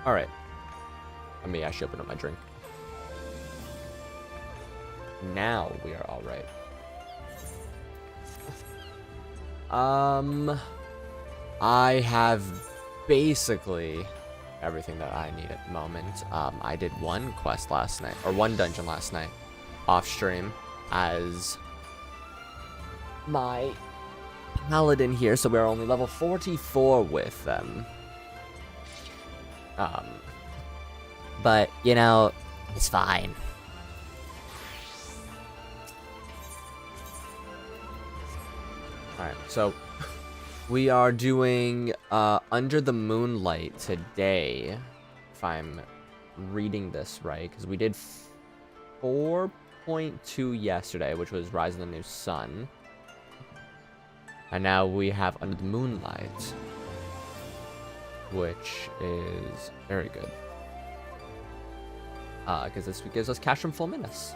Alright. Let me actually open up my drink. Now we are alright. I have basically everything that I need at the moment. I did one quest last night, or one dungeon last night, off stream, as my paladin here, so we're only level 44 with them. But, you know, it's fine. Alright, so we are doing Under the Moonlight today, if I'm reading this right, because we did 4.2 yesterday, which was Rise of the New Sun. And now we have Under the Moonlight, which is very good. Because this gives us Castrum Fulminus.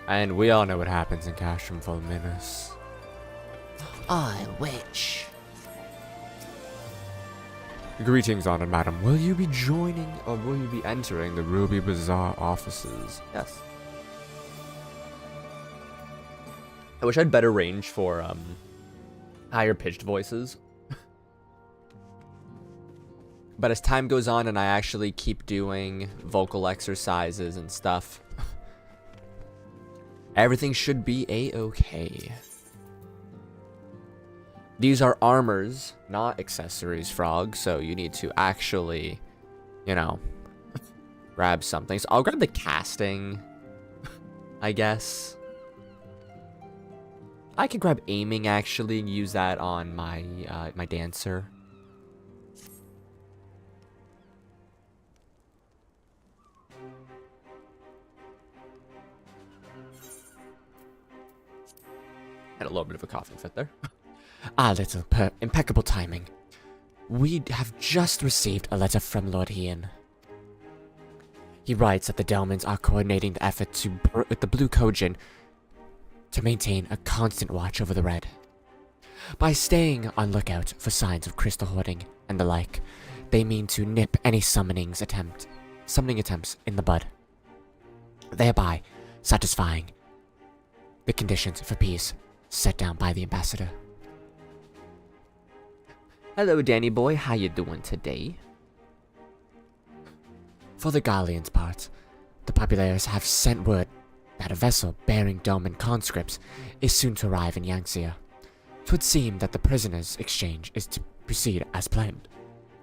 And we all know what happens in Castrum Fulminus. I witch. Greetings, honored madam. Will you be joining, or will you be entering the Ruby Bazaar offices? Yes. I wish I had better range for, higher pitched voices. But as time goes on and I actually keep doing vocal exercises and stuff, everything should be a-okay. These are armors, not accessories, Frog, so you need to actually, you know, grab something. So I'll grab the casting, I guess. I could grab aiming, actually, and use that on my, my dancer. Had a little bit of a coughing fit there. Little impeccable timing. We have just received a letter from Lord Ian. He writes that the Delmans are coordinating the effort with the Blue Kojin to maintain a constant watch over the Red. By staying on lookout for signs of crystal hoarding and the like, they mean to nip any summoning attempts in the bud, thereby satisfying the conditions for peace set down by the ambassador. Hello, Danny boy. How you doing today? For the Garlean's part, the populators have sent word that a vessel bearing Delman conscripts is soon to arrive in Eorzea. 'Twould seem that the prisoners' exchange is to proceed as planned.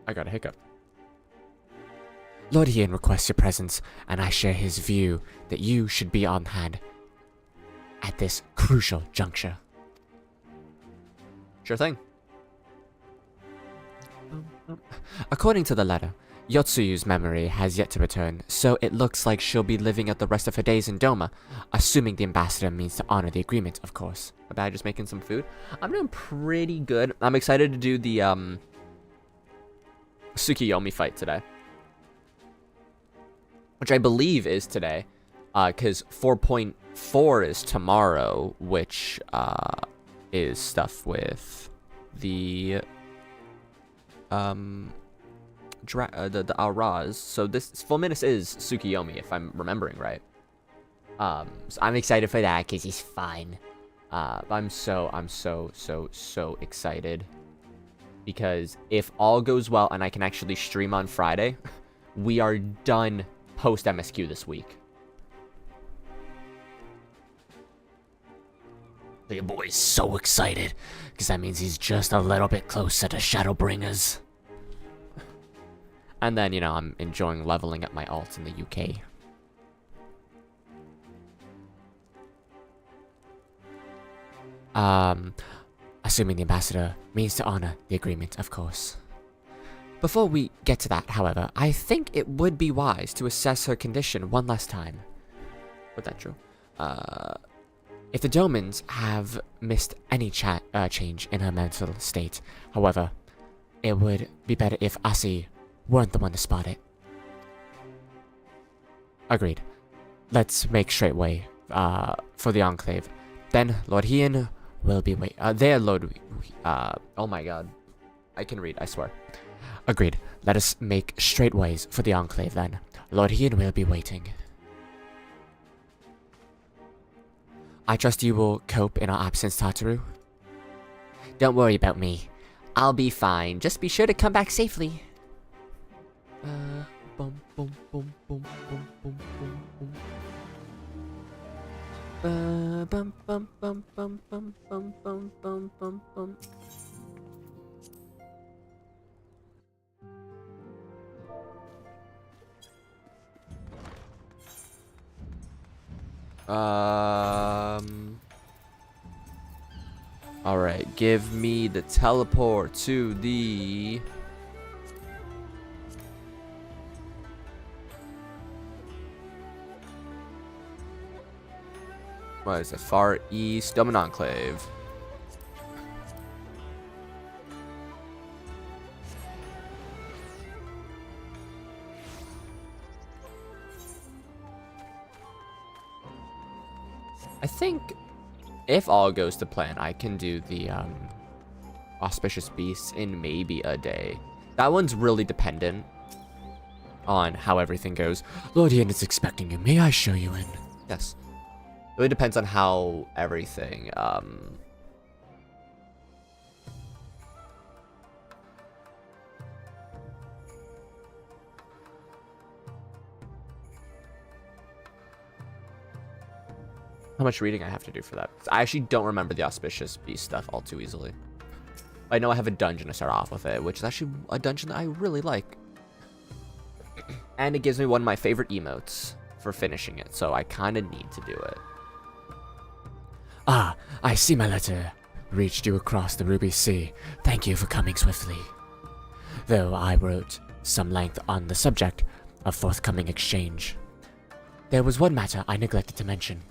I got a hiccup. Lord Ian requests your presence, and I share his view that you should be on hand at this crucial juncture. Sure thing. According to the letter, Yotsuyu's memory has yet to return, so it looks like she'll be living out the rest of her days in Doma, assuming the ambassador means to honor the agreement, of course. A bad just making some food. I'm doing pretty good. I'm excited to do the Tsukiyomi fight today, which I believe is today, because 4.4 is tomorrow, which is stuff with the Auras. So this Fulminus is Tsukiyomi, if I'm remembering right. So I'm excited for that because he's fine. I'm so excited, because if all goes well and I can actually stream on Friday, we are done post MSQ this week. Your boy's so excited, because that means he's just a little bit closer to Shadowbringers. And then, you know, I'm enjoying leveling up my alt in the UK. Assuming the ambassador means to honor the agreement, of course. Before we get to that, however, I think it would be wise to assess her condition one last time. Was that true? If the Domans have missed any change in her mental state, however, it would be better if Asi weren't the one to spot it. Agreed. Let's make straight way for the Enclave. Then Lord Ian will be oh my god. I can read, I swear. Agreed. Let us make straight ways for the Enclave then. Lord Ian will be waiting. I trust you will cope in our absence, Tataru. Don't worry about me. I'll be fine. Just be sure to come back safely. Bum, bum, bum, bum, bum, bum, bum, bum. Bum, bum, bum, bum, bum, bum, bum, bum, bum, bum. Alright, give me the teleport to the... What is it? Far East Domin Enclave. I think if all goes to plan, I can do the Auspicious Beasts in maybe a day. That one's really dependent on how everything goes. Lord Ian is expecting you. May I show you in? Yes. It really depends on how everything how much reading I have to do for that. I actually don't remember the Auspicious Beast stuff all too easily. I know I have a dungeon to start off with it, which is actually a dungeon that I really like. And it gives me one of my favorite emotes for finishing it, so I kind of need to do it. Ah, I see my letter reached you across the Ruby Sea. Thank you for coming swiftly. Though I wrote some length on the subject of forthcoming exchange, there was one matter I neglected to mention.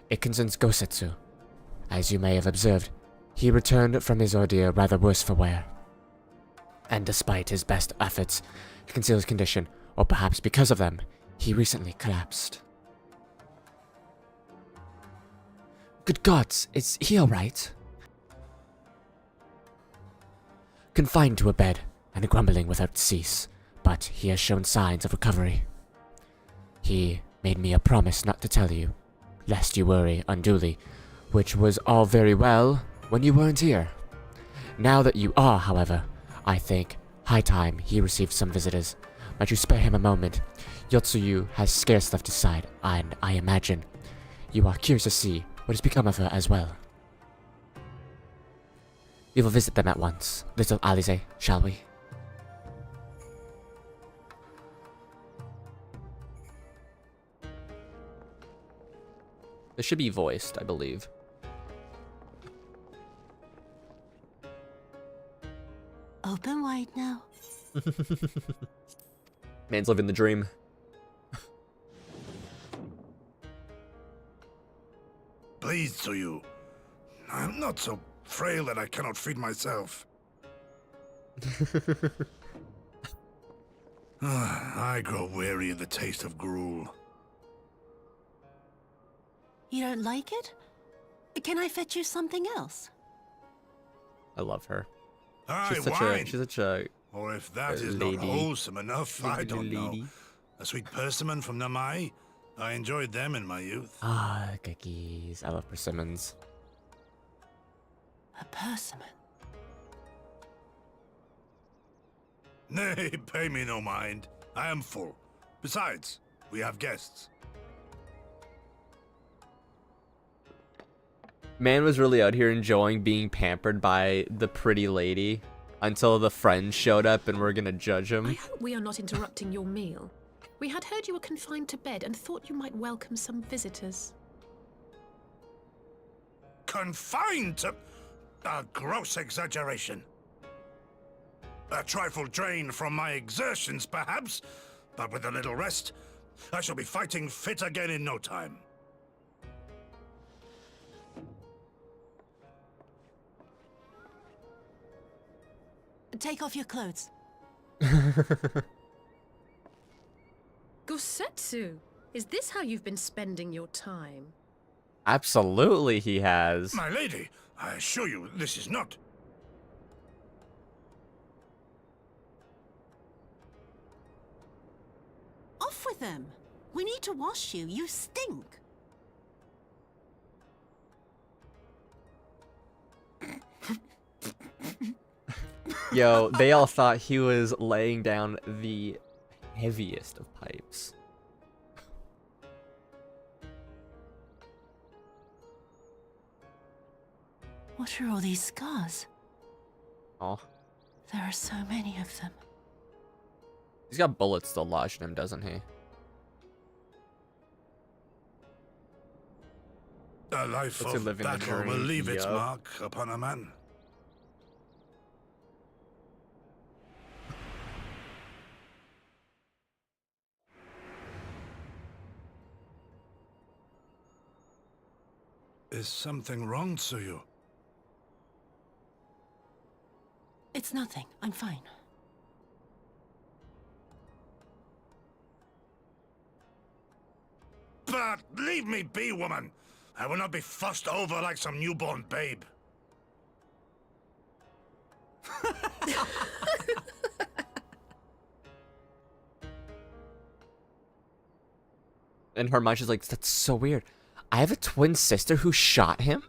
It concerns Gosetsu. As you may have observed, he returned from his ordeal rather worse for wear. And despite his best efforts to conceal his condition, or perhaps because of them, he recently collapsed. Good gods, is he alright? Confined to a bed and grumbling without cease, but he has shown signs of recovery. He made me a promise not to tell you, lest you worry unduly, which was all very well when you weren't here. Now that you are, however, I think high time he received some visitors. Might you spare him a moment? Yotsuyu has scarce left his side, and I imagine you are curious to see what has become of her as well. We will visit them at once, little Alize, shall we? This should be voiced, I believe. Open wide now. Man's living the dream. Pleased to you. I'm not so frail that I cannot feed myself. I grow weary of the taste of gruel. You don't like it? Can I fetch you something else? I love her. Aye, She's wine. such a Or if that is lady. not wholesome enough, I don't know. lady. A sweet persimmon from Namai? I enjoyed them in my youth. Ah, cookies. I love persimmons. A persimmon. Nay, pay me no mind. I am full. Besides, we have guests. Man was really out here enjoying being pampered by the pretty lady until the friends showed up and we're gonna judge him. I hope we are not interrupting your meal. We had heard you were confined to bed and thought you might welcome some visitors. Confined to... a gross exaggeration. A trifle drained from my exertions, perhaps, but with a little rest, I shall be fighting fit again in no time. Take off your clothes. Gosetsu, is this how you've been spending your time? Absolutely he has. My lady, I assure you this is not. off with them. We need to wash you. You stink. Yo, they all thought he was laying down the heaviest of pipes. What are all these scars? Oh, There are so many of them. he's got bullets still lodged in him, doesn't he? A life What's he of living the battle will journey? leave its Yup. mark upon a man. Is something wrong, Tsuyu? It's nothing. I'm fine. But leave me be, woman. I will not be fussed over like some newborn babe. In her mind, she's like, that's so weird. I have a twin sister who shot him?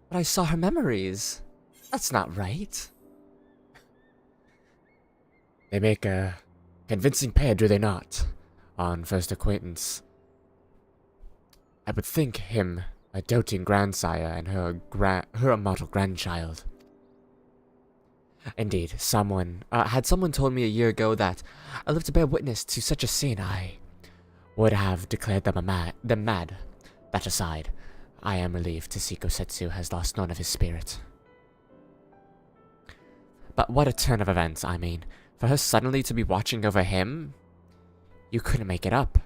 But I saw her memories. That's not right. They make a convincing pair, do they not? On first acquaintance. I would think him a doting grandsire and her immortal grandchild. Indeed, had someone told me a year ago that I lived to bear witness to such a scene, I would have declared them mad. That aside, I am relieved to see Gosetsu has lost none of his spirit. But what a turn of events, I mean. For her suddenly to be watching over him? You couldn't make it up.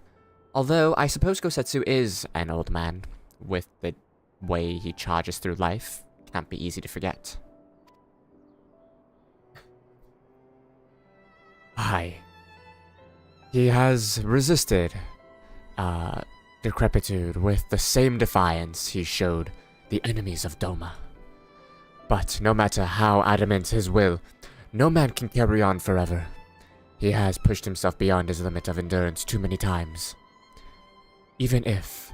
Although, I suppose Gosetsu is an old man, with the way he charges through life. Can't be easy to forget. Aye. He has resisted decrepitude with the same defiance he showed the enemies of Doma. But no matter how adamant his will, no man can carry on forever. He has pushed himself beyond his limit of endurance too many times. Even if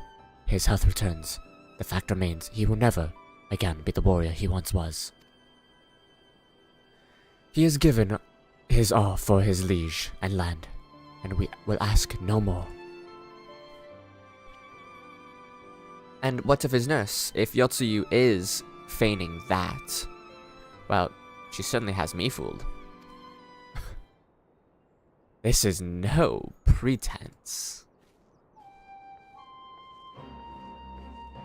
his health returns, the fact remains he will never again be the warrior he once was. He has given his all for his liege and land, and we will ask no more. And what of his nurse? If Yotsuyu is feigning that, well, she certainly has me fooled. This is no pretense.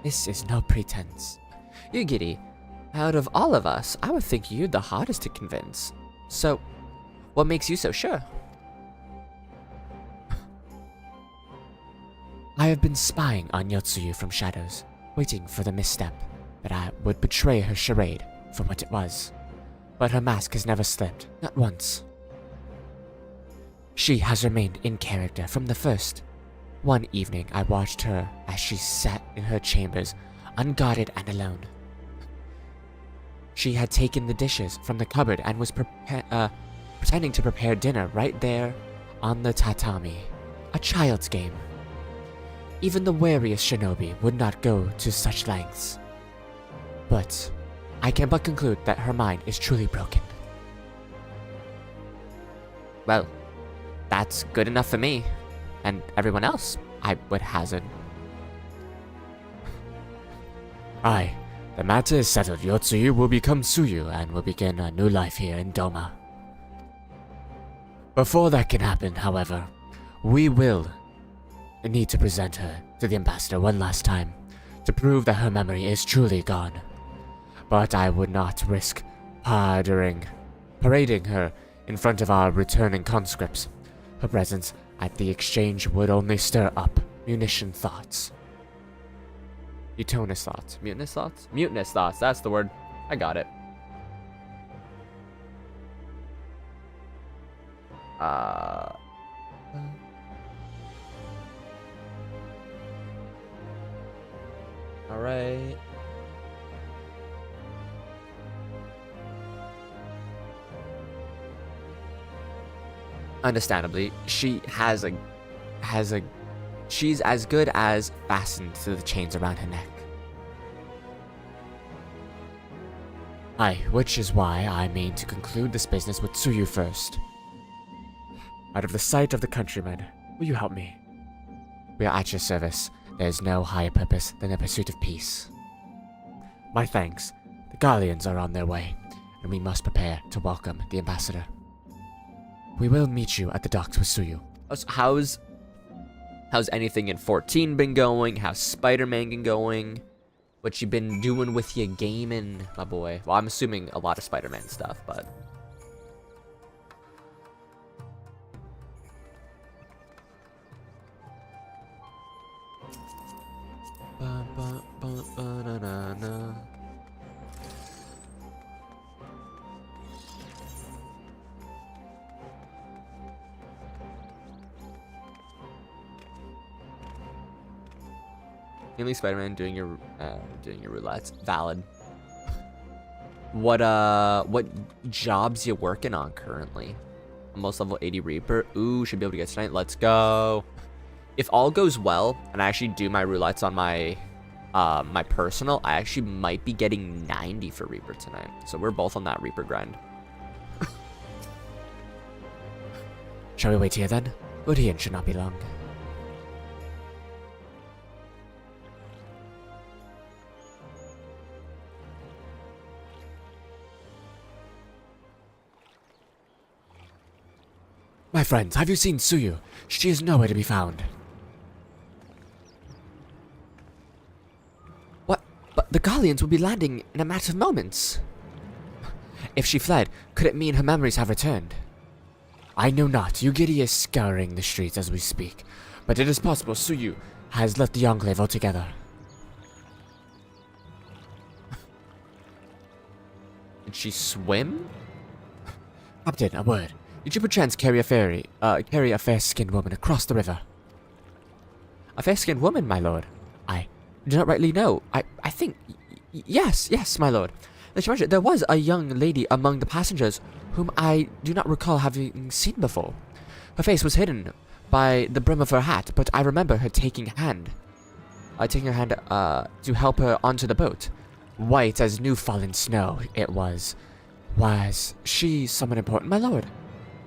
This is no pretense. Yugiri, out of all of us, I would think you're the hardest to convince. So, what makes you so sure? I have been spying on Yotsuyu from shadows, waiting for the misstep that I would betray her charade for what it was. But her mask has never slipped, not once. She has remained in character from the first. One evening I watched her as she sat in her chambers, unguarded and alone. She had taken the dishes from the cupboard and was pretending to prepare dinner right there on the tatami. A child's game. Even the wariest shinobi would not go to such lengths. But I can but conclude that her mind is truly broken. Well, that's good enough for me. And everyone else, I would hazard. Aye, the matter is settled. Yotsuyu will become Tsuyu and will begin a new life here in Doma. Before that can happen, however, we will need to present her to the ambassador one last time to prove that her memory is truly gone. But I would not risk parading her in front of our returning conscripts. Her presence at the exchange would only stir up munition thoughts. Mutinous thoughts. Mutinous thoughts? Mutinous thoughts, that's the word. I got it. Alright. Understandably, she's as good as fastened to the chains around her neck. Aye, which is why I mean to conclude this business with Tsuyu first. Out of the sight of the countrymen, will you help me? We are at your service. There is no higher purpose than the pursuit of peace. My thanks. The Guardians are on their way, and we must prepare to welcome the ambassador. We will meet you at the docks with Tsuyu. How's anything in 14 been going? How's Spider-Man been going? What you been doing with your gaming, my boy? Well, I'm assuming a lot of Spider-Man stuff, but... Mainly Spider-Man doing your roulettes. Valid. What jobs you working on currently? Almost level 80 Reaper. Ooh, should be able to get tonight. Let's go. If all goes well, and I actually do my roulettes on my my personal, I actually might be getting 90 for Reaper tonight. So we're both on that Reaper grind. Shall we wait here then? Woodian should not be long. My friends, have you seen Tsuyu? She is nowhere to be found. What? But the Galleons will be landing in a matter of moments. If she fled, could it mean her memories have returned? I know not. Yugiri is scouring the streets as we speak, but it is possible Tsuyu has left the Enclave altogether. Did she swim? Captain, a word. Did you perchance carry a fair-skinned woman across the river? A fair-skinned woman, my lord? I do not rightly know. I think... Yes, my lord. There was a young lady among the passengers whom I do not recall having seen before. Her face was hidden by the brim of her hat, but I remember her taking her hand to help her onto the boat. White as new-fallen snow it was. Was she someone important, my lord?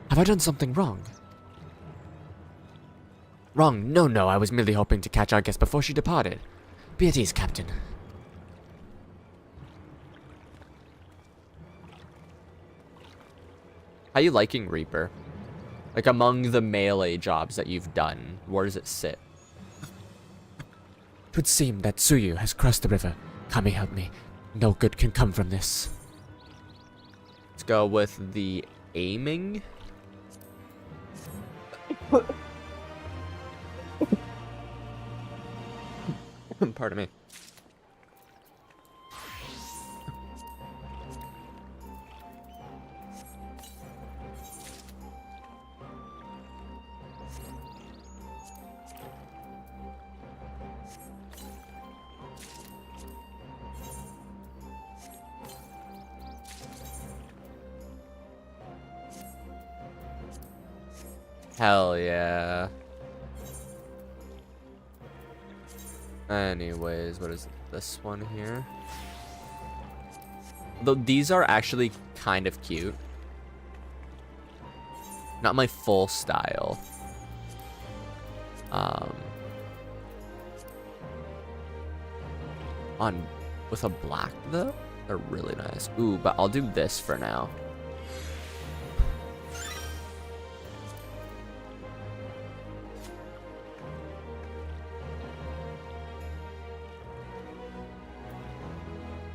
Have I done something wrong? Wrong? No, I was merely hoping to catch our guest before she departed. Be at ease, Captain. How you liking Reaper? Like, among the melee jobs that you've done, where does it sit? 'Twould seem that Tsuyu has crossed the river. Kami, help me. No good can come from this. Let's go with the aiming. Pardon me. Hell yeah. Anyways, what is this one here? Though these are actually kind of cute. Not my full style. On with a black though? They're really nice. Ooh, but I'll do this for now.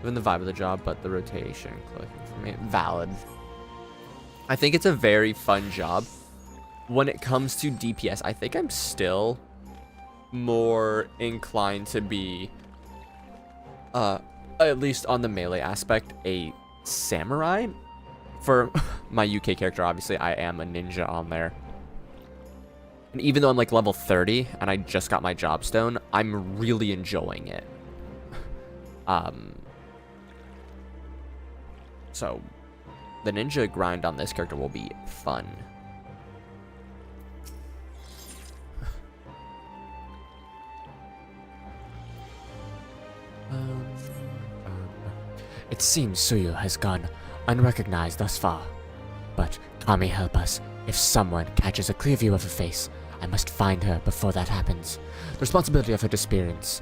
Even the vibe of the job, but the rotation clicking for me. Valid. I think it's a very fun job. When it comes to DPS, I think I'm still more inclined to be, at least on the melee aspect, a samurai. For my UK character, obviously, I am a ninja on there. And even though I'm like level 30 and I just got my job stone, I'm really enjoying it. So, the ninja grind on this character will be fun. It seems Suyu has gone unrecognized thus far, but Kami help us. If someone catches a clear view of her face, I must find her before that happens. The responsibility of her disappearance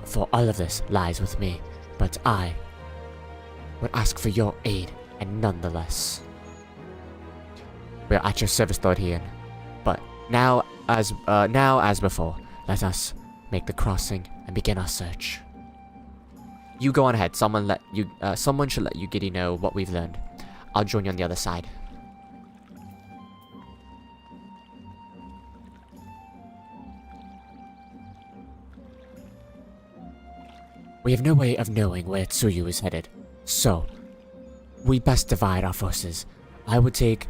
for all of this lies with me, but I would ask for your aid, and nonetheless. We are at your service, Lord Ian, but now as before, let us make the crossing and begin our search. You go on ahead. Someone should let you Giddy know what we've learned. I'll join you on the other side. We have no way of knowing where Tsuyu is headed, so we best divide our forces. I would take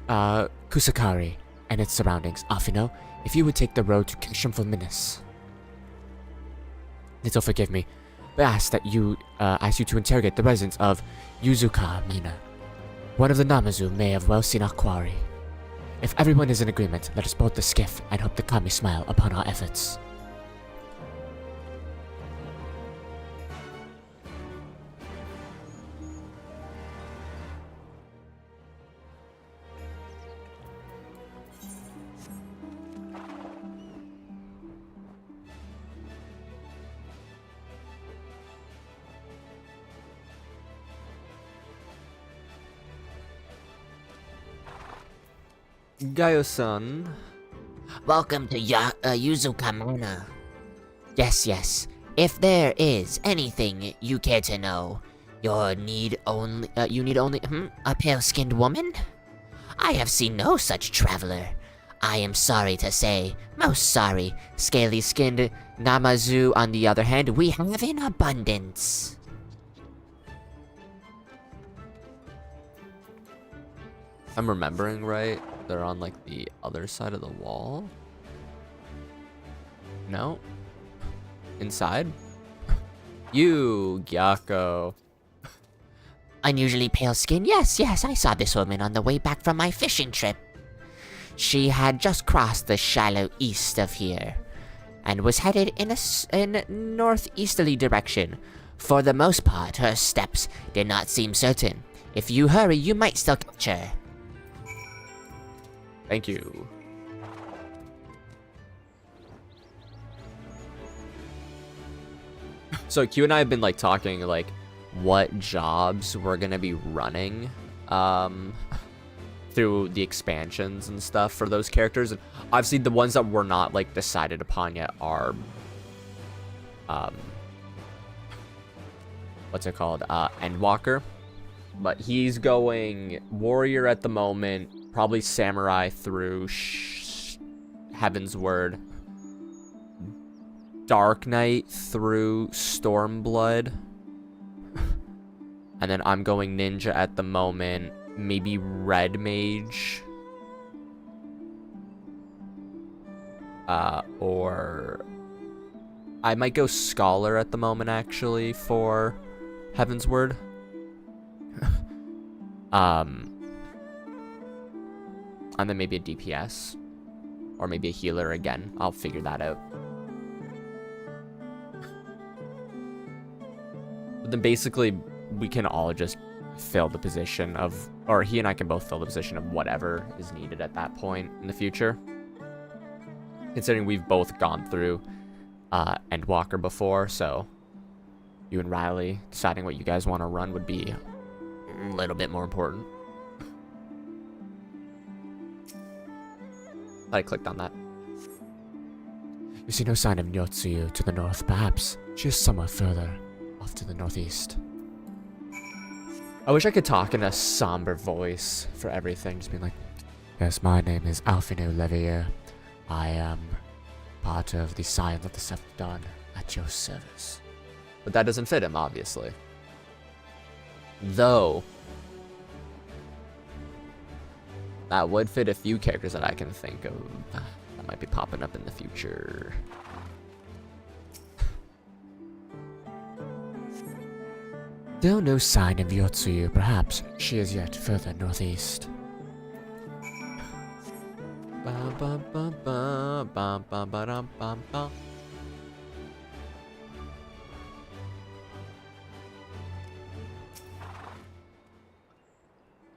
Kusakari and its surroundings. Afino, if you would take the road to Kingsham Minas. Little forgive me, but I ask you to interrogate the residents of Yuzuka Mina. One of the Namazu may have well seen our quarry. If everyone is in agreement, let us board the skiff and hope the Kami smile upon our efforts. Gaio-san. Welcome to Yuzuka Mana. Yes. If there is anything you care to know, you need only a pale-skinned woman? I have seen no such traveler. I am sorry to say, most sorry. Scaly-skinned Namazu, on the other hand, we have in abundance. I'm remembering right. They're on like the other side of the wall. No? Inside? You, Gyako. Unusually pale skin? Yes, I saw this woman on the way back from my fishing trip. She had just crossed the shallow east of here, and was headed in a northeasterly direction. For the most part, her steps did not seem certain. If you hurry, you might still catch her. Thank you. So Q and I have been like talking like what jobs we're gonna be running through the expansions and stuff for those characters, and obviously the ones that were not like decided upon yet are what's it called, Endwalker, but he's going warrior at the moment. Probably samurai through Heaven's Word. Dark Knight through Stormblood. And then I'm going ninja at the moment. Maybe Red Mage. Or I might go Scholar at the moment actually for Heaven's Word. And then maybe a DPS. Or maybe a healer again. I'll figure that out. But then basically, we can all just fill the position of... Or he and I can both fill the position of whatever is needed at that point in the future. Considering we've both gone through Endwalker before, so... You and Riley deciding what you guys want to run would be a little bit more important. I clicked on that. You see no sign of Nyotsuyu to the north. Perhaps she is somewhere further off to the northeast. I wish I could talk in a somber voice for everything. Just being like, Yes, my name is Alfino Levier. I am part of the Scions of the Seventh Dawn at your service. but that doesn't fit him, obviously. Though, that would fit a few characters that I can think of that might be popping up in the future. Still no sign of Yotsuyu. Perhaps she is yet further northeast. Ba, ba, ba, ba, ba, ba, ba, dum, bum, bum.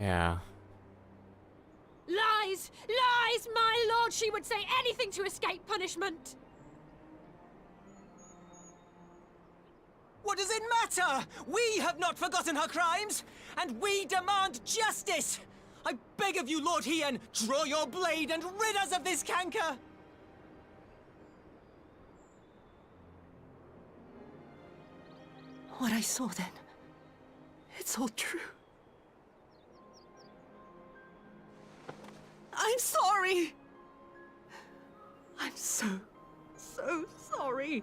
Yeah. Lies! Lies! My lord, she would say anything to escape punishment! What does it matter? We have not forgotten her crimes, and we demand justice! I beg of you, Lord Hien, draw your blade and rid us of this canker! What I saw then, it's all true. I'm sorry! I'm so sorry.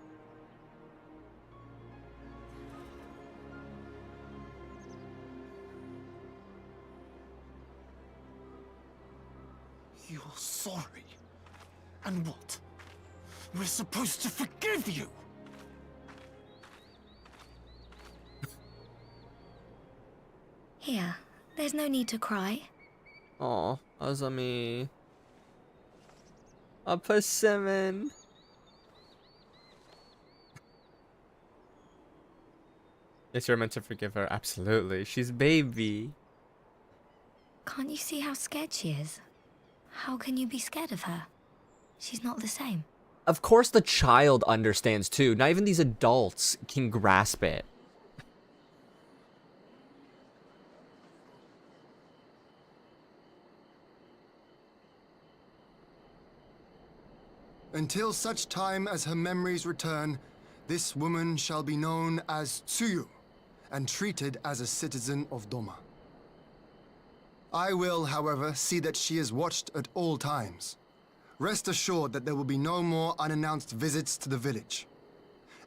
You're sorry? And what? We're supposed to forgive you? Here, there's no need to cry. Aw, Azami. A persimmon. Yes, you're meant to forgive her. Absolutely. She's baby. Can't you see how scared she is? How can you be scared of her? She's not the same. Of course the child understands too. Not even these adults can grasp it. Until such time as her memories return, this woman shall be known as Tsuyu, and treated as a citizen of Doma. I will, however, see that she is watched at all times. Rest assured that there will be no more unannounced visits to the village.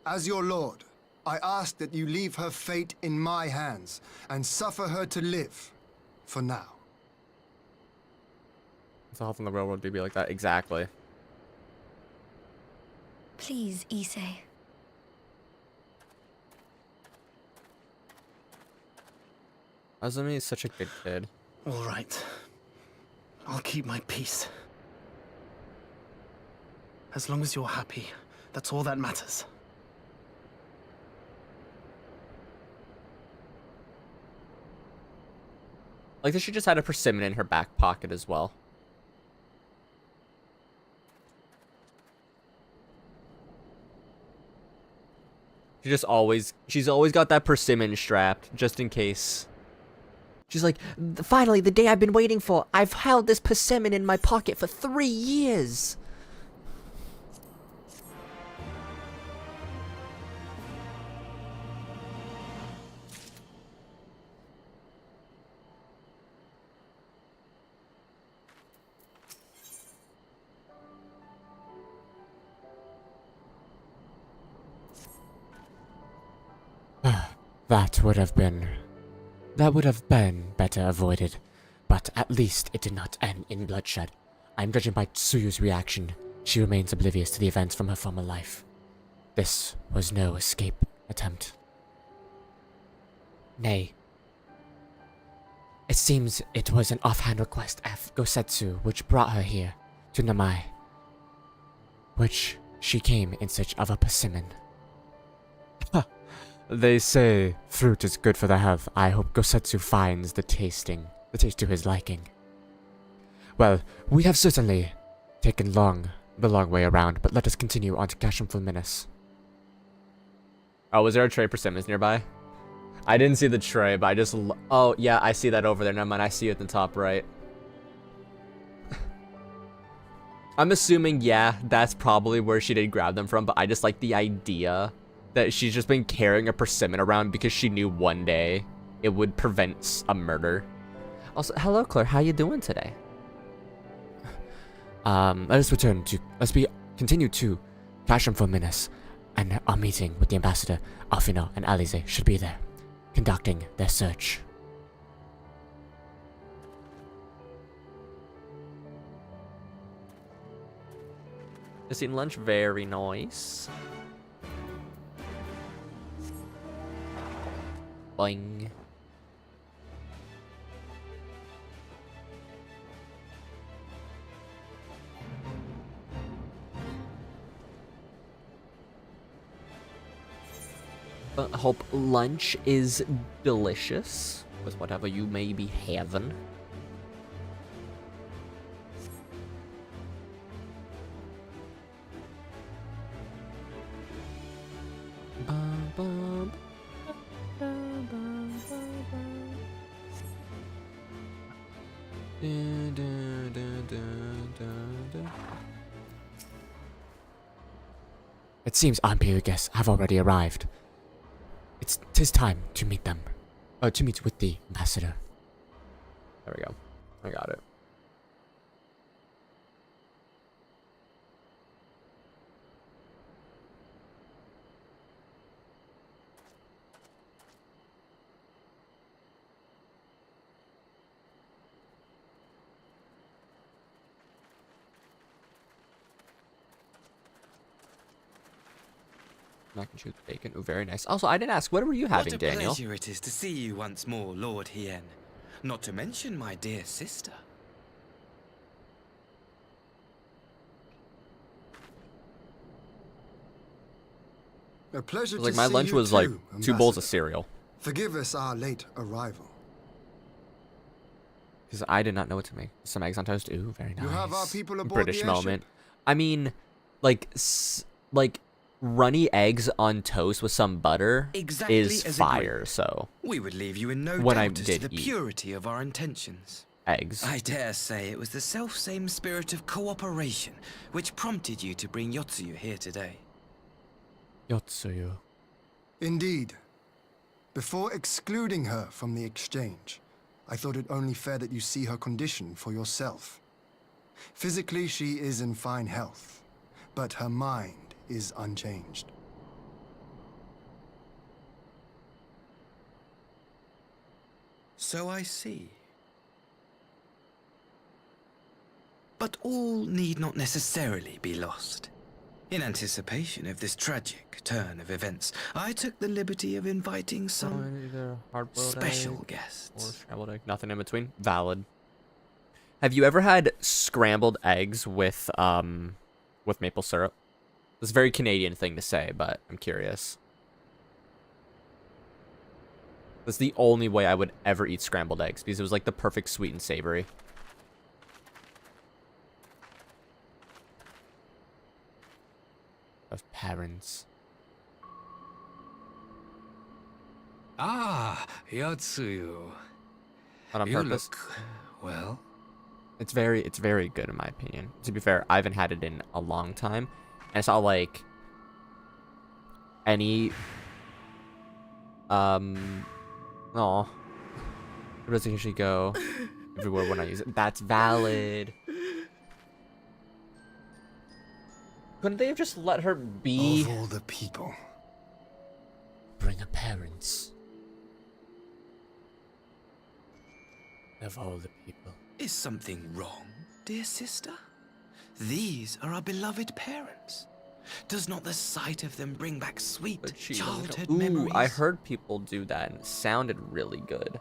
As your lord, I ask that you leave her fate in my hands, and suffer her to live, for now. It's all in the real world to be like that. Exactly. Please, Issei. Azumi is such a good kid. All right. I'll keep my peace. As long as you're happy, that's all that matters. Like that she just had a persimmon in her back pocket as well. She's always got that persimmon strapped, just in case. She's like, finally, the day I've been waiting for. I've held this persimmon in my pocket for 3 years. That would have been better avoided, but at least it did not end in bloodshed. I'm judging by Tsuyu's reaction. She remains oblivious to the events from her former life. This was no escape attempt. Nay. It seems it was an offhand request of Gosetsu which brought her here, to Namai. Which she came in search of a persimmon. They say fruit is good for the health. I hope Gosetsu finds the taste to his liking. Well, we have certainly taken the long way around, but let us continue on to Cashmere Menace. Oh, was there a tray of persimmons nearby? I didn't see the tray, but I just... Oh, yeah, I see that over there. Never mind, I see it at the top right. I'm assuming, yeah, that's probably where she did grab them from, but I just like the idea that she's just been carrying a persimmon around because she knew one day it would prevent a murder. Also, hello, Claire. How you doing today? Let's continue to Cashmere Menace, and our meeting with the ambassador, Alfino and Alize should be there, conducting their search. Just eating lunch. Very nice. Boing. Hope lunch is delicious with whatever you may be having. It seems our imperial guests have already arrived. Tis time to meet them. To meet with the ambassador. There we go. I got it. Mac and cheese with bacon. Ooh, very nice. Also, I didn't ask, what were you having, What a Daniel? pleasure it is to see you once more, Lord Hien. Not to mention my dear sister. A pleasure to Like, my see lunch you was too, like 2 bowls of Ambassador. cereal. Forgive us our late arrival. Because I did not know what to make. Some eggs on toast. Ooh, very nice. You have our people aboard British the airship? moment. I mean, like, like runny eggs on toast with some butter Exactly is as fire. agreed. So We would leave you in no When I doubt as to did the eat. purity of our intentions. eggs. I dare say it was the self-same spirit of cooperation which prompted you to bring Yotsuyu here today. Yotsuyu. Indeed. Before excluding her from the exchange, I thought it only fair that you see her condition for yourself. Physically, she is in fine health, but her mind is unchanged. So I see. But all need not necessarily be lost. In anticipation of this tragic turn of events, I took the liberty of inviting some special guests. Or scrambled egg. Nothing in between. Valid. Have you ever had scrambled eggs with maple syrup? It's a very Canadian thing to say, but I'm curious. That's the only way I would ever eat scrambled eggs, because it was like the perfect sweet and savory. Of parents. Ah, Yotsuyu. Not on You purpose. look well. It's very good in my opinion. To be fair, I haven't had it in a long time. And it's not like any where does it usually go? Everywhere when I use it. That's valid. Couldn't they have just let her be? Of all the people. Bring her parents. Of all the people. Is something wrong, dear sister? These are our beloved parents. Does not the sight of them bring back sweet But she doesn't know. childhood Ooh, memories? I heard people do that and it sounded really good.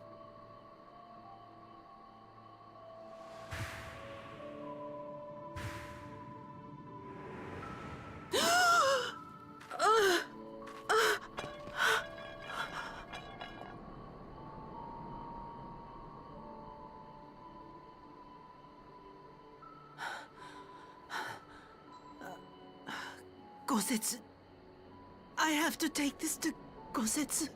Gosetsu. I have to take this to Gosetsu.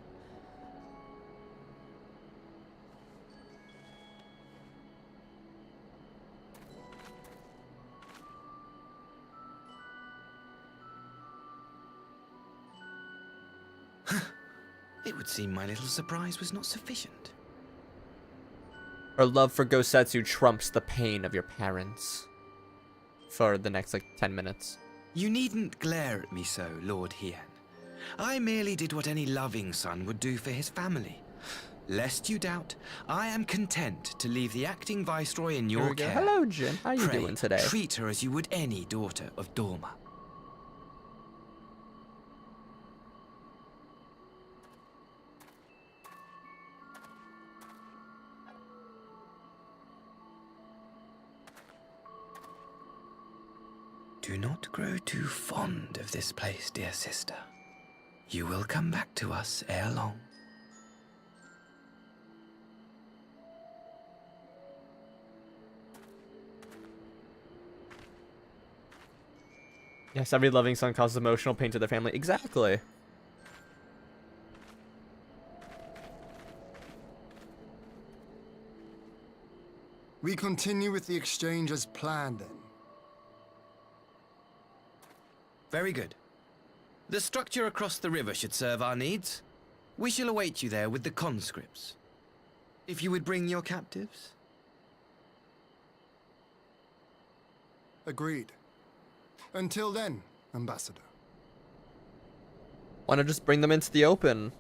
It would seem my little surprise was not sufficient. Her love for Gosetsu trumps the pain of your parents. For the next, like, 10 minutes. You needn't glare at me so, Lord Hien. I merely did what any loving son would do for his family. Lest you doubt, I am content to leave the acting viceroy in Here your we go. care. Hello, Jin. How you Pray, doing today? treat her as you would any daughter of Dorma. Do not grow too fond of this place, dear sister. You will come back to us ere long. Yes, every loving son causes emotional pain to their family. Exactly. We continue with the exchange as planned, then. Very good. The structure across the river should serve our needs. We shall await you there with the conscripts. If you would bring your captives. Agreed. Until then, Ambassador. Why not just bring them into the open?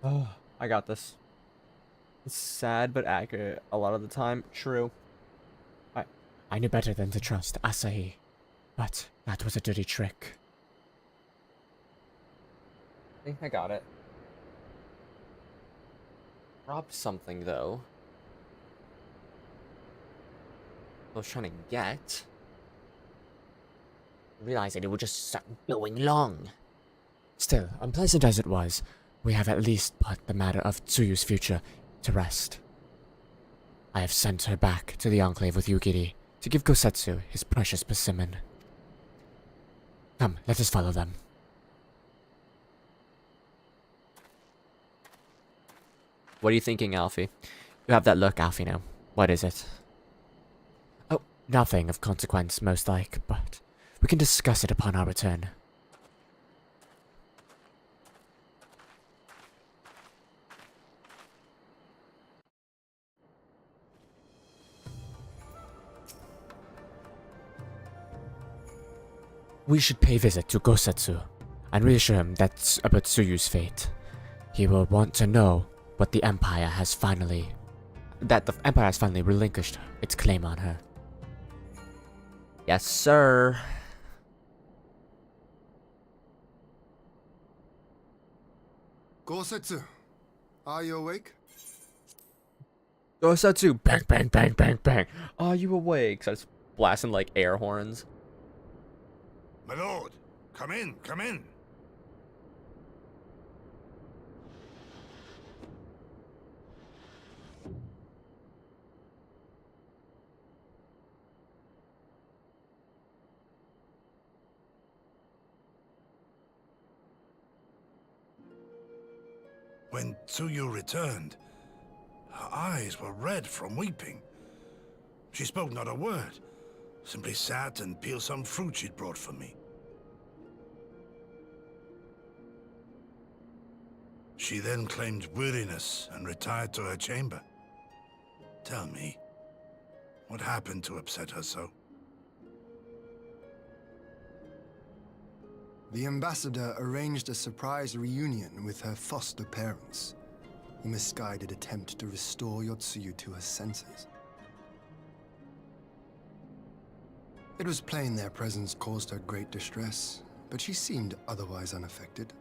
Oh, I got this. It's sad but accurate a lot of the time. True. I knew better than to trust Asahi, but that was a dirty trick. I think I got it. Robbed something though. I was trying to get. Realizing it would just start going long. Still, unpleasant as it was, we have at least put the matter of Tsuyu's future to rest. I have sent her back to the Enclave with Yugiri to give Gosetsu his precious specimen. Come, let us follow them. What are you thinking, Alfie? You have that look, Alfie, now. What is it? Oh, nothing of consequence, most like, but we can discuss it upon our return. We should pay visit to Gosetsu and reassure him that's about Tsuyu's fate. He will want to know what the Empire has finally... that the Empire has finally relinquished its claim on her. Yes, sir. Gosetsu, are you awake? Gosetsu, bang, bang, bang, bang, bang. Are you awake? Starts blasting like air horns. My lord, come in, come in. When Tsuyu returned, her eyes were red from weeping. She spoke not a word, simply sat and peeled some fruit she'd brought for me. She then claimed weariness and retired to her chamber. Tell me, what happened to upset her so? The ambassador arranged a surprise reunion with her foster parents. A misguided attempt to restore Yotsuyu to her senses. It was plain their presence caused her great distress, but she seemed otherwise unaffected.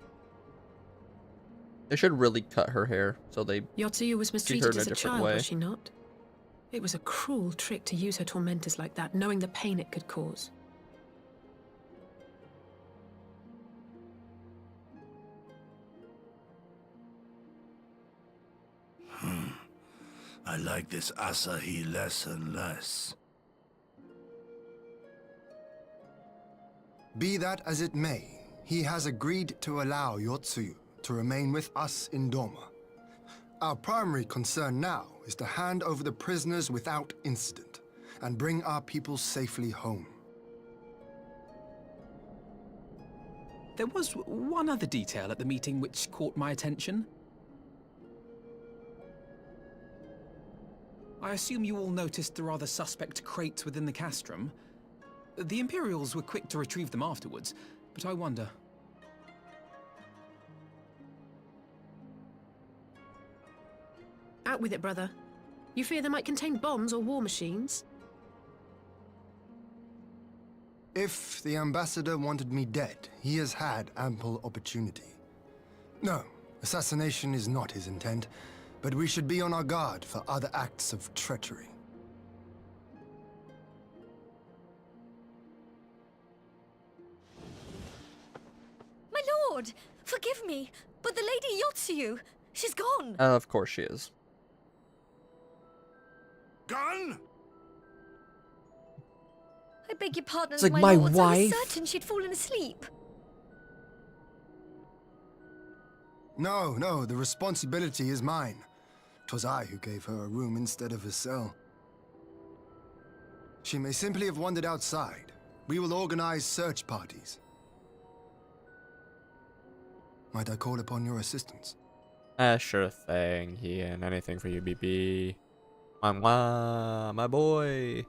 They should really cut her hair so they Yotsuyu was treat her mistreated in a as a different child, way. was she not? It was a cruel trick to use her tormentors like that, knowing the pain it could cause. I like this Asahi less and less. Be that as it may, he has agreed to allow Yotsuyu to remain with us in Doma. Our primary concern now is to hand over the prisoners without incident and bring our people safely home. There was one other detail at the meeting which caught my attention. I assume you all noticed the rather suspect crates within the castrum. The Imperials were quick to retrieve them afterwards, but I wonder... Out with it, brother. You fear they might contain bombs or war machines? If the ambassador wanted me dead, he has had ample opportunity. No, assassination is not his intent, but we should be on our guard for other acts of treachery. lord! Forgive me, but the Lady Yotsuyu, she's gone! Of course she is. Gone? I beg your pardon, It's like my lords. I wife. was certain she'd fallen asleep. No, no, the responsibility is mine. 'Twas I who gave her a room instead of a cell. She may simply have wandered outside. We will organize search parties. Might I call upon your assistance? Sure thing, Ian. Anything for you, BB. Mwah, my boy.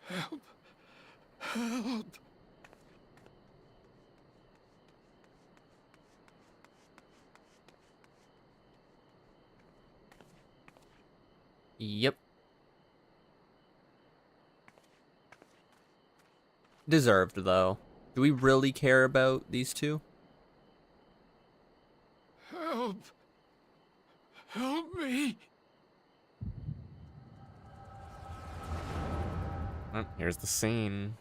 Help! Help! Yep. Deserved, though. Do we really care about these two? Help! Help me! Oh, here's the scene.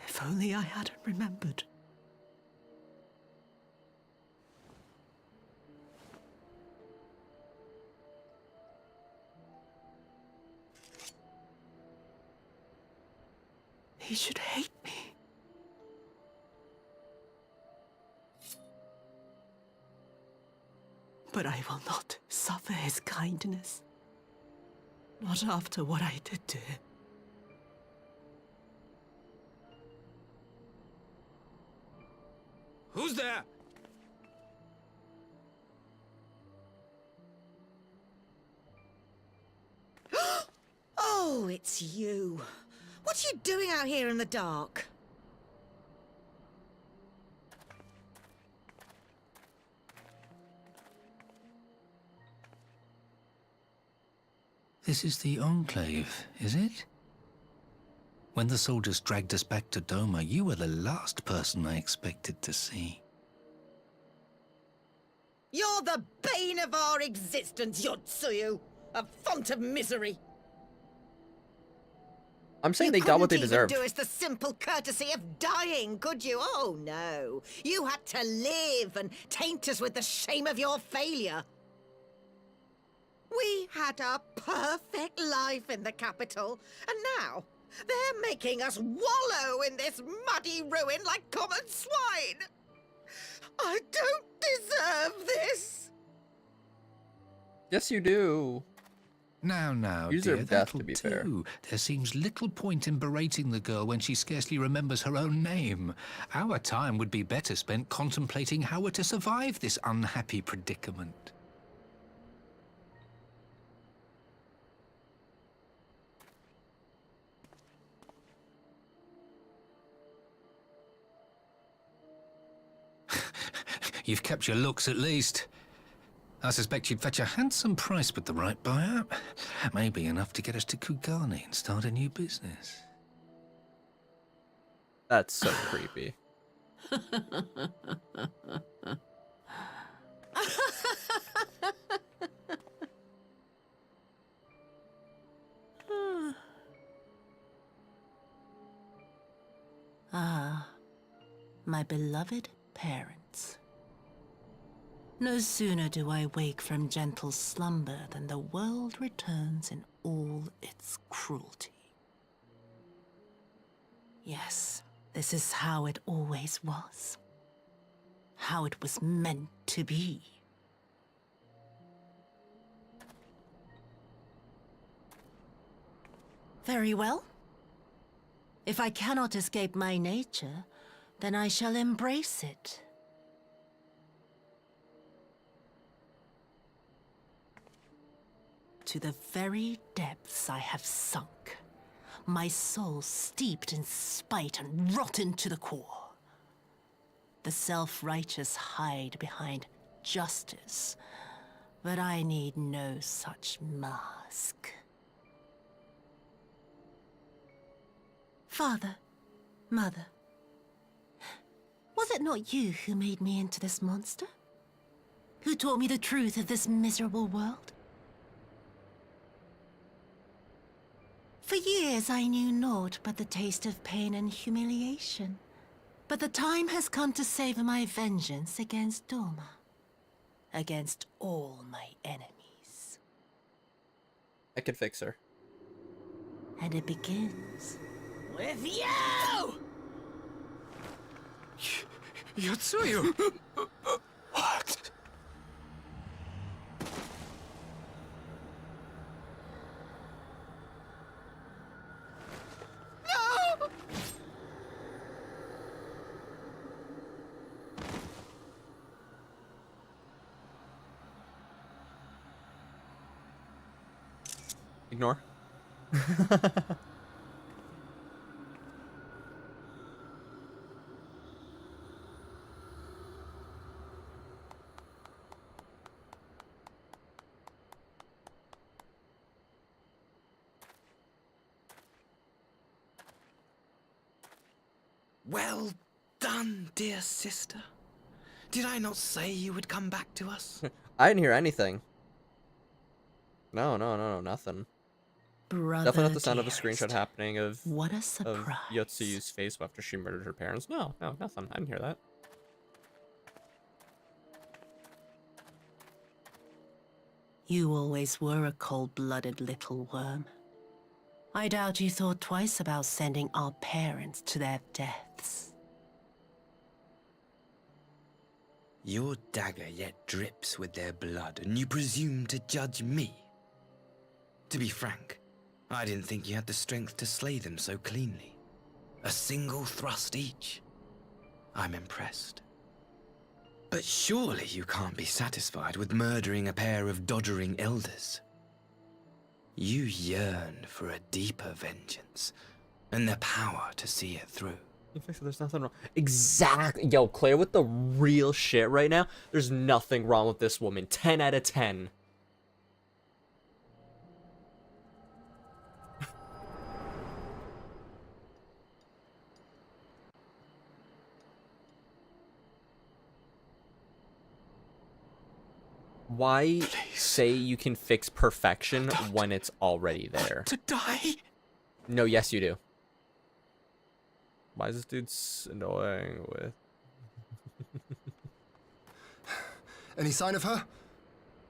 If only I hadn't remembered. He should hate me. But I will not suffer his kindness. Not after what I did to him. Who's there? Oh, it's you. What are you doing out here in the dark? This is the Enclave, is it? When the soldiers dragged us back to Doma, you were the last person I expected to see. You're the bane of our existence, Yotsuyu. A font of misery. I'm saying You they got what they couldn't even deserved. do us the simple courtesy of dying, could you? Oh, no. You had to live and taint us with the shame of your failure. We had a perfect life in the capital, and now they're making us wallow in this muddy ruin like common swine. I don't deserve this. Yes, you do. Now, You dear, deserve death, that'll to be fair. do. There seems little point in berating the girl when she scarcely remembers her own name. Our time would be better spent contemplating how we're to survive this unhappy predicament. You've kept your looks at least. I suspect you'd fetch a handsome price with the right buyer. Maybe enough to get us to Kugani and start a new business. That's so creepy. Ah, my beloved parents. No sooner do I wake from gentle slumber than the world returns in all its cruelty. Yes, this is how it always was. How it was meant to be. Very well. If I cannot escape my nature, then I shall embrace it. To the very depths I have sunk, my soul steeped in spite and rotten to the core. The self-righteous hide behind justice, but I need no such mask. Father, Mother, was it not you who made me into this monster? Who taught me the truth of this miserable world? For years I knew naught but the taste of pain and humiliation. But the time has come to savor my vengeance against Doma. Against all my enemies. I can fix her. And it begins with you! Yotsuyu! What? No! Ignore. Well done, dear sister. Did I not say you would come back to us? I didn't hear anything. No, nothing. Brother Definitely not the sound dearest. of a screenshot happening of What a surprise. Yotsuyu's face after she murdered her parents. No, nothing. I didn't hear that. You always were a cold-blooded little worm. I doubt you thought twice about sending our parents to their deaths. Your dagger yet drips with their blood, and you presume to judge me? To be frank, I didn't think you had the strength to slay them so cleanly. A single thrust each. I'm impressed. But surely you can't be satisfied with murdering a pair of doddering elders. You yearn for a deeper vengeance, and the power to see it through. There's nothing wrong. Exactly. Yo, Claire with the real shit right now. There's nothing wrong with this woman. 10 out of 10. Why say you can fix perfection when it's already there? To die? No, yes you do. Why is this dude annoying with... Any sign of her?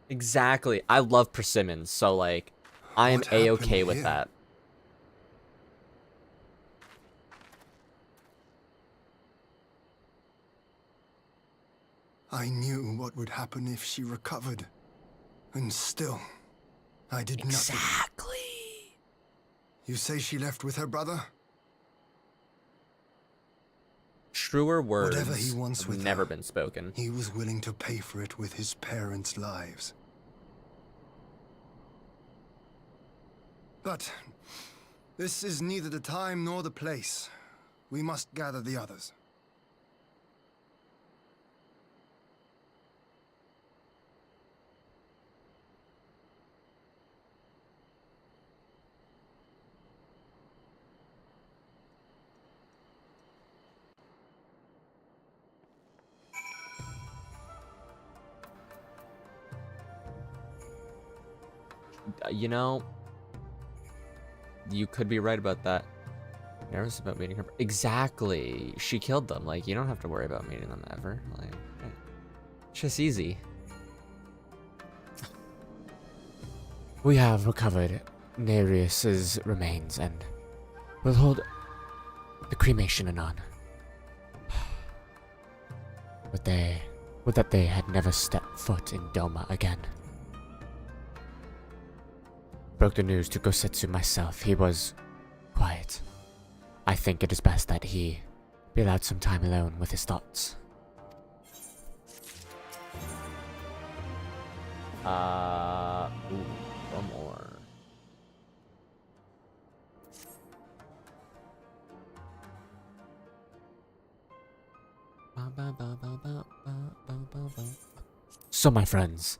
Exactly. I love persimmons, so like, I am What A-okay happened with here? that. I knew what would happen if she recovered. And still, I did nothing. Exactly. You say she left with her brother? Truer words Whatever he wants have with never her, been spoken. He was willing to pay for it with his parents' lives. But this is neither the time nor the place. We must gather the others. You know, you could be right about that. Nervous about meeting her. Exactly. She killed them. Like, you don't have to worry about meeting them ever. Like, it's just easy. We have recovered Nereus's remains and will hold the cremation anon. Would that they had never stepped foot in Doma again. Broke the news to Gosetsu myself. He was quiet. I think it is best that he be allowed some time alone with his thoughts. One more. So, my friends,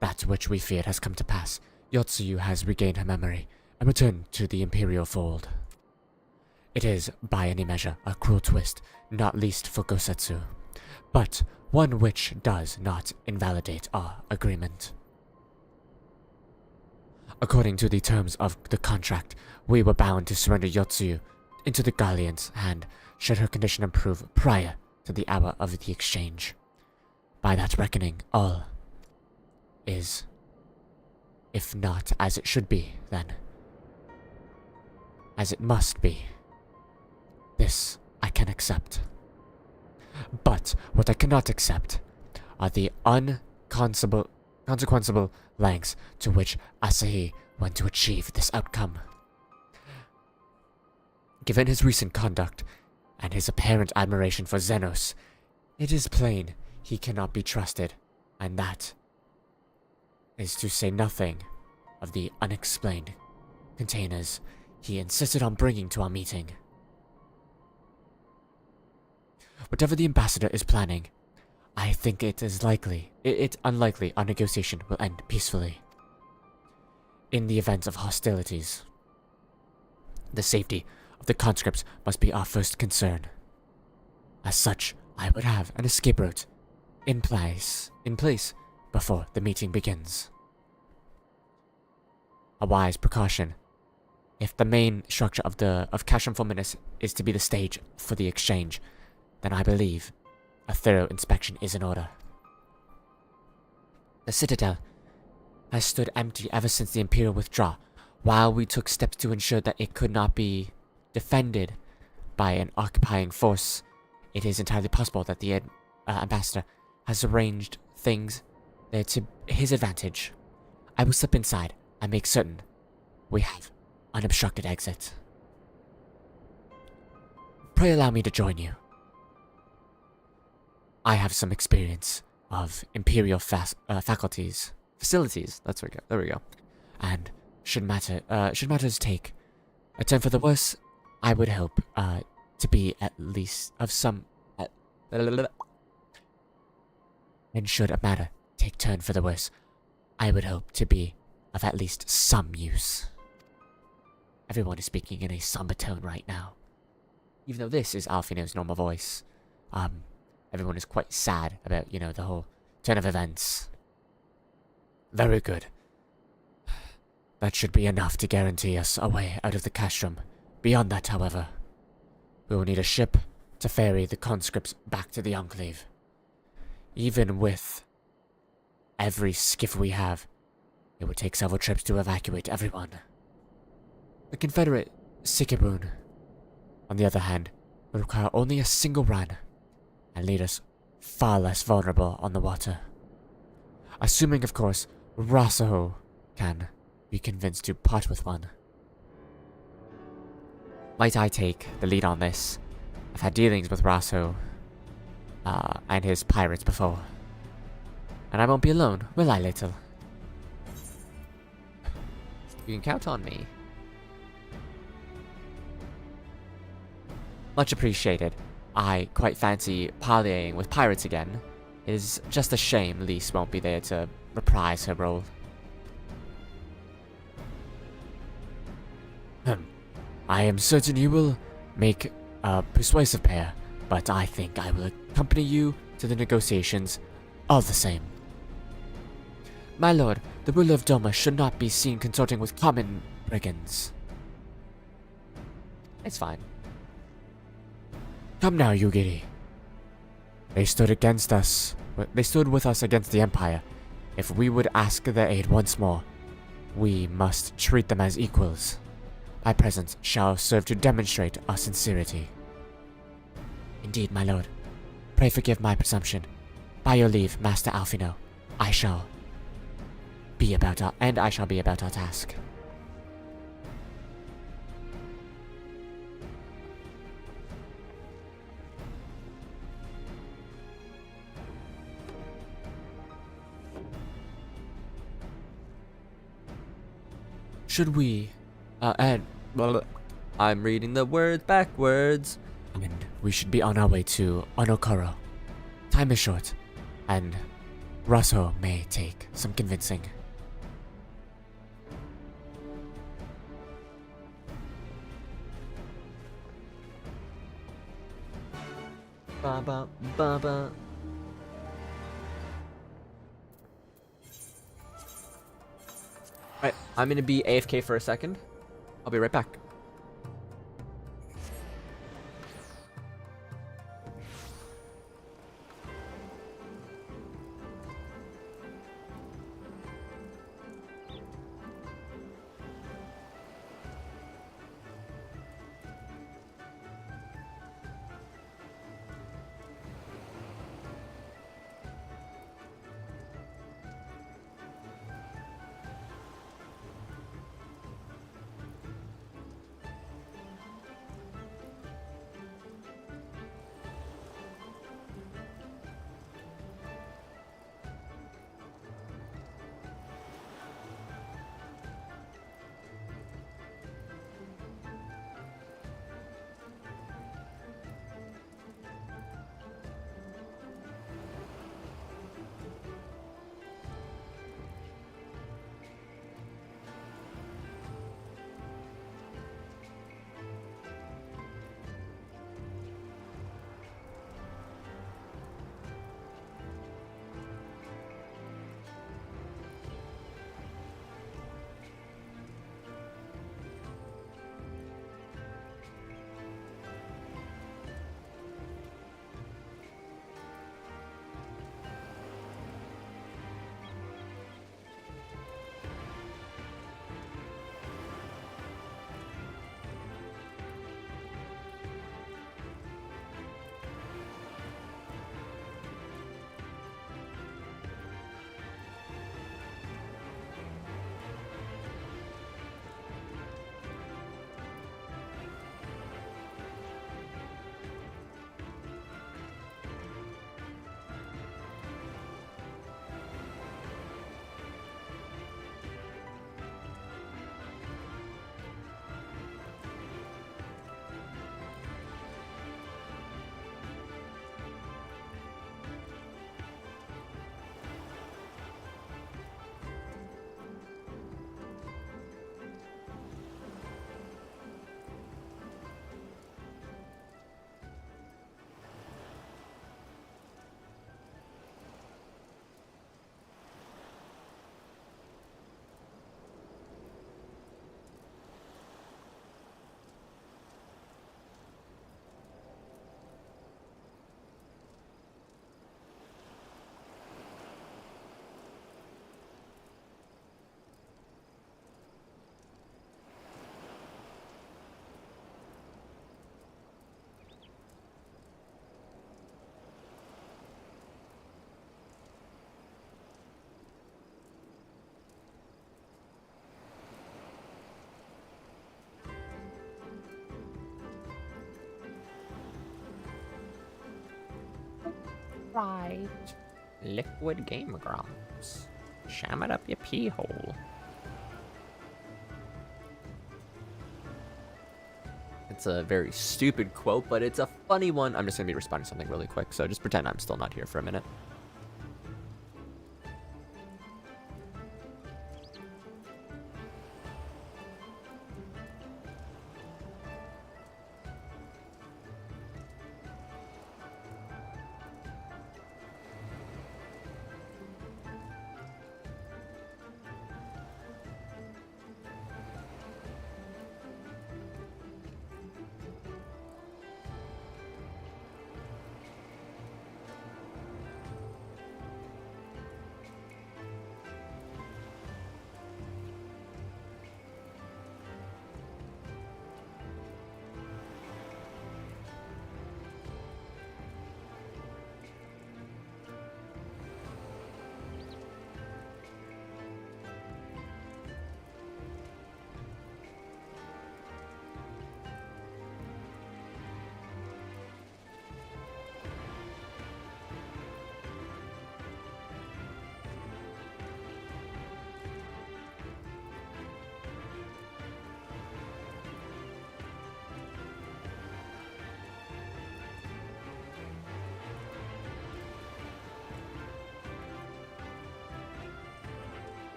that which we feared has come to pass. Yotsuyu has regained her memory and returned to the Imperial fold. It is, by any measure, a cruel twist, not least for Gosetsu, but one which does not invalidate our agreement. According to the terms of the contract, we were bound to surrender Yotsuyu into the Guardian's hand should her condition improve prior to the hour of the exchange. By that reckoning, all is, if not as it should be, then as it must be. This I can accept. But what I cannot accept are the consequenceable lengths to which Asahi went to achieve this outcome. Given his recent conduct and his apparent admiration for Xenos, it is plain he cannot be trusted, and that is to say nothing of the unexplained containers he insisted on bringing to our meeting. Whatever the ambassador is planning, I think it is unlikely our negotiation will end peacefully. In the event of hostilities, the safety of the conscripts must be our first concern. As such, I would have an escape route in place before the meeting begins. A wise precaution. If the main structure of Casham Fulminus is to be the stage for the exchange, then I believe a thorough inspection is in order. The citadel has stood empty ever since the Imperial withdrawal, while we took steps to ensure that it could not be defended by an occupying force. It is entirely possible that the ambassador has arranged things there to his advantage. I will slip inside and make certain we have unobstructed exit. Pray allow me to join you. I have some experience of Imperial facilities. There we go. And should matters take a turn for the worse, I would hope to be at least of some. And should a matter take turn for the worse, I would hope to be of at least some use. Everyone is speaking in a somber tone right now. Even though this is Alfino's normal voice, everyone is quite sad about, the whole turn of events. Very good. That should be enough to guarantee us a way out of the castrum. Beyond that, however, we will need a ship to ferry the conscripts back to the Enclave. Even with every skiff we have, it would take several trips to evacuate everyone. The Confederate Sikibun, on the other hand, would require only a single run and leave us far less vulnerable on the water. Assuming, of course, Rasaho can be convinced to part with one. Might I take the lead on this? I've had dealings with Rasaho and his pirates before. And I won't be alone, will I, little? You can count on me. Much appreciated. I quite fancy parleying with pirates again. It is just a shame Lise won't be there to reprise her role. I am certain you will make a persuasive pair, but I think I will accompany you to the negotiations all the same. My lord, the ruler of Doma should not be seen consorting with common brigands. It's fine. Come now, Yugiri. They stood with us against the Empire. If we would ask their aid once more, we must treat them as equals. My presence shall serve to demonstrate our sincerity. Indeed, my lord. Pray forgive my presumption. By your leave, Master Alfino, I shall be about our task. Should we, and I'm reading the words backwards. and we should be on our way to Onokoro. Time is short, and Russell may take some convincing. Ba-ba, ba-ba. Alright, I'm gonna be AFK for a second. I'll be right back. Right. Liquid Game Grumps. Sham it up your pee hole. It's a very stupid quote, but it's a funny one. I'm just gonna be responding to something really quick, so just pretend I'm still not here for a minute.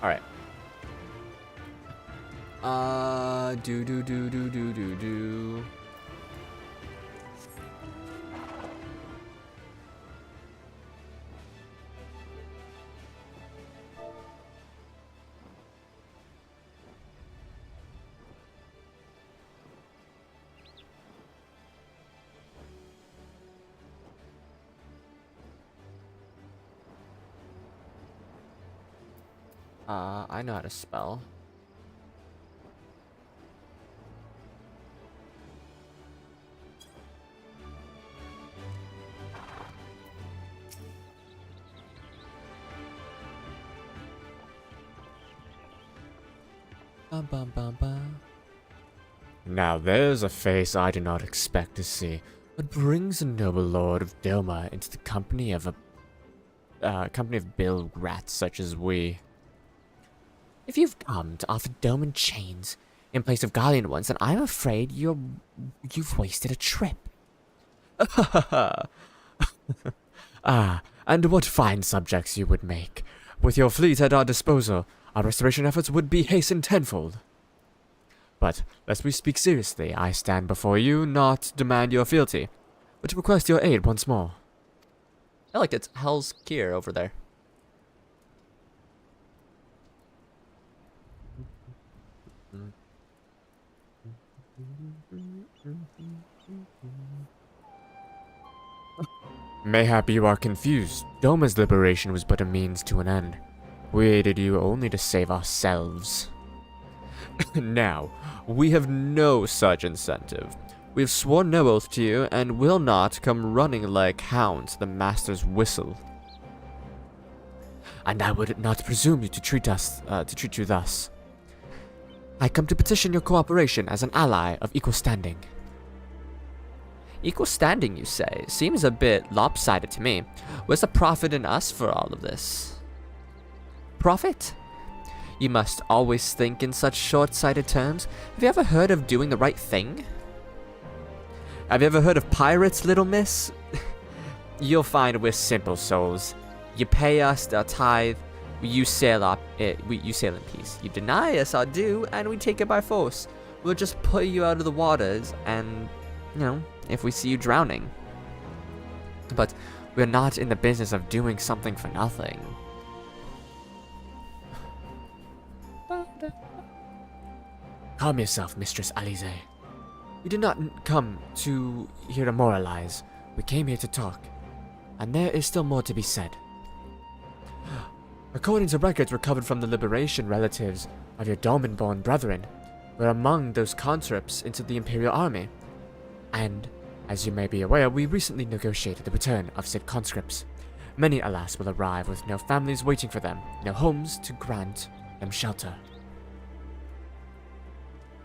Alright. Do. I know how to spell. Bum, bum, bum. Now there's a face I did not expect to see. What brings a noble lord of Doma into the company of bill rats such as we? If you've come to offer Doman chains in place of Galleon ones, then I'm afraid you've wasted a trip. Ah, and what fine subjects you would make. With your fleet at our disposal, our restoration efforts would be hastened tenfold. But, lest we speak seriously, I stand before you not to demand your fealty, but to request your aid once more. I like it's Hell's Kier over there. Mayhap you are confused. Doma's liberation was but a means to an end. We aided you only to save ourselves. Now, we have no such incentive. We have sworn no oath to you, and will not come running like hounds to the master's whistle. And I would not presume you to treat you thus. I come to petition your cooperation as an ally of equal standing. Equal standing, you say? Seems a bit lopsided to me. Where's the profit in us for all of this? Profit? You must always think in such short-sighted terms. Have you ever heard of doing the right thing? Have you ever heard of pirates, little miss? You'll find we're simple souls. You pay us our tithe, you sail in peace. You deny us our due, and we take it by force. We'll just put you out of the waters, and, you know, if we see you drowning. But we're not in the business of doing something for nothing. Calm yourself, Mistress Alize. We did not come here to moralize. We came here to talk. And there is still more to be said. According to records recovered from the liberation, relatives of your Doman-born brethren were among those conscripts into the Imperial Army. And, as you may be aware, we recently negotiated the return of said conscripts. Many, alas, will arrive with no families waiting for them, no homes to grant them shelter.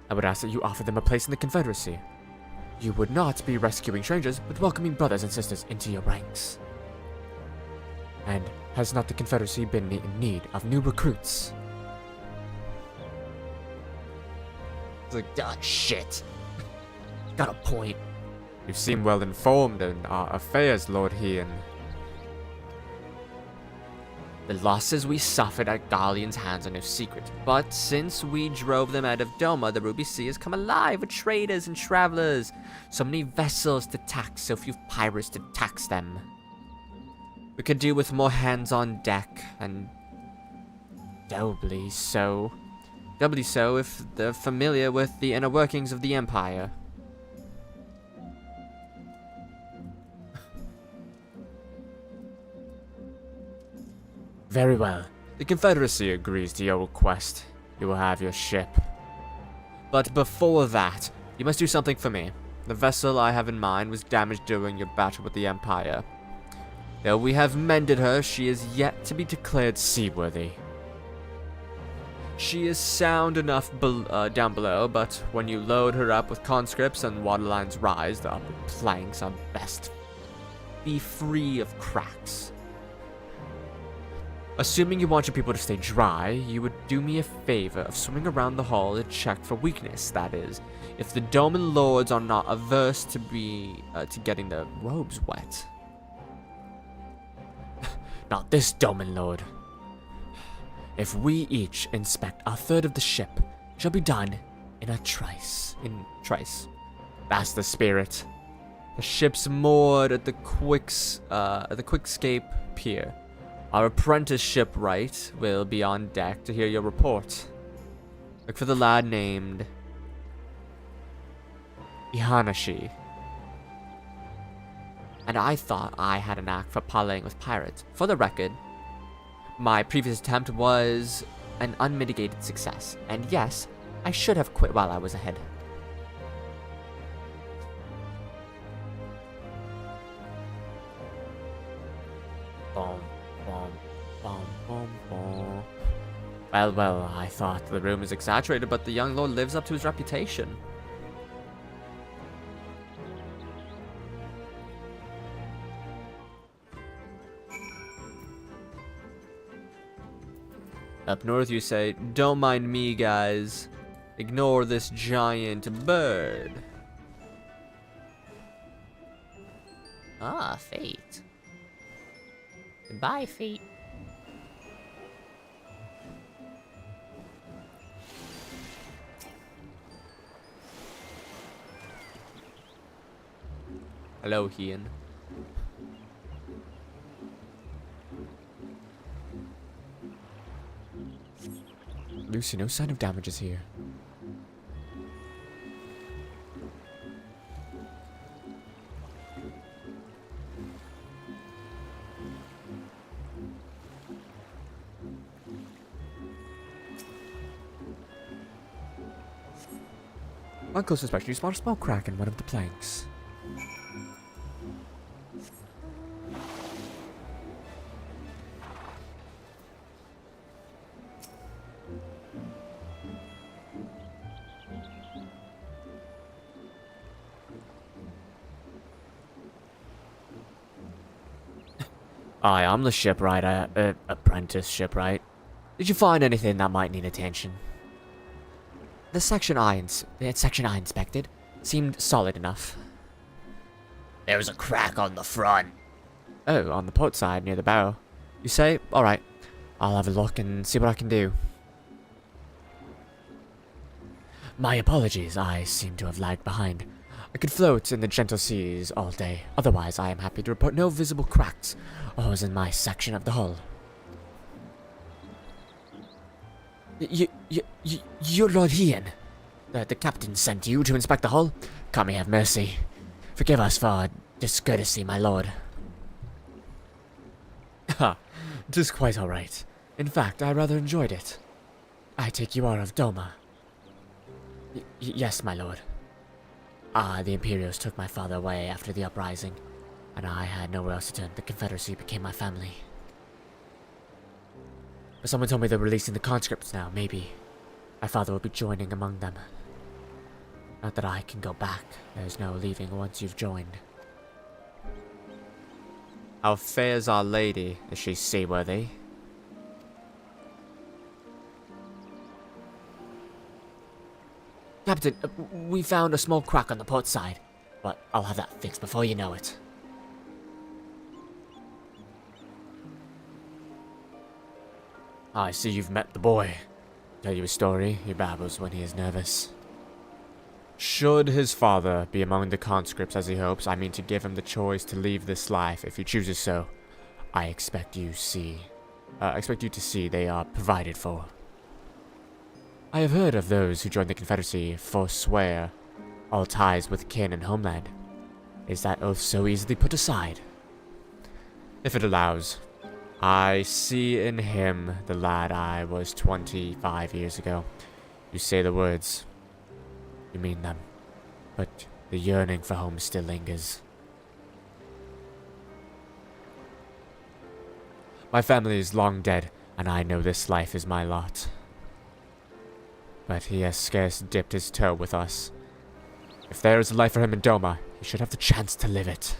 I would ask that you offer them a place in the Confederacy. You would not be rescuing strangers, but welcoming brothers and sisters into your ranks. And has not the Confederacy been in need of new recruits? It's like, ah, shit. Got a point. You seem well informed in our affairs, Lord Heian. The losses we suffered at Galleon's hands are no secret, but since we drove them out of Doma, the Ruby Sea has come alive with traders and travelers. So many vessels to tax, so few pirates to tax them. We could do with more hands on deck, and doubly so if they're familiar with the inner workings of the Empire. Very well. The Confederacy agrees to your request. You will have your ship. But before that, you must do something for me. The vessel I have in mind was damaged during your battle with the Empire. Though we have mended her, she is yet to be declared seaworthy. She is sound enough down below, but when you load her up with conscripts and waterlines rise, the upper planks are best be free of cracks. Assuming you want your people to stay dry, you would do me a favor of swimming around the hull to check for weakness, that is, if the Doman Lords are not averse to getting their robes wet. Not this Doman Lord. If we each inspect a third of the ship, it shall be done in a trice. That's the spirit. The ship's moored at the Quickscape Pier. Our apprentice shipwright will be on deck to hear your report. Look for the lad named Ihanashi. And I thought I had a knack for parleying with pirates. For the record, my previous attempt was an unmitigated success. And yes, I should have quit while I was ahead. Boom, boom, boom, boom, boom. Well, I thought the rumors exaggerated, but the young lord lives up to his reputation. Up north you say, don't mind me guys. Ignore this giant bird. Ah, fate. Goodbye, fate. Hello, Ian. Lucy, no sign of damages here. On close inspection, you spot a small crack in one of the planks. Hi, I'm the shipwright, apprentice shipwright. Did you find anything that might need attention? The section I inspected seemed solid enough. There's a crack on the front. Oh, on the port side near the bow. You say? Alright. I'll have a look and see what I can do. My apologies, I seem to have lagged behind. I could float in the gentle seas all day. Otherwise, I am happy to report no visible cracks or holes in my section of the hull. You're Lord Ian. The captain sent you to inspect the hull? God may have mercy. Forgive us for our discourtesy, my lord. Ha, it is quite alright. In fact, I rather enjoyed it. I take you are of Doma. Yes, my lord. The Imperials took my father away after the uprising, and I had nowhere else to turn. The Confederacy became my family. But someone told me they're releasing the conscripts now. Maybe my father will be joining among them. Not that I can go back. There's no leaving once you've joined. How fair is our lady? Is she seaworthy? Captain, we found a small crack on the port side, but I'll have that fixed before you know it. I see you've met the boy. Tell you a story, he babbles when he is nervous. Should his father be among the conscripts as he hopes, I mean to give him the choice to leave this life if he chooses so. I expect you to see they are provided for. I have heard of those who join the Confederacy forswear all ties with kin and homeland. Is that oath so easily put aside? If it allows, I see in him the lad I was 25 years ago. You say the words, you mean them, but the yearning for home still lingers. My family is long dead, and I know this life is my lot. But he has scarce dipped his toe with us. If there is a life for him in Doma, he should have the chance to live it.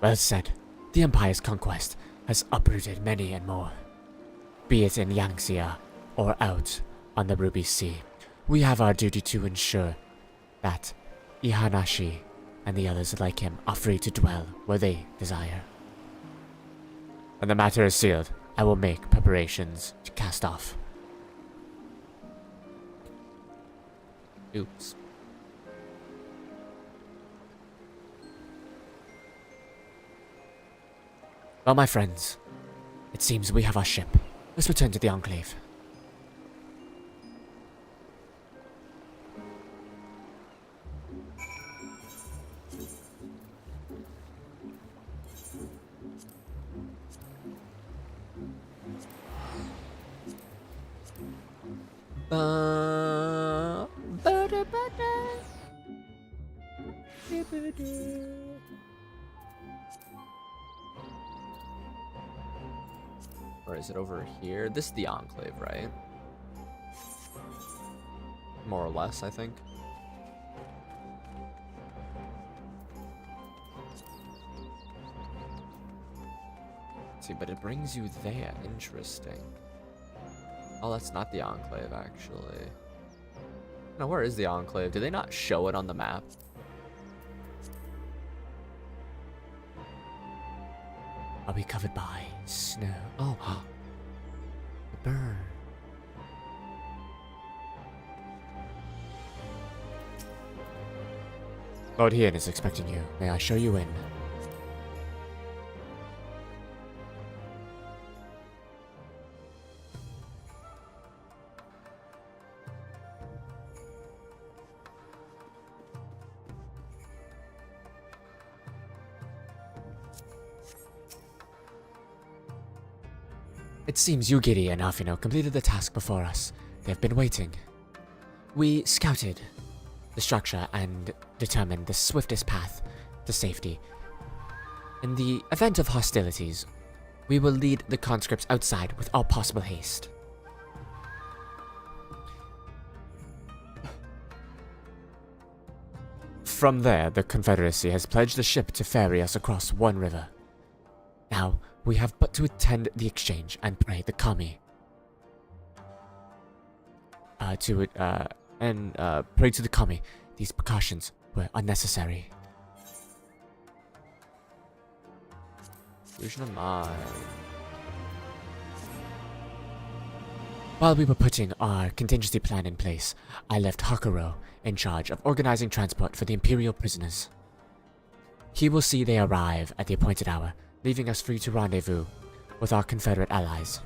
Well said. The Empire's conquest has uprooted many and more. Be it in Eorzea or out on the Ruby Sea, we have our duty to ensure that Ihanashi and the others like him are free to dwell where they desire. And the matter is sealed. I will make preparations to cast off. Oops. Well, my friends, it seems we have our ship. Let's return to the Enclave. Or is it over here? This is the Enclave, right? More or less, I think. Let's see, but it brings you there. Interesting. Oh, that's not the Enclave, actually. No, where is the Enclave? Do they not show it on the map? Are we covered by snow? Oh, the burn. Lord Ian is expecting you. May I show you in? It seems you, Giddy, and Alfino completed the task before us. They have been waiting. We scouted the structure and determined the swiftest path to safety. In the event of hostilities, we will lead the conscripts outside with all possible haste. From there, the Confederacy has pledged the ship to ferry us across one river. Now, we have but to attend the exchange and pray the kami. Pray to the kami. These precautions were unnecessary. Fusion of mind. While we were putting our contingency plan in place, I left Hakuro in charge of organizing transport for the Imperial prisoners. He will see they arrive at the appointed hour, leaving us free to rendezvous with our Confederate allies.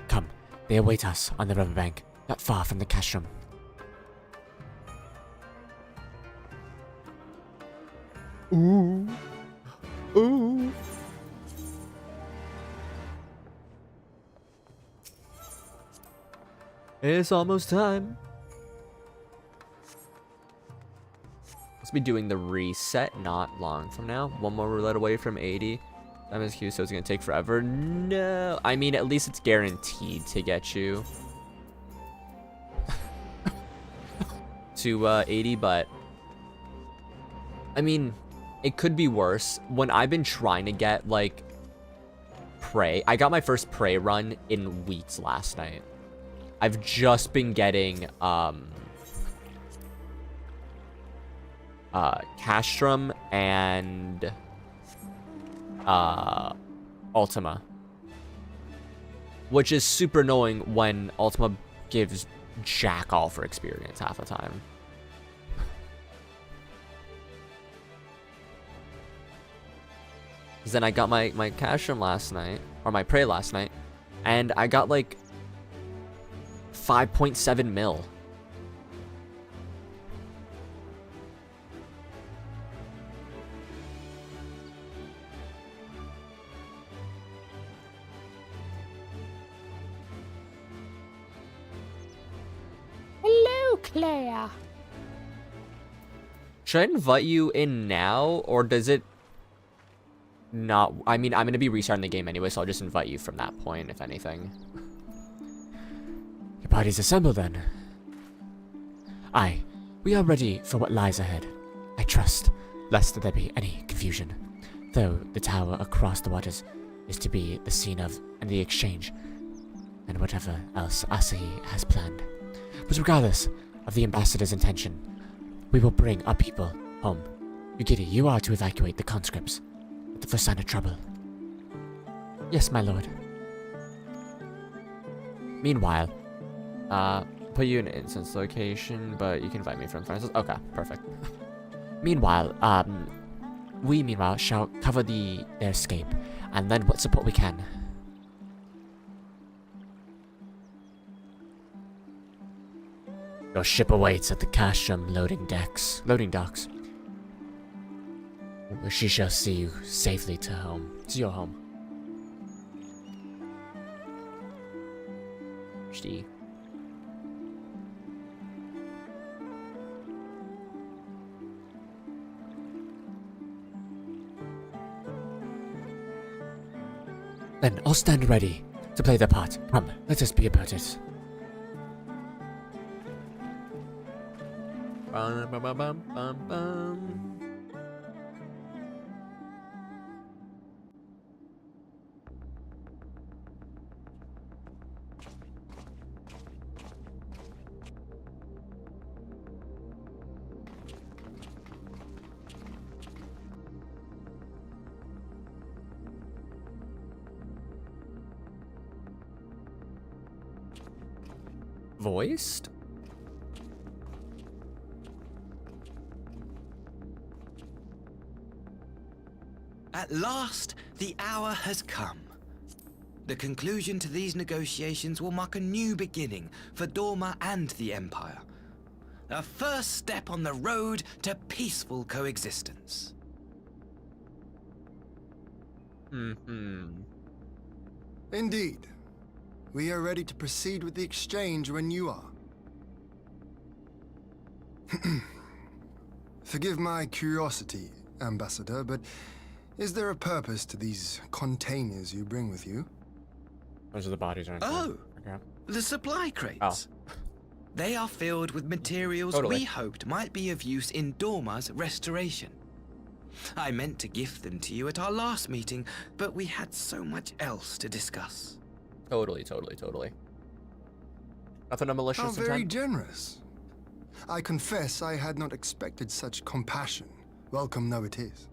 Come, they await us on the riverbank, not far from the castrum. Ooh. Ooh. It's almost time. Let's be doing the reset not long from now. One more roulette away from 80. MSQ, so it's gonna take forever. No, I mean at least it's guaranteed to get you to 80, but I mean it could be worse. When I've been trying to get like prey, I got my first prey run in weeks last night. I've just been getting Castrum and Ultima, which is super annoying when Ultima gives jack all for experience half the time. Because then I got my Castrum last night, or my prey last night, and I got like 5.7 mil. Hello, Claire. Should I invite you in now, or does it not? I mean, I'm going to be restarting the game anyway, so I'll just invite you from that point, if anything. Your party's assembled then. Aye, we are ready for what lies ahead. I trust, lest there be any confusion. Though the tower across the waters is to be the scene of the exchange, and whatever else Asahi has planned. But regardless of the ambassador's intention, we will bring our people home. Yugiri, you are to evacuate the conscripts at the first sign of trouble. Yes, my lord. Meanwhile, put you in an instance location, but you can invite me from friends. Okay, perfect. Meanwhile, we shall cover their escape, and lend what support we can. Your ship awaits at the Castrum loading docks, where she shall see you safely to your home. HD. Then I'll stand ready to play their part. Come, let us be about it. Bum, bum, bum, bum, bum, bum. Voiced? At last, the hour has come. The conclusion to these negotiations will mark a new beginning for Dorma and the Empire. A first step on the road to peaceful coexistence. Indeed. We are ready to proceed with the exchange when you are. Forgive my curiosity, Ambassador, but is there a purpose to these containers you bring with you? Those are the bodies, aren't Oh, they? Okay. the supply crates. Oh. They are filled with materials Totally. we hoped might be of use in Dorma's restoration. I meant to gift them to you at our last meeting, but we had so much else to discuss. Totally. Nothing of malicious How intent. very generous. I confess I had not expected such compassion, welcome though it is.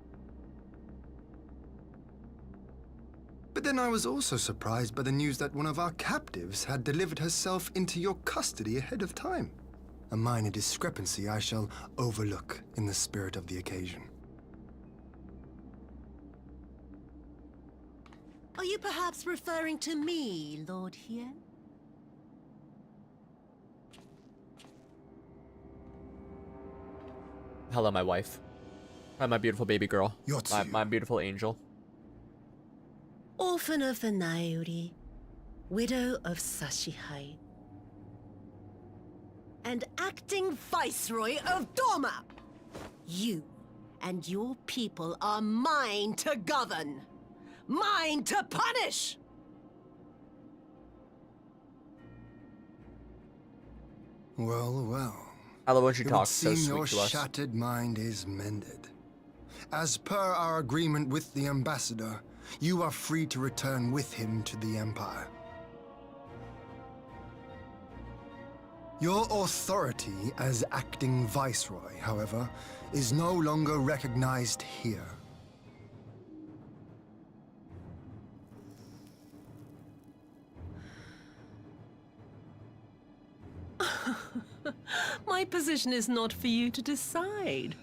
But then I was also surprised by the news that one of our captives had delivered herself into your custody ahead of time. A minor discrepancy I shall overlook in the spirit of the occasion. Are you perhaps referring to me, Lord Hien? Hello, my wife. Hi, my beautiful baby girl. Yotsu. My beautiful angel. Orphan of the Nauri, widow of Sashihai, and acting Viceroy of Dorma. You and your people are mine to govern, mine to punish! Well, well. I love when she It would talks so seem sweet your to us. shattered mind is mended. As per our agreement with the Ambassador, you are free to return with him to the Empire. Your authority as acting Viceroy, however, is no longer recognized here. My position is not for you to decide,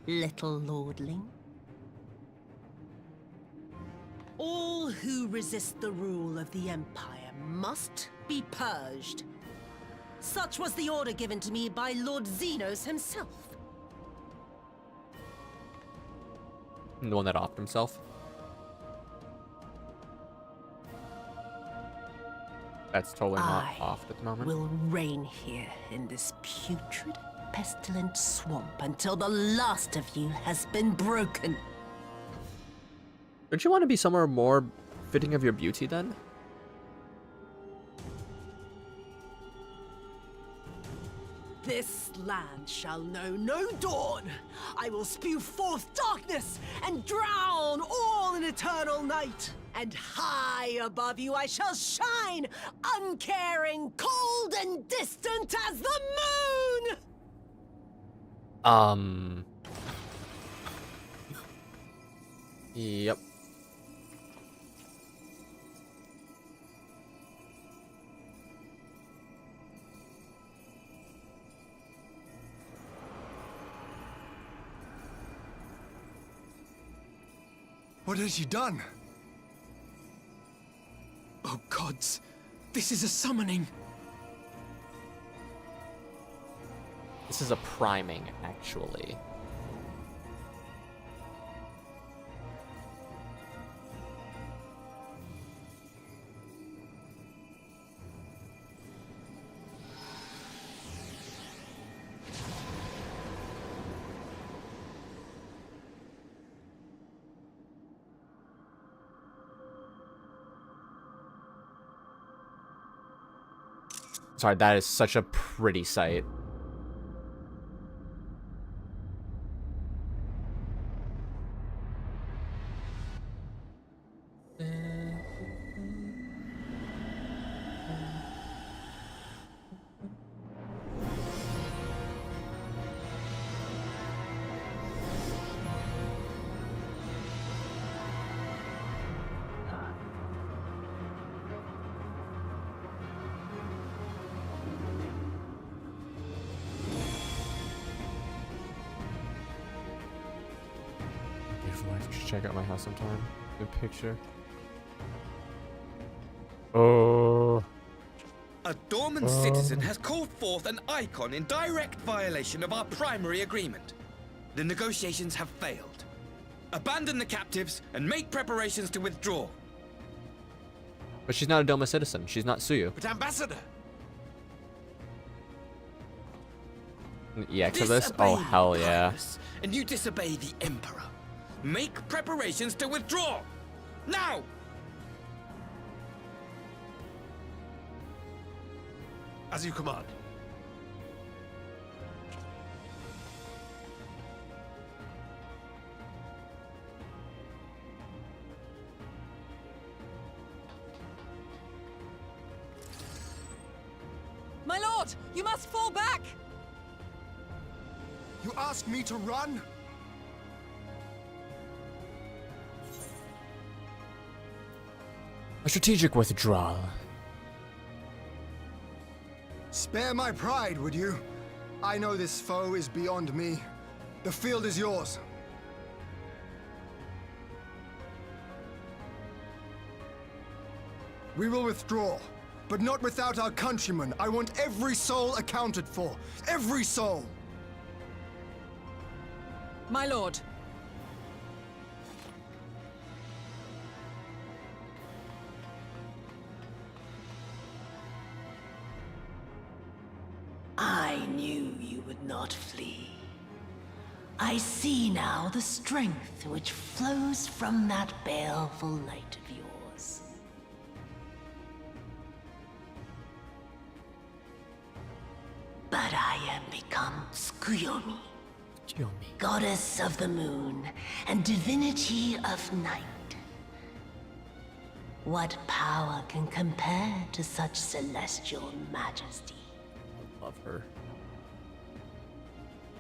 little lordling. All who resist the rule of the Empire must be purged. Such was the order given to me by Lord Xenos himself. The one that offed himself. That's totally not off at the moment. Will reign here in this putrid, pestilent swamp until the last of you has been broken. Don't you want to be somewhere more fitting of your beauty then? This land shall know no dawn. I will spew forth darkness and drown all in eternal night. And high above you I shall shine, uncaring, cold and distant as the moon! Yep. What has she done? Oh gods, this is a summoning. This is a priming, actually. Sorry, that is such a pretty sight. You should check out my house sometime. Good picture. Oh. A dormant citizen has called forth an icon in direct violation of our primary agreement. The negotiations have failed. Abandon the captives and make preparations to withdraw. But she's not a Doma citizen. She's not Suyu. But Ambassador! Yeah, because this? Oh, hell yeah. And you disobey the Emperor. Make preparations to withdraw! Now! As you command. My lord, you must fall back! You ask me to run? A strategic withdrawal. Spare my pride, would you? I know this foe is beyond me. The field is yours. We will withdraw, but not without our countrymen. I want every soul accounted for. Every soul! My lord. I knew you would not flee. I see now the strength which flows from that baleful light of yours. But I am become Tsukuyomi, goddess of the moon and divinity of night. What power can compare to such celestial majesty? Love her.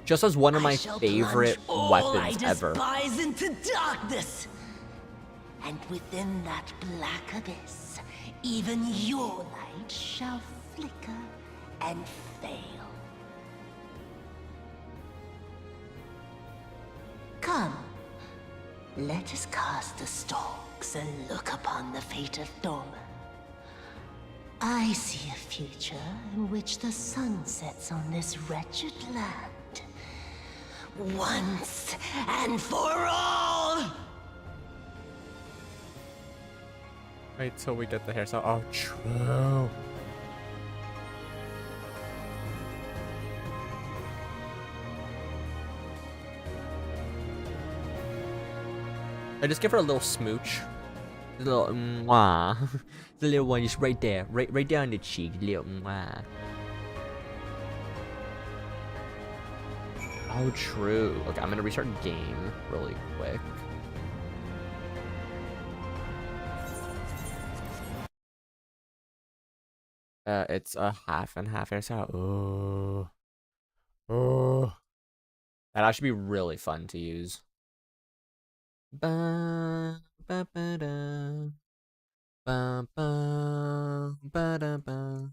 Just as one of my favorite weapons ever. I despise into darkness, and within that black abyss, even your light shall flicker and fail. Come, let us cast the stalks and look upon the fate of Doma. I see a future in which the sun sets on this wretched land. Once and for all! Wait till we get the hairstyle. Oh, true. I just give her a little smooch. A little mwah. The little one is right there. Right down the cheek. Little mwah. Oh, true. Okay, I'm gonna restart game really quick. It's a half and half hairstyle. Oh. Oh. That actually be really fun to use. Ba, ba, ba, da. Ba, ba, ba, da, ba.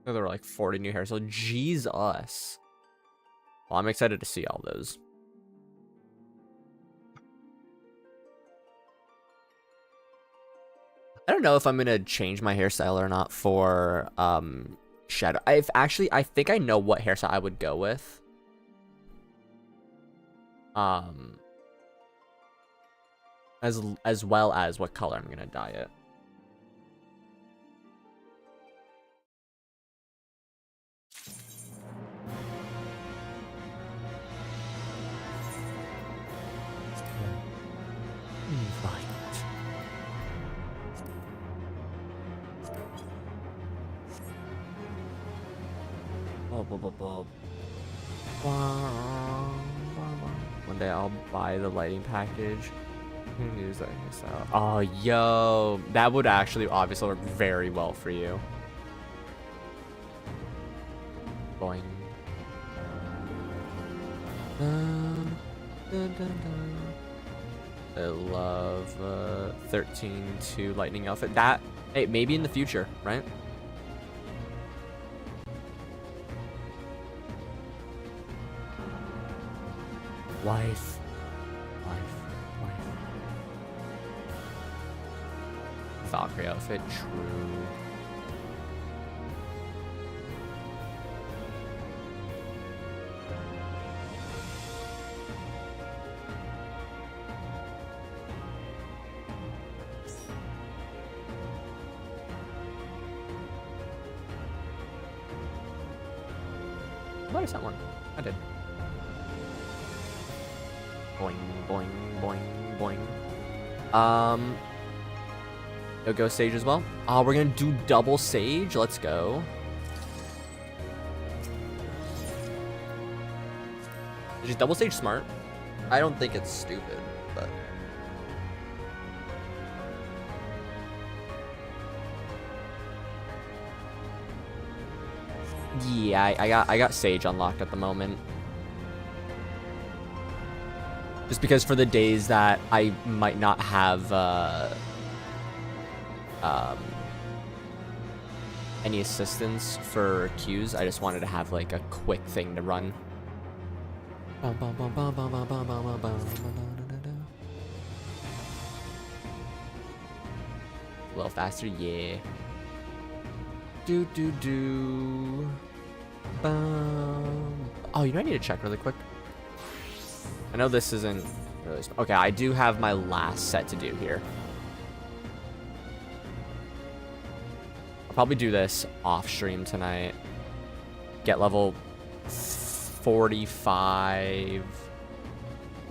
So there were like 40 new hairs. So Jesus. Well, I'm excited to see all those. I don't know if I'm gonna change my hairstyle or not for Shadow. I think I know what hairstyle I would go with. As well as what color I'm gonna dye it. One day I'll buy the lighting package. Use that hairstyle. Oh, yo, that would actually obviously work very well for you. Boing. I love 13-2 lightning outfit. That, hey, maybe in the future, right? Wife. Valkyrie outfit, true. What is that one? I did. Boing, boing, boing, boing. You'll go Sage as well. Oh, we're gonna do double Sage. Let's go. Is double Sage smart? I don't think it's stupid, but. Yeah, I got Sage unlocked at the moment. Just because for the days that I might not have any assistance for queues, I just wanted to have like a quick thing to run. A little faster, yeah. Do. Oh, you know, I need to check really quick. I know this isn't really... Okay, I do have my last set to do here. I'll probably do this off stream tonight. Get level 45,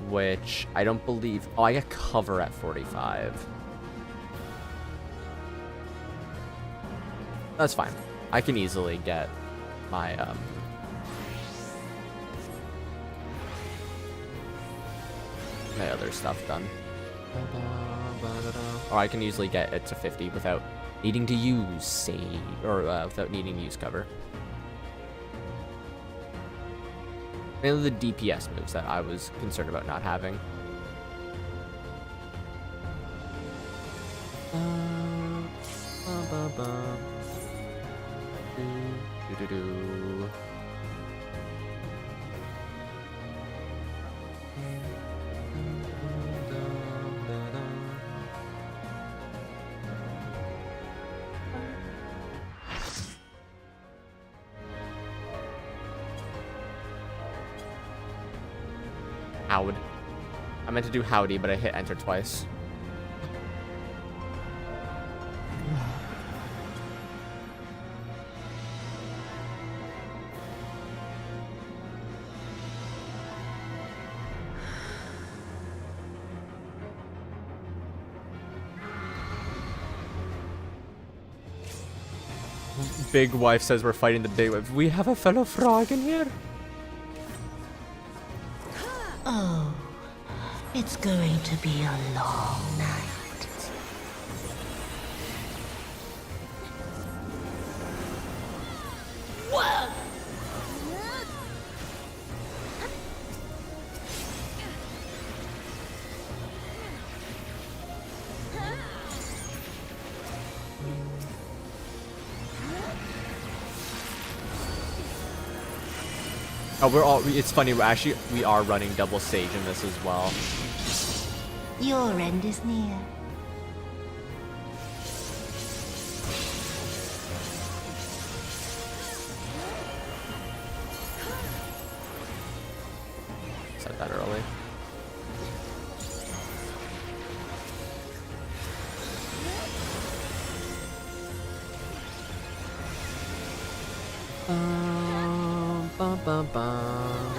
which I don't believe... Oh, I get cover at 45. That's fine. I can easily get my my other stuff done. Or I can easily get it to 50 without needing to use save, or without needing to use cover. Mainly the DPS moves that I was concerned about not having. Howd. I meant to do howdy, but I hit enter twice. Big wife says we're fighting the big wife. We have a fellow frog in here. It's going to be a long night. Whoa! Oh, it's funny, we are running double sage in this as well. Your end is near. Said that early. Bum, bum, bum.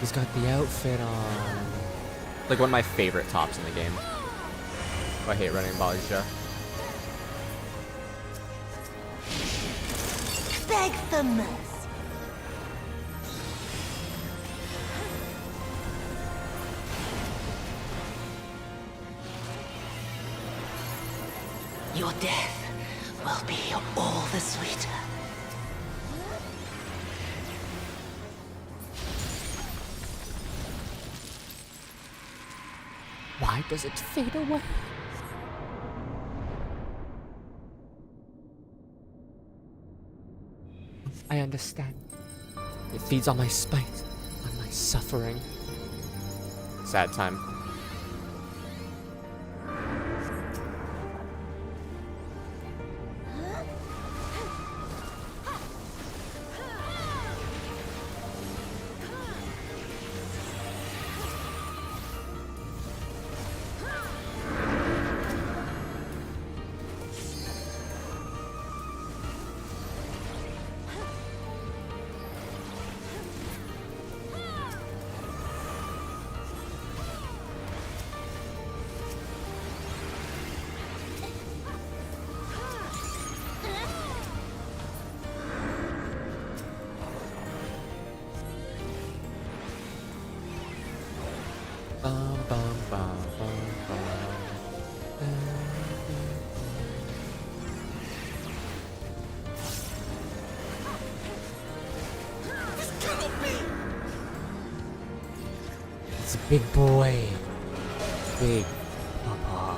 He's got the outfit on. Like one of my favorite tops in the game. I hate running Balja. Beg for mercy. Your death will be all the sweeter. Why does it fade away? I understand. It feeds on my spite, on my suffering. Sad time. It's a big boy. Big papa.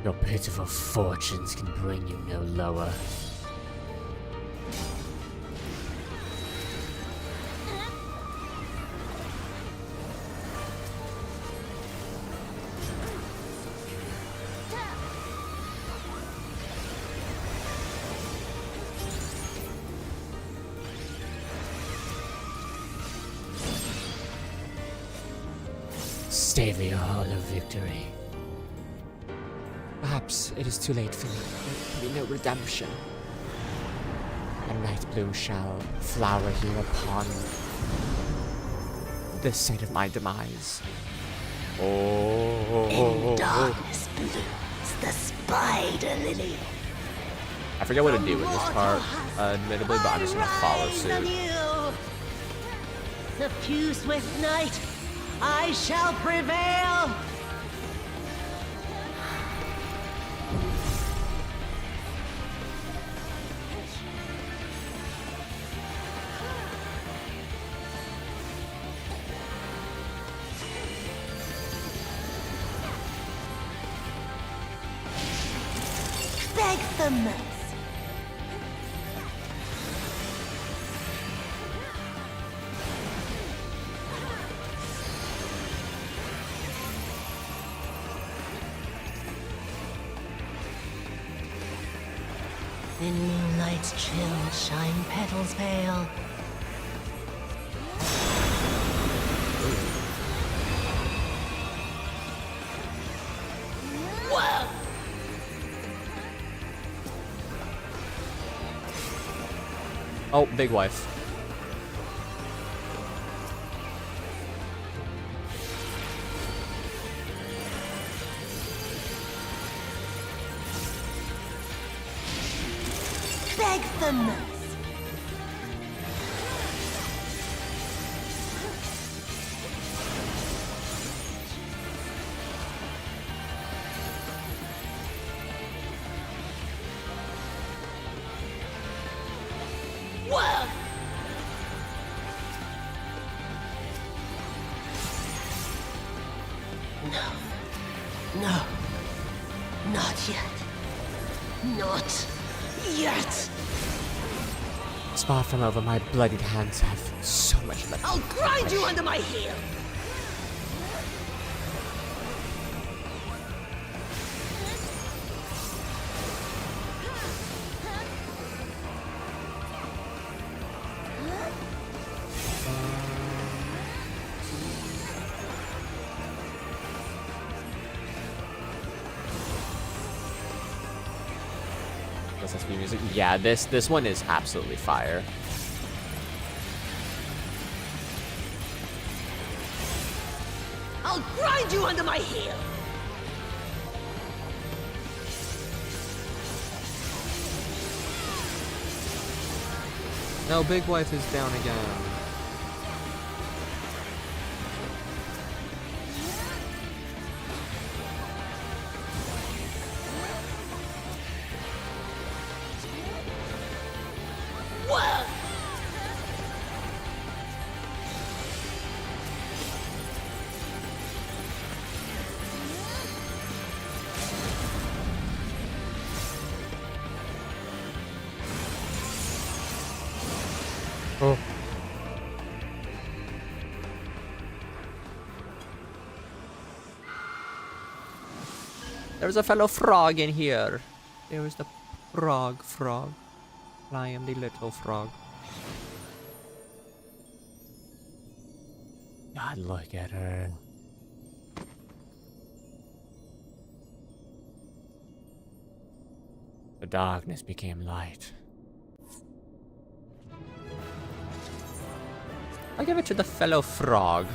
Your pitiful fortunes can bring you no lower. Stave your hollow victory. Perhaps it is too late for me. There will be no redemption. A night bloom shall flower here upon the site of my demise. In darkness blooms the spider lily. I forget what to do in this part, admittedly, but I'm just gonna follow suit. Suffused with night, I shall prevail. Beg for mercy. In moonlight's chill shine petals pale. Whoa! Oh, big wife. beg for mercy. Whoa! No. No. Not yet. Not yet. Far from over, my bloodied hands have so much left. I'll grind you under my heel. SSB music. Yeah, this one is absolutely fire. I'll grind you under my heel. No, Big Wife is down again. Oh. There's a fellow frog in here. There is the frog. I am the little frog. God, look at her. The darkness became light. I'll give it to the fellow frog.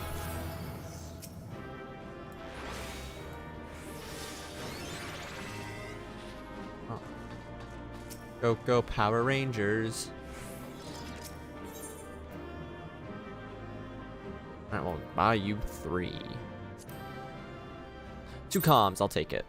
Oh. Go Power Rangers. Alright, well, buy you 3. 2 comms, I'll take it.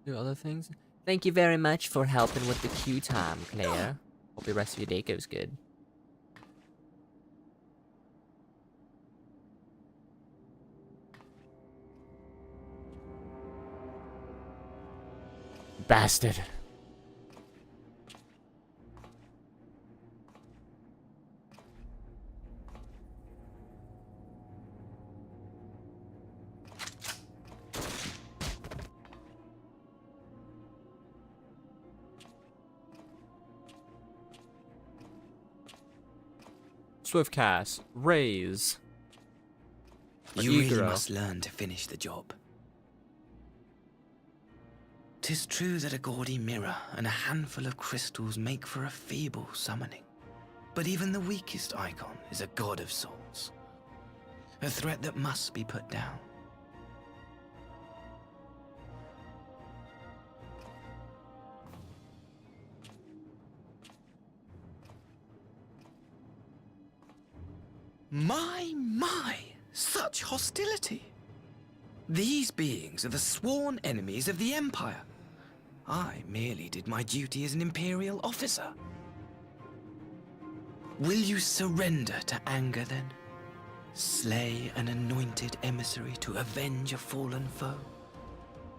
Do other things. Thank you very much for helping with the queue time, Claire. Hope the rest of your day goes good. Bastard. Swift cast, raise. You really must learn to finish the job. 'Tis true that a gaudy mirror and a handful of crystals make for a feeble summoning. But even the weakest icon is a god of sorts. A threat that must be put down. My, such hostility! These beings are the sworn enemies of the Empire. I merely did my duty as an Imperial officer. Will you surrender to anger then? Slay an anointed emissary to avenge a fallen foe?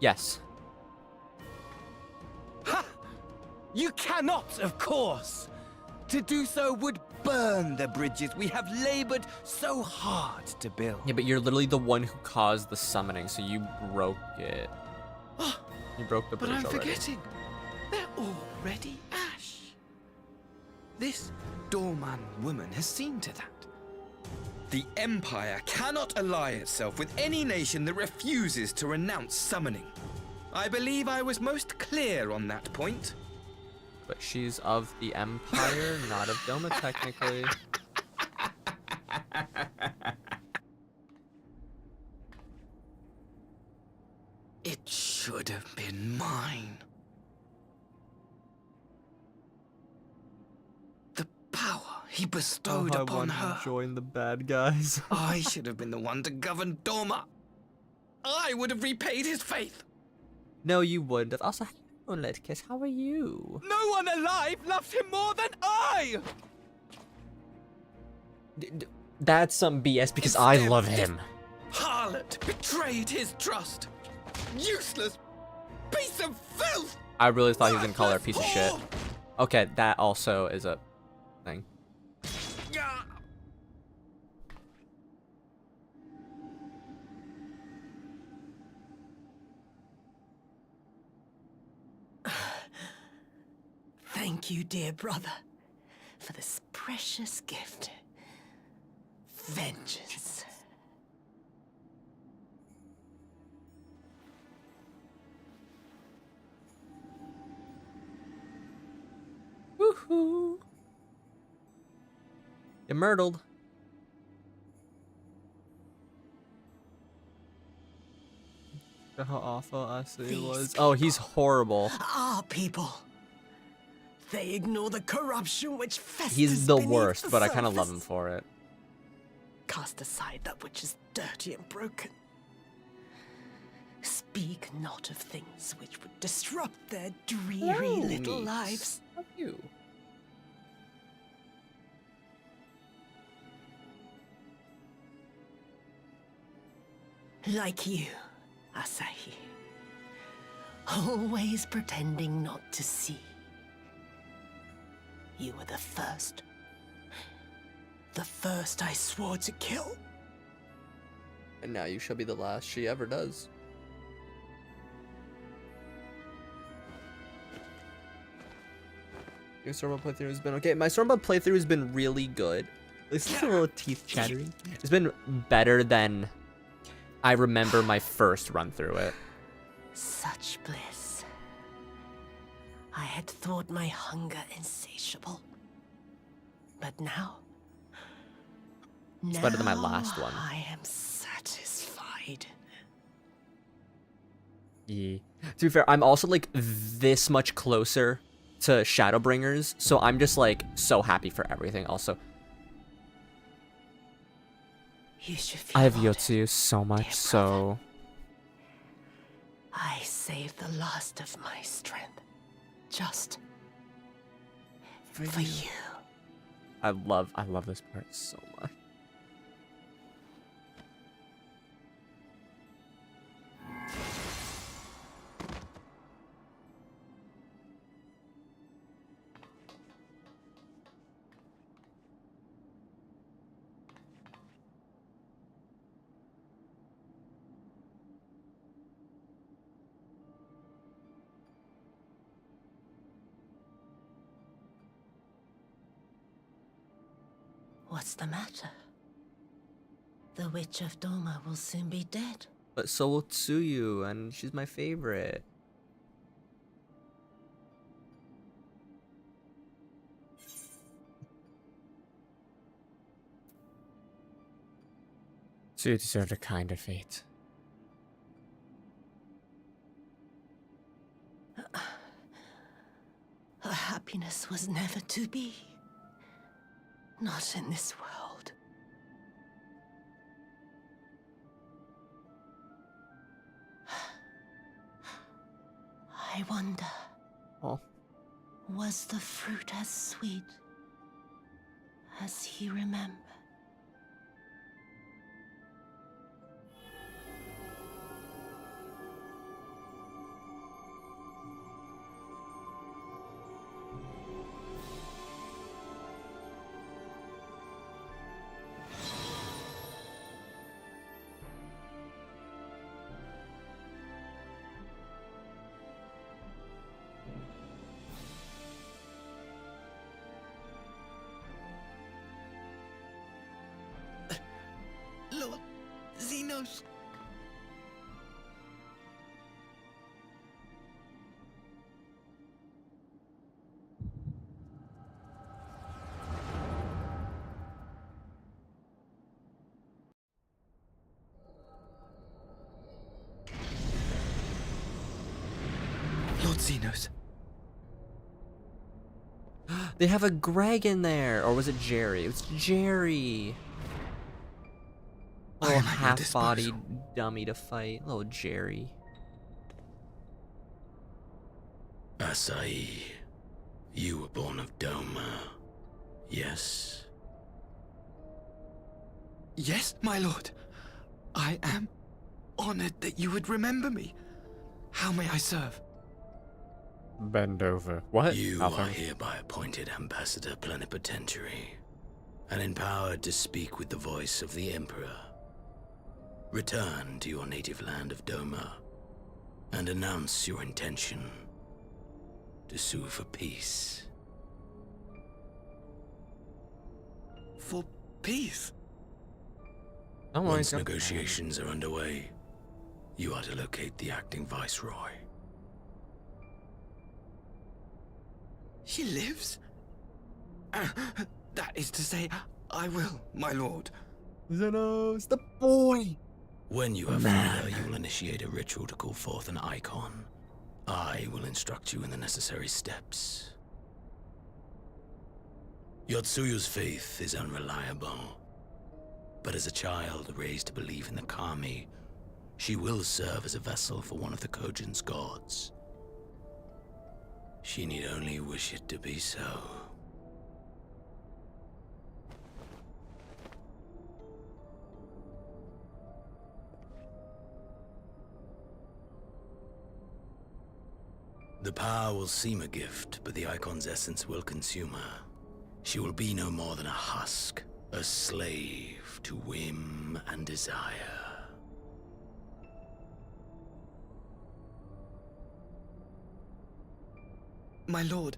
Yes. Ha! You cannot, of course! To do so would burn the bridges we have labored so hard to build. Yeah, but you're literally the one who caused the summoning, so you broke it. You broke the bridge But I'm already. forgetting. They're already ash. This doorman woman has seen to that. The Empire cannot ally itself with any nation that refuses to renounce summoning. I believe I was most clear on that point. But she's of the Empire, not of Doma, technically. It should have been mine. The power he bestowed upon her. Join the bad guys. I should have been the one to govern Doma. I would have repaid his faith. No, you wouldn't. Also, Moonlit Kiss, how are you? No one alive loves him more than I! That's some BS because I love him. Harlot betrayed his trust. Useless piece of filth! I really thought he was gonna call her a piece of shit. Okay, that also is a thing. Thank you, dear brother, for this precious gift. Vengeance. Woohoo! You myrtled. How awful Ashley was. Oh, he's horrible. Our people. They ignore the corruption which festers He's the beneath worst, the but I kind of love surface. him for it. Cast aside that which is dirty and broken. Speak not of things which would disrupt their dreary little niece. lives. Fuck you. Like you, Asahi. Always pretending not to see. You were the first. The first I swore to kill. And now you shall be the last she ever does. Your Stormblood playthrough has been okay. My Stormblood playthrough has been really good. This is a little teeth chattering. It's been better than I remember my first run through it. Such bliss. I had thought my hunger insatiable. But now... It's better than my last one. I am satisfied. Yeah. To be fair, I'm also like this much closer to Shadowbringers, so I'm just like so happy for everything also. You should feel I have honored, Yotsu so much, so... I saved the last of my strength. Just... for you. I love this part so much. What's the matter? The Witch of Doma will soon be dead. But so will Tsuyu, and she's my favorite. So you deserved a kinder fate. Her happiness was never to be. Not in this world. I wonder. Oh. Was the fruit as sweet as he remembered? Zenos. They have a Greg in there, or was it Jerry? It was Jerry. I Little am at your half-bodied dummy to fight, little Jerry. Asai, you were born of Doma, yes? Yes, my lord. I am honored that you would remember me. How may I serve? Bend over. What? You Nothing. are hereby appointed Ambassador Plenipotentiary, and empowered to speak with the voice of the Emperor. Return to your native land of Doma, and announce your intention to sue for peace. For peace? Once negotiations are underway, you are to locate the acting Viceroy. She lives? That is to say, I will, my lord. Zenos, the boy! When you have found her, you will initiate a ritual to call forth an icon. I will instruct you in the necessary steps. Yotsuyu's faith is unreliable, but as a child raised to believe in the Kami, she will serve as a vessel for one of the Kojin's gods. She need only wish it to be so. The power will seem a gift, but the icon's essence will consume her. She will be no more than a husk, a slave to whim and desire. My lord,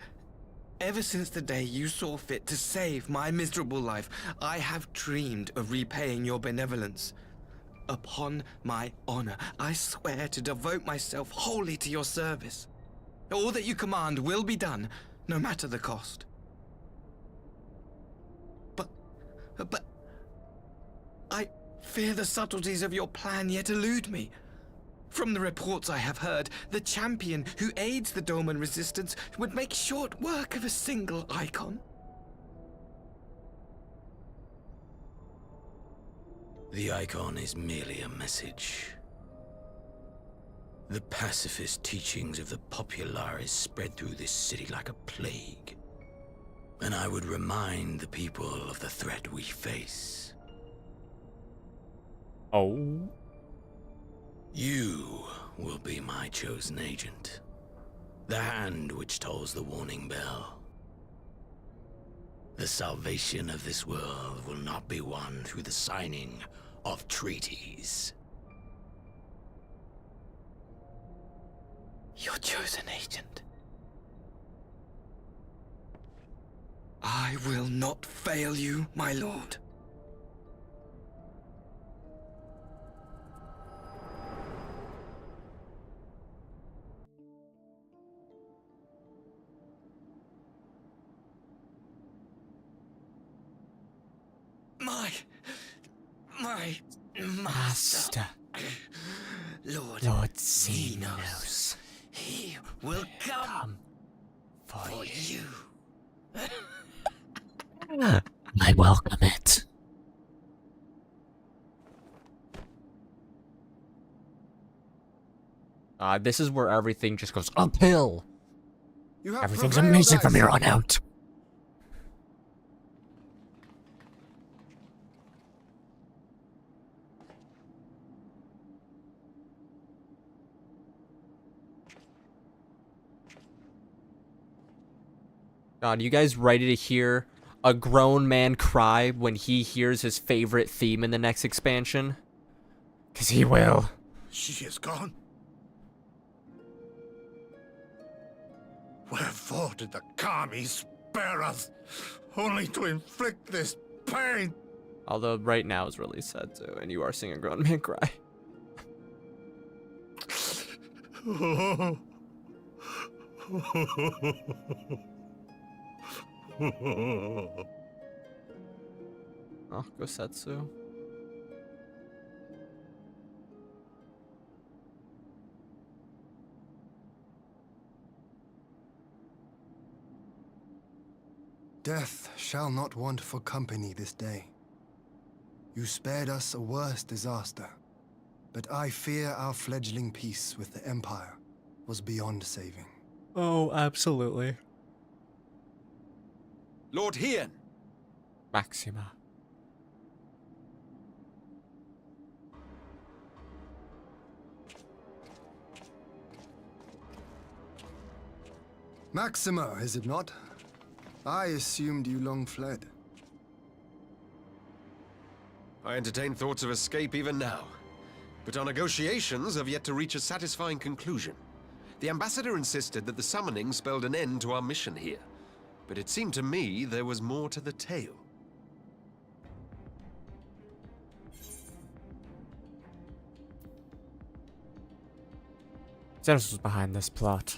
ever since the day you saw fit to save my miserable life, I have dreamed of repaying your benevolence. Upon my honor, I swear to devote myself wholly to your service. All that you command will be done, no matter the cost. But I fear the subtleties of your plan yet elude me. From the reports I have heard, the champion who aids the Doman resistance would make short work of a single icon. The icon is merely a message. The pacifist teachings of the Populares spread through this city like a plague. And I would remind the people of the threat we face. Oh? You will be my chosen agent. The hand which tolls the warning bell. The salvation of this world will not be won through the signing of treaties. Your chosen agent. I will not fail you, my lord. My master. Lord Xenos. He will come for you. I welcome it. This is where everything just goes uphill. Everything's amazing from here on out. God, you guys ready to hear a grown man cry when he hears his favorite theme in the next expansion? 'Cause he will. She is gone. Wherefore did the Kami spare us, only to inflict this pain? Although right now is really sad too, and you are seeing a grown man cry. Oh, Gosetsu. Death shall not want for company this day. You spared us a worse disaster, but I fear our fledgling peace with the Empire was beyond saving. Oh, absolutely. Lord Hien! Maxima. Maxima, is it not? I assumed you long fled. I entertain thoughts of escape even now, but our negotiations have yet to reach a satisfying conclusion. The ambassador insisted that the summoning spelled an end to our mission here, but it seemed to me there was more to the tale. Zenos was behind this plot.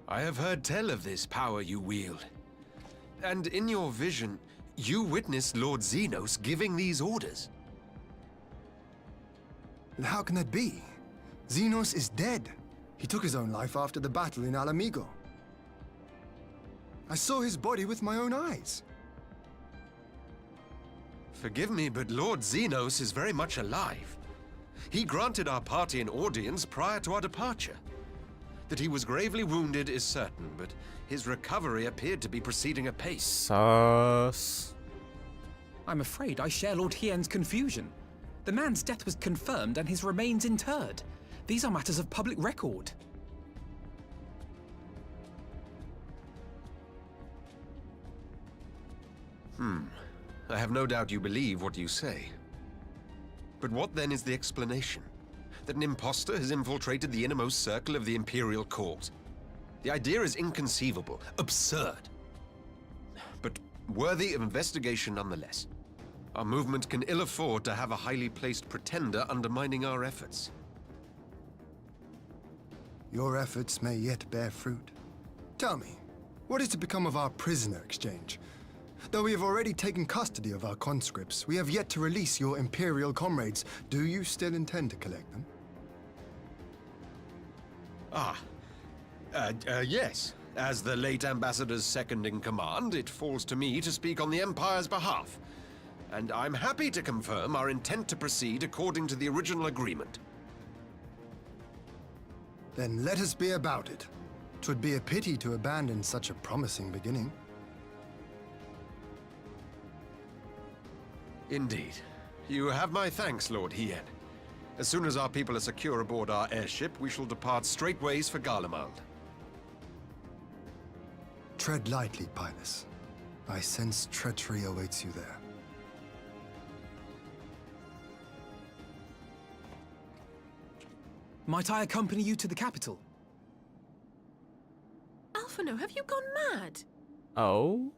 I have heard tell of this power you wield. And in your vision, you witnessed Lord Zenos giving these orders. How can that be? Zenos is dead. He took his own life after the battle in Alamigo. I saw his body with my own eyes. Forgive me, but Lord Zenos is very much alive. He granted our party an audience prior to our departure. That he was gravely wounded is certain, but his recovery appeared to be proceeding apace. Sus. I'm afraid I share Lord Hien's confusion. The man's death was confirmed and his remains interred. These are matters of public record. I have no doubt you believe what you say. But what then is the explanation? That an impostor has infiltrated the innermost circle of the Imperial Court? The idea is inconceivable, absurd. But worthy of investigation nonetheless. Our movement can ill afford to have a highly placed pretender undermining our efforts. Your efforts may yet bear fruit. Tell me, what is to become of our prisoner exchange? Though we have already taken custody of our conscripts, we have yet to release your Imperial comrades. Do you still intend to collect them? Yes. As the late Ambassador's second-in-command, it falls to me to speak on the Empire's behalf. And I'm happy to confirm our intent to proceed according to the original agreement. Then let us be about it. 'Twould be a pity to abandon such a promising beginning. Indeed. You have my thanks, Lord Hien. As soon as our people are secure aboard our airship, we shall depart straightways for Garlemald. Tread lightly, Pilus. I sense treachery awaits you there. Might I accompany you to the capital? Alphino, have you gone mad? Oh?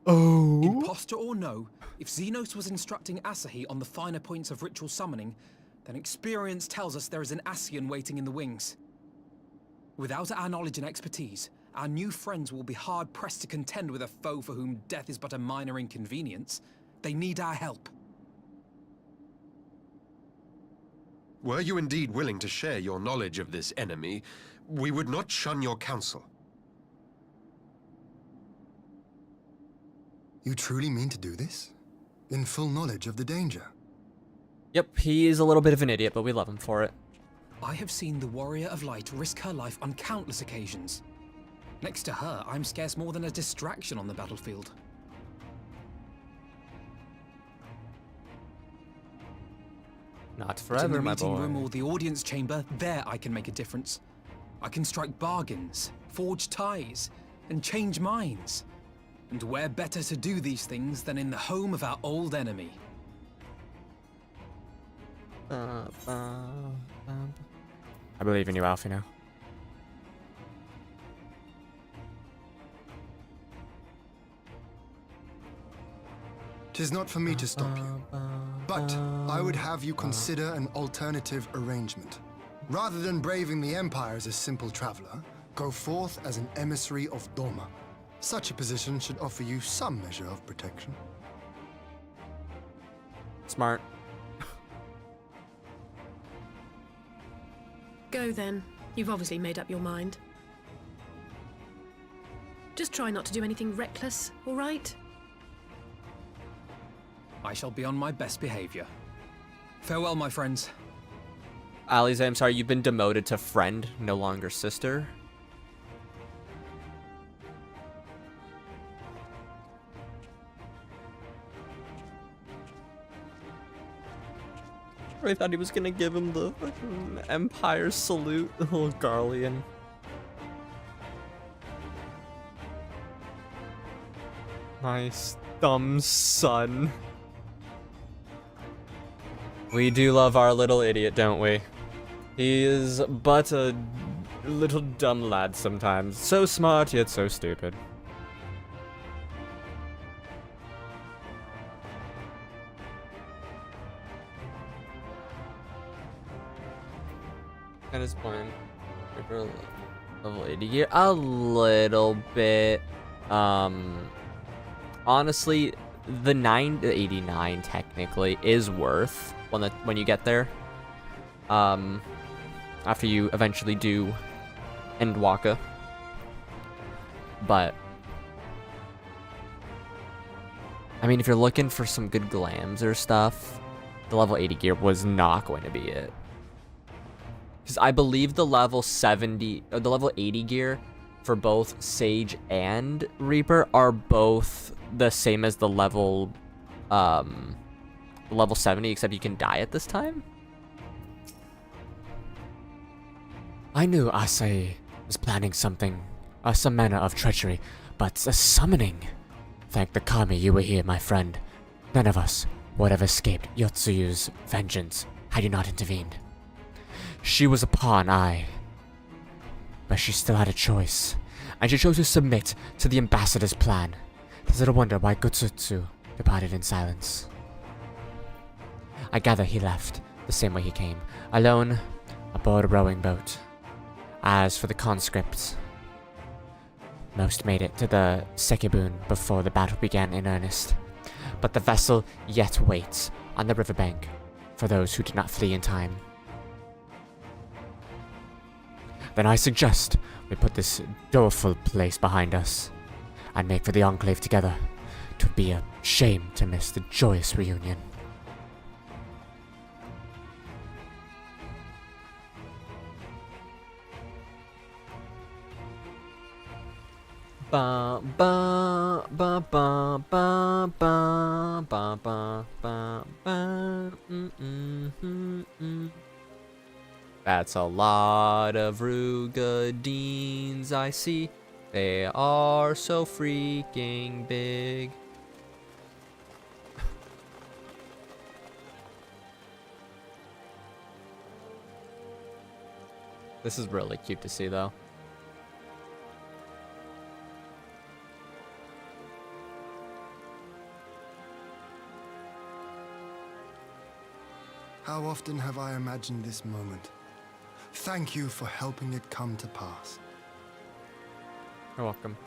Oh? Imposter or no, if Zenos was instructing Asahi on the finer points of ritual summoning, then experience tells us there is an Ascian waiting in the wings. Without our knowledge and expertise, our new friends will be hard-pressed to contend with a foe for whom death is but a minor inconvenience. They need our help. Were you indeed willing to share your knowledge of this enemy, we would not shun your counsel. You truly mean to do this? In full knowledge of the danger? Yep, he is a little bit of an idiot, but we love him for it. I have seen the Warrior of Light risk her life on countless occasions. Next to her, I'm scarce more than a distraction on the battlefield. Not But in forever, the my meeting boy. room or the audience chamber, there I can make a difference. I can strike bargains, forge ties, and change minds. And where better to do these things than in the home of our old enemy? I believe in you, Alphino. 'Tis not for me to stop you, but I would have you consider an alternative arrangement. Rather than braving the Empire as a simple traveler, go forth as an emissary of Doma. Such a position should offer you some measure of protection. Smart. Go then. You've obviously made up your mind. Just try not to do anything reckless, all right? I shall be on my best behavior. Farewell, my friends. Alize, I'm sorry, you've been demoted to friend, no longer sister. I thought he was gonna give him the fucking Empire salute, the little Garlean. Nice, dumb son. We do love our little idiot, don't we? He is but a little dumb lad sometimes. So smart, yet so stupid. At this point, level 80 gear, a little bit. Honestly, the 989 technically is worth when you get there. After you eventually do end Waka, but I mean, if you're looking for some good glams or stuff, the level 80 gear was not going to be it. Because I believe the level 70 or the level 80 gear for both Sage and Reaper are both the same as the level 70, except you can die at this time. I knew Asahi was planning something, some manner of treachery, but a summoning. Thank the kami you were here, my friend. None of us would have escaped Yotsuyu's vengeance had you not intervened. She was a pawn, but she still had a choice, and she chose to submit to the ambassador's plan. It is little wonder why Gutsutsu departed in silence. I gather he left the same way he came, alone aboard a rowing boat. As for the conscripts, most made it to the Sekibun before the battle began in earnest, but the vessel yet waits on the riverbank for those who did not flee in time. Then I suggest we put this doleful place behind us and make for the Enclave together. It would be a shame to miss the joyous reunion. Ba ba ba ba ba ba ba ba ba ba. That's a lot of Rugadines I see. They are so freaking big. This is really cute to see, though. How often have I imagined this moment? Thank you for helping it come to pass. You're welcome.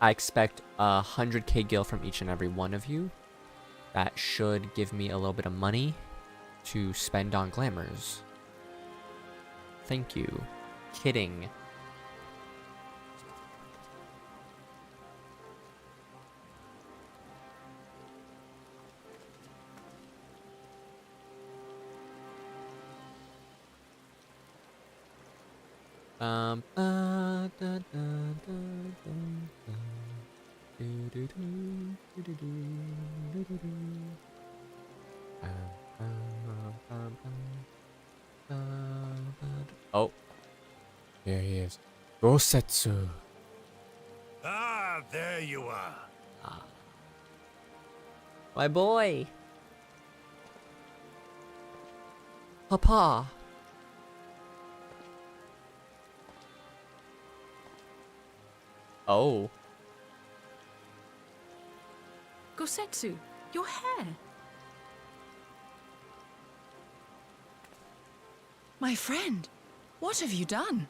I expect 100k gil from each and every one of you. That should give me a little bit of money to spend on glamours. Thank you. Kidding. Oh. Here he is. Gosetsu. Ah, there you are. My boy. Papa. Oh. Gosetsu, your hair. My friend, what have you done?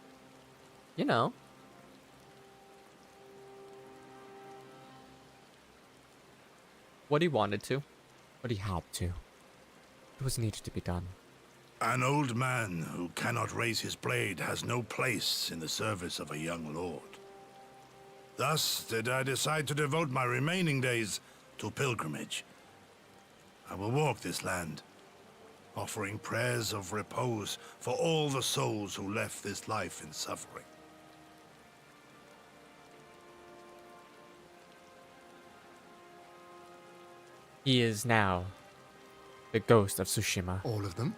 You know. What he wanted to. What he had to. It was needed to be done. An old man who cannot raise his blade has no place in the service of a young lord. Thus did I decide to devote my remaining days to pilgrimage. I will walk this land, offering prayers of repose for all the souls who left this life in suffering. He is now the ghost of Tsushima. All of them?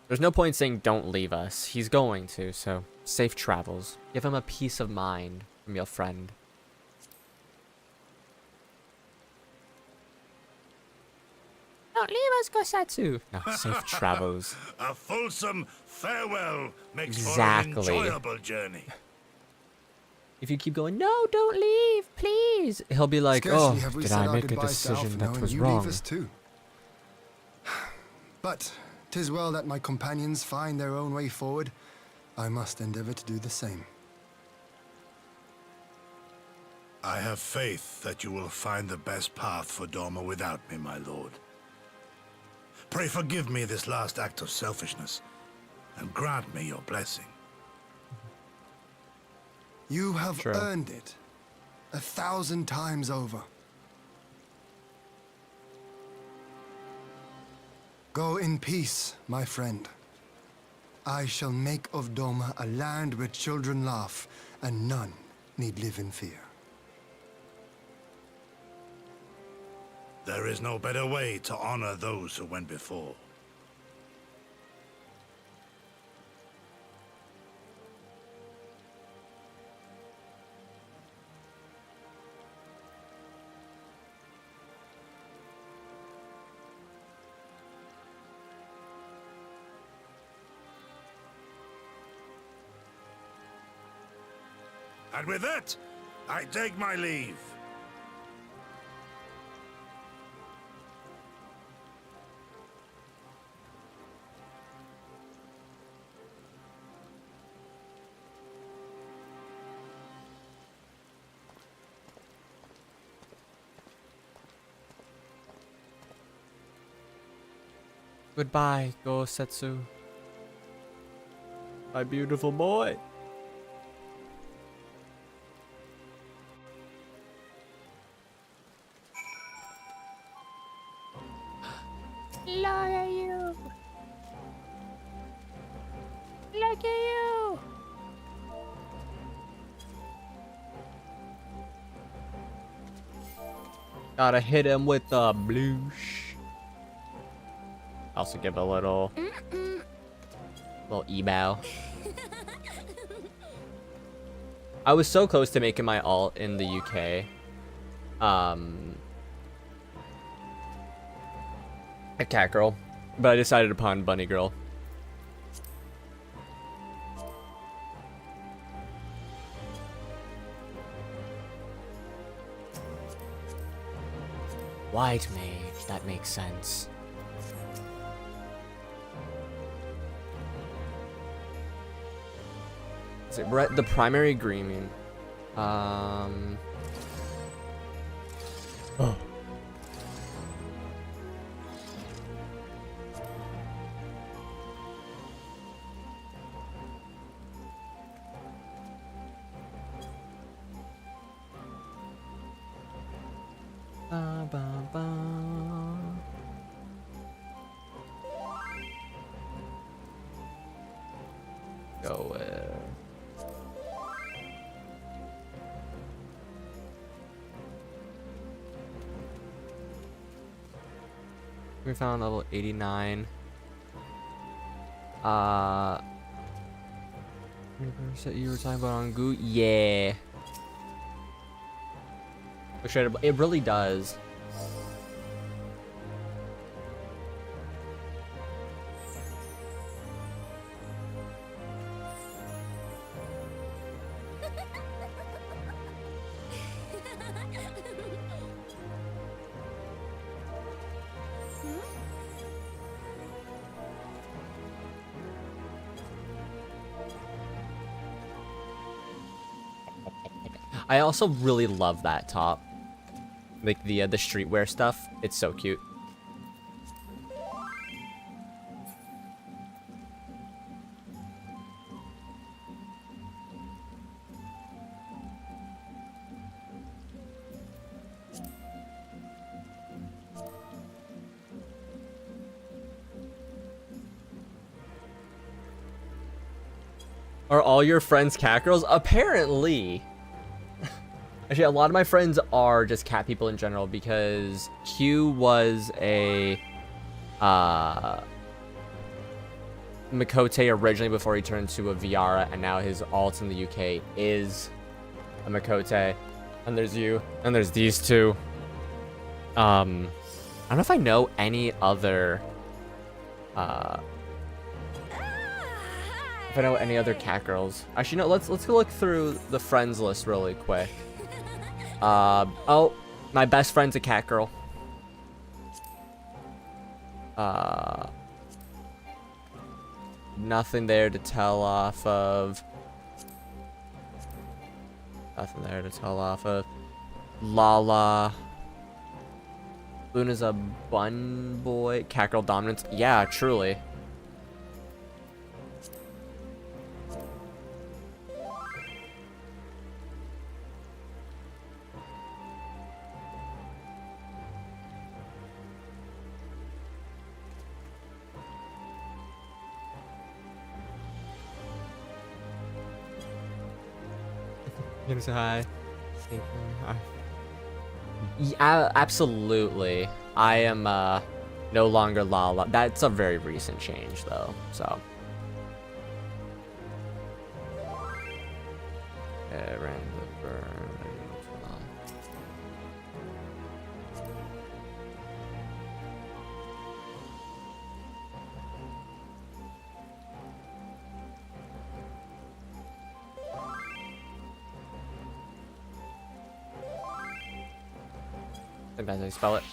There's no point saying don't leave us. He's going to, so safe travels. Give him a peace of mind from your friend. Don't leave us, Gosetsu. No, safe travels. A fulsome farewell makes Exactly. for an enjoyable journey. If you keep going, no, don't leave, please. He'll be like, Scarcely oh, have we did said I our make a goodbyes to decision that Alphinaud, was and you wrong? leave us too. But 'tis well that my companions find their own way forward. I must endeavor to do the same. I have faith that you will find the best path for Doma without me, my lord. Pray forgive me this last act of selfishness, and grant me your blessing. You have True. earned it 1,000 times over. Go in peace, my friend. I shall make of Doma a land where children laugh and none need live in fear. There is no better way to honor those who went before. And with that, I take my leave. Goodbye, Gosetsu. My beautiful boy. Look at you. Look at you. Gotta hit him with the bloosh. Also give a little e-bow. I was so close to making my alt in the UK. A cat girl, but I decided upon bunny girl. White mage, that makes sense. Is it the primary green? Oh. Ba, ba, ba. Go we found level 89. You were talking about on Goo? Yeah. It really does. I also really love that top. Like the streetwear stuff. It's so cute. Are all your friends cat girls? Apparently. Actually, a lot of my friends are just cat people in general because Q was a Makote originally before he turned to a Viara, and now his alt in the UK is a Makote. And there's you, and there's these two. I don't know if I know any other if I know any other cat girls. Actually, no, let's go look through the friends list really quick. Oh, my best friend's a cat girl. Nothing there to tell off of. Nothing there to tell off of. Lala. Luna's a bun boy. Cat girl dominance. Yeah, truly. You gonna say hi? Hi. Yeah, absolutely. I am no longer Lala. That's a very recent change though, so. Ran the burn. I think that's how you spell it.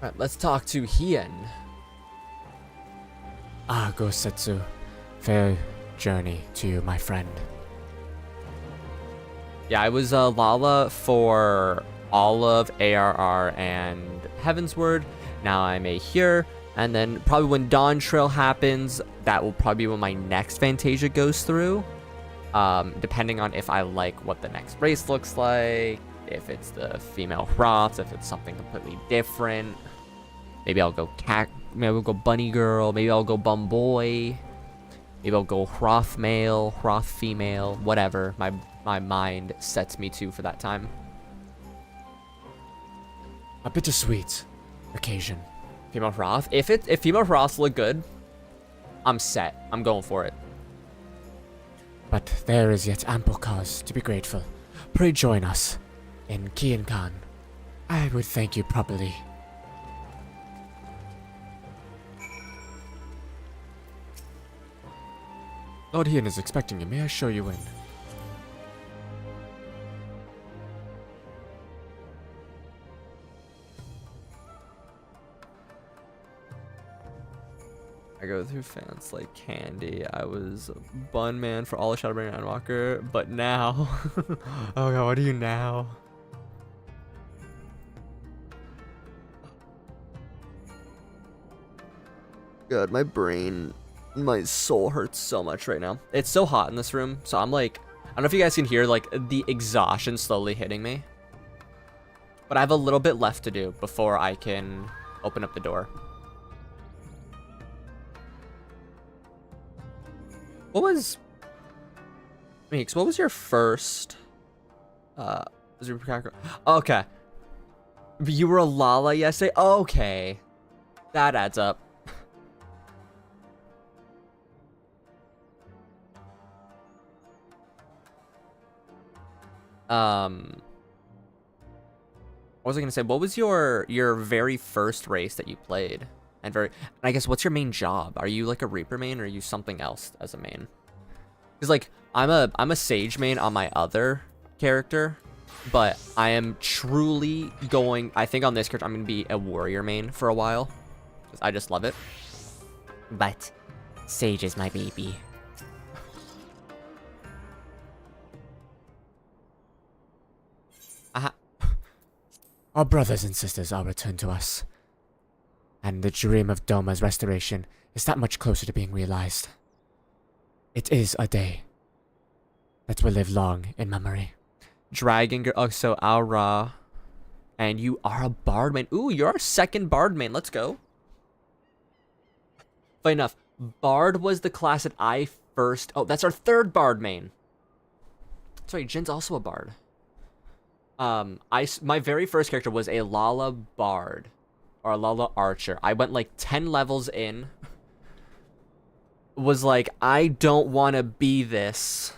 Alright, let's talk to Hien. Gosetsu, fair journey to you, my friend. Yeah, I was Lala for all of ARR and Heaven's Word. Now I'm a here, and then probably when dawntrail happens, that will probably be when my next Fantasia goes through. Depending on if I like what the next race looks like, if it's the female Hroths, if it's something completely different. Maybe I'll go cat, maybe I'll go bunny girl, maybe I'll go bum boy. Maybe I'll go Hroth male, Hroth female, whatever my mind sets me to for that time. A bittersweet occasion. Female Hroth? If female Hroths look good, I'm set. I'm going for it. But there is yet ample cause to be grateful. Pray join us in Kian Khan. I would thank you properly. Lord Hien is expecting you. May I show you in? I go through fans like candy. I was a bun man for all of Shadowbringing and Endwalker, but now... oh god, what are you now? God, my brain... my soul hurts so much right now. It's so hot in this room, so I'm like, I don't know if you guys can hear like the exhaustion slowly hitting me. But I have a little bit left to do before I can open up the door. What was Meeks, what was your first was your okay. You were a Lala yesterday? Okay. That adds up. What was I gonna say? What was your very first race that you played? And I guess what's your main job? Are you like a Reaper main or are you something else as a main? Because like I'm a Sage main on my other character, but I am truly going. I think on this character I'm gonna be a warrior main for a while. Because I just love it. But Sage is my baby. Our brothers and sisters are returned to us, and the dream of Doma's restoration is that much closer to being realized. It is a day that will live long in memory. Dragon Girl, oh, so Aura, and you are a Bard main. Ooh, you're our second Bard main. Let's go. Funny enough, Bard was the class that I first. Oh, that's our third Bard main. Sorry, Jin's also a Bard. My very first character was a Lala Bard or a Lala Archer. I went like 10 levels in. Was like, I don't want to be this.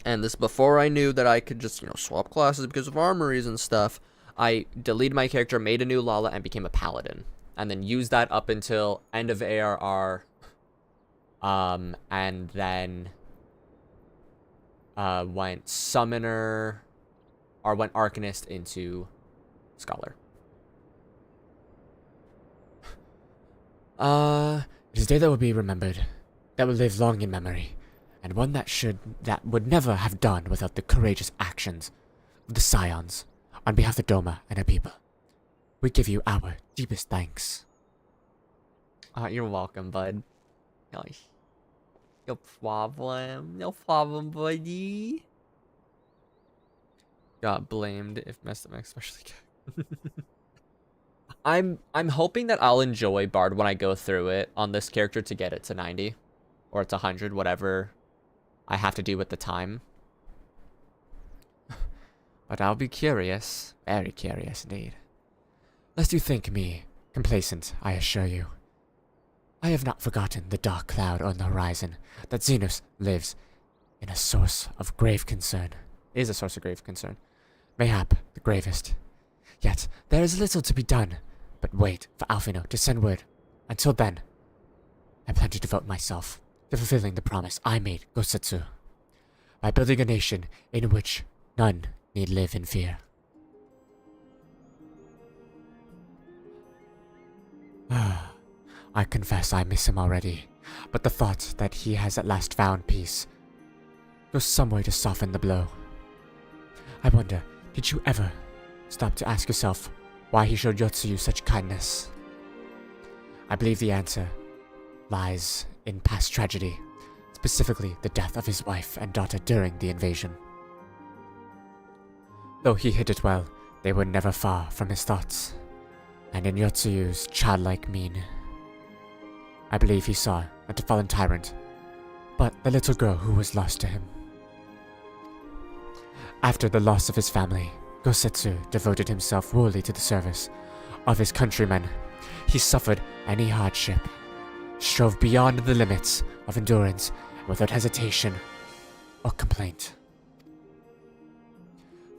And this before I knew that I could just, swap classes because of armories and stuff. I deleted my character, made a new Lala, and became a Paladin. And then used that up until end of ARR. And then went Summoner, or went Arcanist into Scholar. It is a day that will be remembered, that will live long in memory, and one that would never have done without the courageous actions of the Scions. On behalf of Doma and her people, we give you our deepest thanks. You're welcome, bud. Nice. No problem. No problem, buddy. Got blamed if messed up, especially good. I'm hoping that I'll enjoy Bard when I go through it on this character to get it to 90. Or it's 100, whatever I have to do with the time. But I'll be curious, very curious indeed. Lest you think me complacent, I assure you. I have not forgotten the dark cloud on the horizon, that Xenos lives in a source of grave concern. It is a source of grave concern. Mayhap the gravest. Yet there is little to be done, but wait for Alphino to send word. Until then, I plan to devote myself to fulfilling the promise I made Gosetsu, by building a nation in which none need live in fear. I confess I miss him already, but the thought that he has at last found peace goes some way to soften the blow. I wonder, did you ever stop to ask yourself why he showed Yotsuyu such kindness? I believe the answer lies in past tragedy, specifically the death of his wife and daughter during the invasion. Though he hid it well, they were never far from his thoughts, and in Yotsuyu's childlike mien, I believe he saw not a fallen tyrant, but the little girl who was lost to him. After the loss of his family, Gosetsu devoted himself wholly to the service of his countrymen. He suffered any hardship, strove beyond the limits of endurance without hesitation or complaint.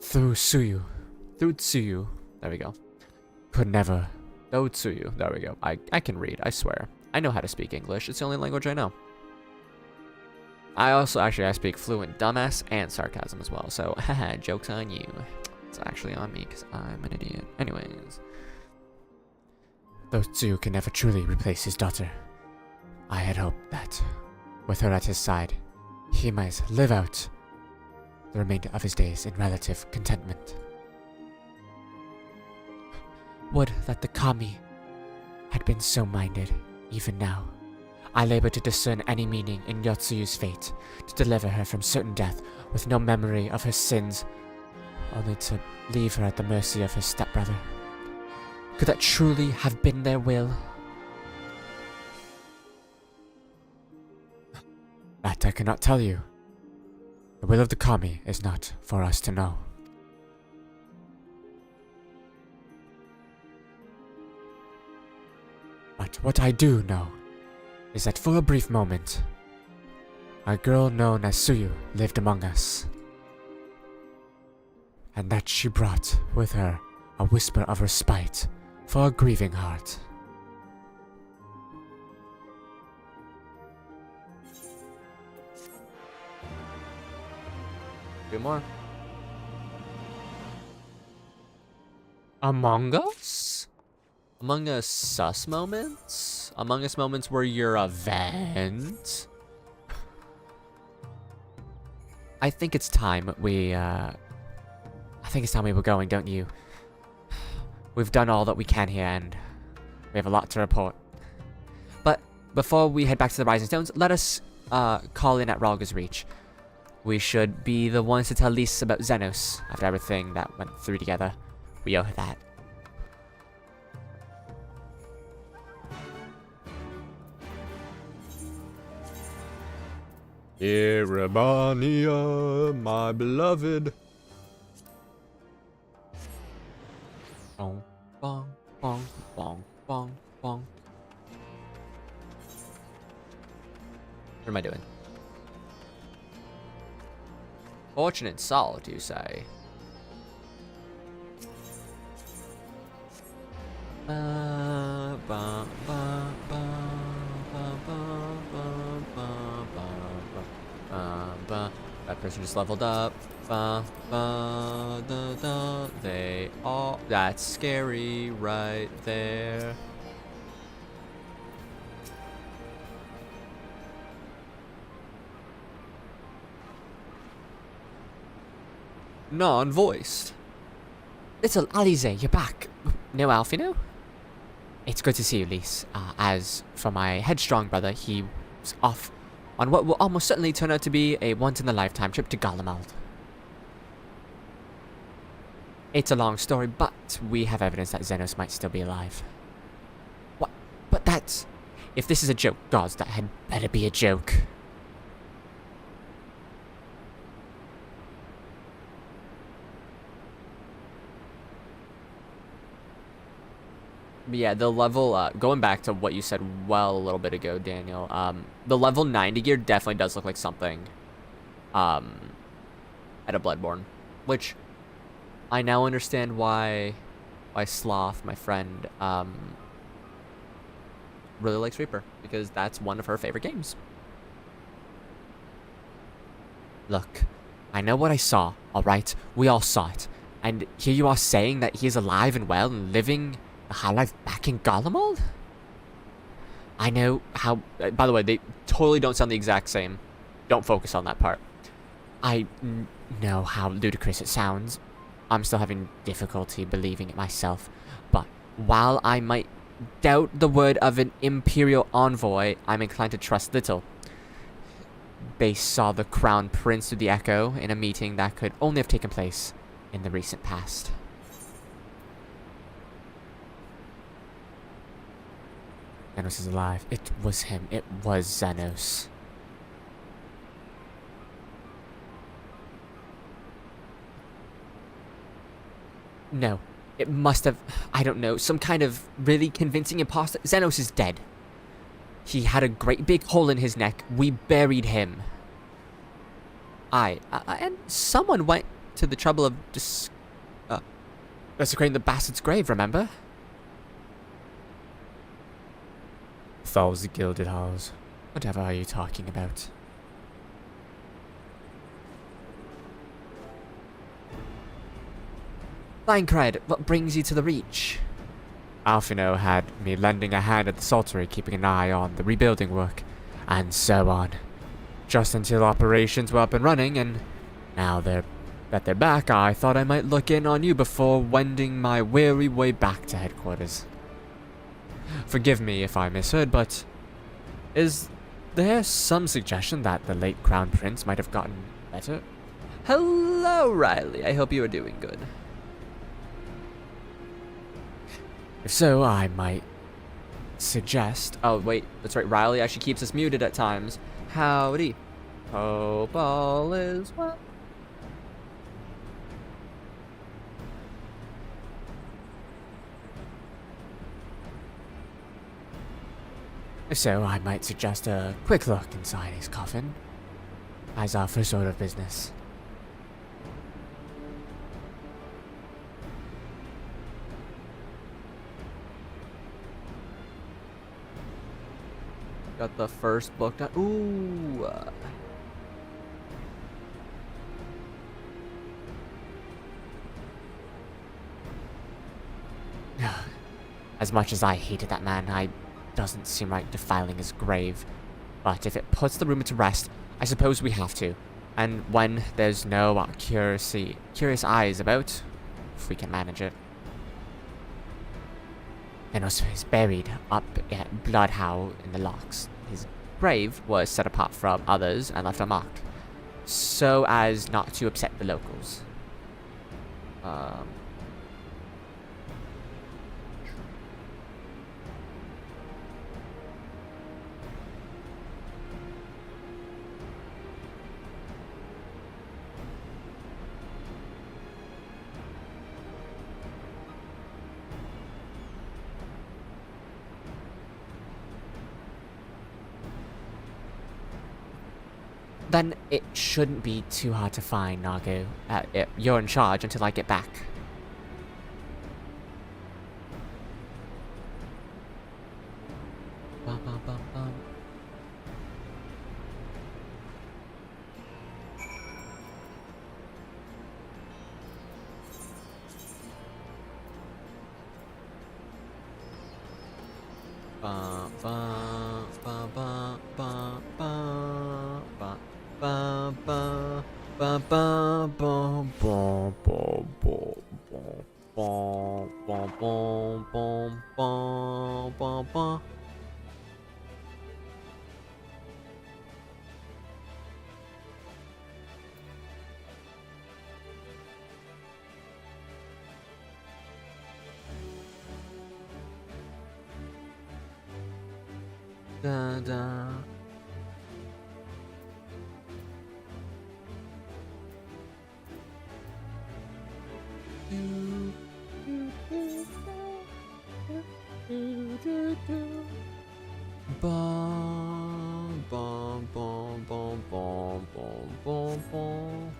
Through Tsuyu, there we go. Could never. Tsuyu, there we go. I can read, I swear. I know how to speak English. It's the only language I know. I speak fluent dumbass and sarcasm as well. So, haha, joke's on you. It's actually on me because I'm an idiot. Anyways. Though Tsuyu can never truly replace his daughter, I had hoped that, with her at his side, he might live out the remainder of his days in relative contentment. Would that the Kami had been so minded, even now. I labor to discern any meaning in Yotsuyu's fate, to deliver her from certain death with no memory of her sins only to leave her at the mercy of her stepbrother. Could that truly have been their will? That I cannot tell you. The will of the kami is not for us to know. But what I do know is that for a brief moment, a girl known as Suyu lived among us, and that she brought with her a whisper of respite for a grieving heart. Two more. Among Us? Among Us sus moments? Among Us moments where you're a vent? I think it's time we were going, don't you? We've done all that we can here, and we have a lot to report. But before we head back to the Rising Stones, let us call in at Ralga's Reach. We should be the ones to tell Lys about Xenos after everything that went through together. We owe her that. Erebania, my beloved. Bong, bong, bong, bong, bong, bong. What am I doing? Fortunate salt, you say? Ba, ba, ba, ba, ba, ba, ba, ba, ba. That person just leveled up. Ba, ba, da, da. They all. That's scary right there. Non-voiced. Little Alize, you're back. No Alfino? It's good to see you, Lys. As for my headstrong brother, he was off on what will almost certainly turn out to be a once-in-a-lifetime trip to Garlemald. It's a long story, but we have evidence that Xenos might still be alive. What? But that's... If this is a joke, gods, that had better be a joke. Yeah, the level, going back to what you said a little bit ago, Daniel, the level 90 gear definitely does look like something, at a Bloodborne, which I now understand why Sloth, my friend, really likes Reaper, because that's one of her favorite games. Look, I know what I saw, alright? We all saw it. And here you are saying that he is alive and well and living a high life back in Garlemald? I know how... by the way, they totally don't sound the exact same. Don't focus on that part. I know how ludicrous it sounds. I'm still having difficulty believing it myself. But while I might doubt the word of an Imperial envoy, I'm inclined to trust little. They saw the Crown Prince through the Echo in a meeting that could only have taken place in the recent past. Xenos is alive. It was him. It was Xenos. No. It must have, I don't know, some kind of really convincing imposter. Xenos is dead. He had a great big hole in his neck. We buried him. And someone went to the trouble of desecrating the bastard's grave, remember? Thoughts gilded halls. Whatever are you talking about? Fine, Cred, what brings you to the Reach? Alfino had me lending a hand at the saltery, keeping an eye on the rebuilding work, and so on. Just until operations were up and running, and now that they're back, I thought I might look in on you before wending my weary way back to headquarters. Forgive me if I misheard, but is there some suggestion that the late Crown Prince might have gotten better? Hello, Riley. I hope you are doing good. If so, I might suggest... Oh, wait. That's right. Riley actually keeps us muted at times. Howdy. Hope all is well. If so, I might suggest a quick look inside his coffin as our first order of business. Got the first book done. Ooh. As much as I hated that man, I doesn't seem right defiling his grave. But if it puts the rumor to rest, I suppose we have to. And when there's no curious eyes about, if we can manage it. And also he's buried up at Bloodhowl in the locks. His grave was set apart from others and left unmarked, so as not to upset the locals. Then it shouldn't be too hard to find, Nago. You're in charge until I get back. Bum, bum, bum, bum. Ba ba ba ba ba ba ba ba ba ba ba ba ba ba ba. Da da. Bum bum bum bum bum bum bum bum.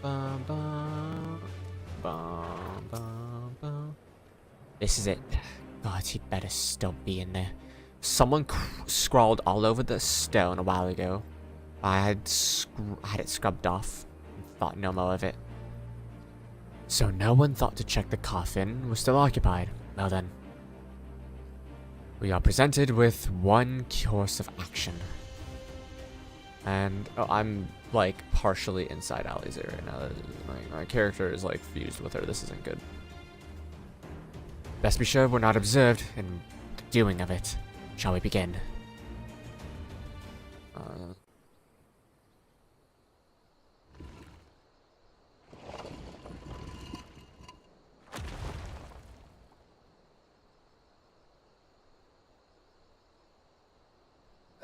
Bum bum bum bum bum. This is it. God, he'd better still be in there. Someone scrawled all over the stone a while ago. I had it scrubbed off and thought no more of it. So no one thought to check the coffin was still occupied. Well then. We are presented with one course of action. And I'm like partially inside Allie's area now. My character is like fused with her. This isn't good. Best be sure we're not observed in the doing of it. Shall we begin?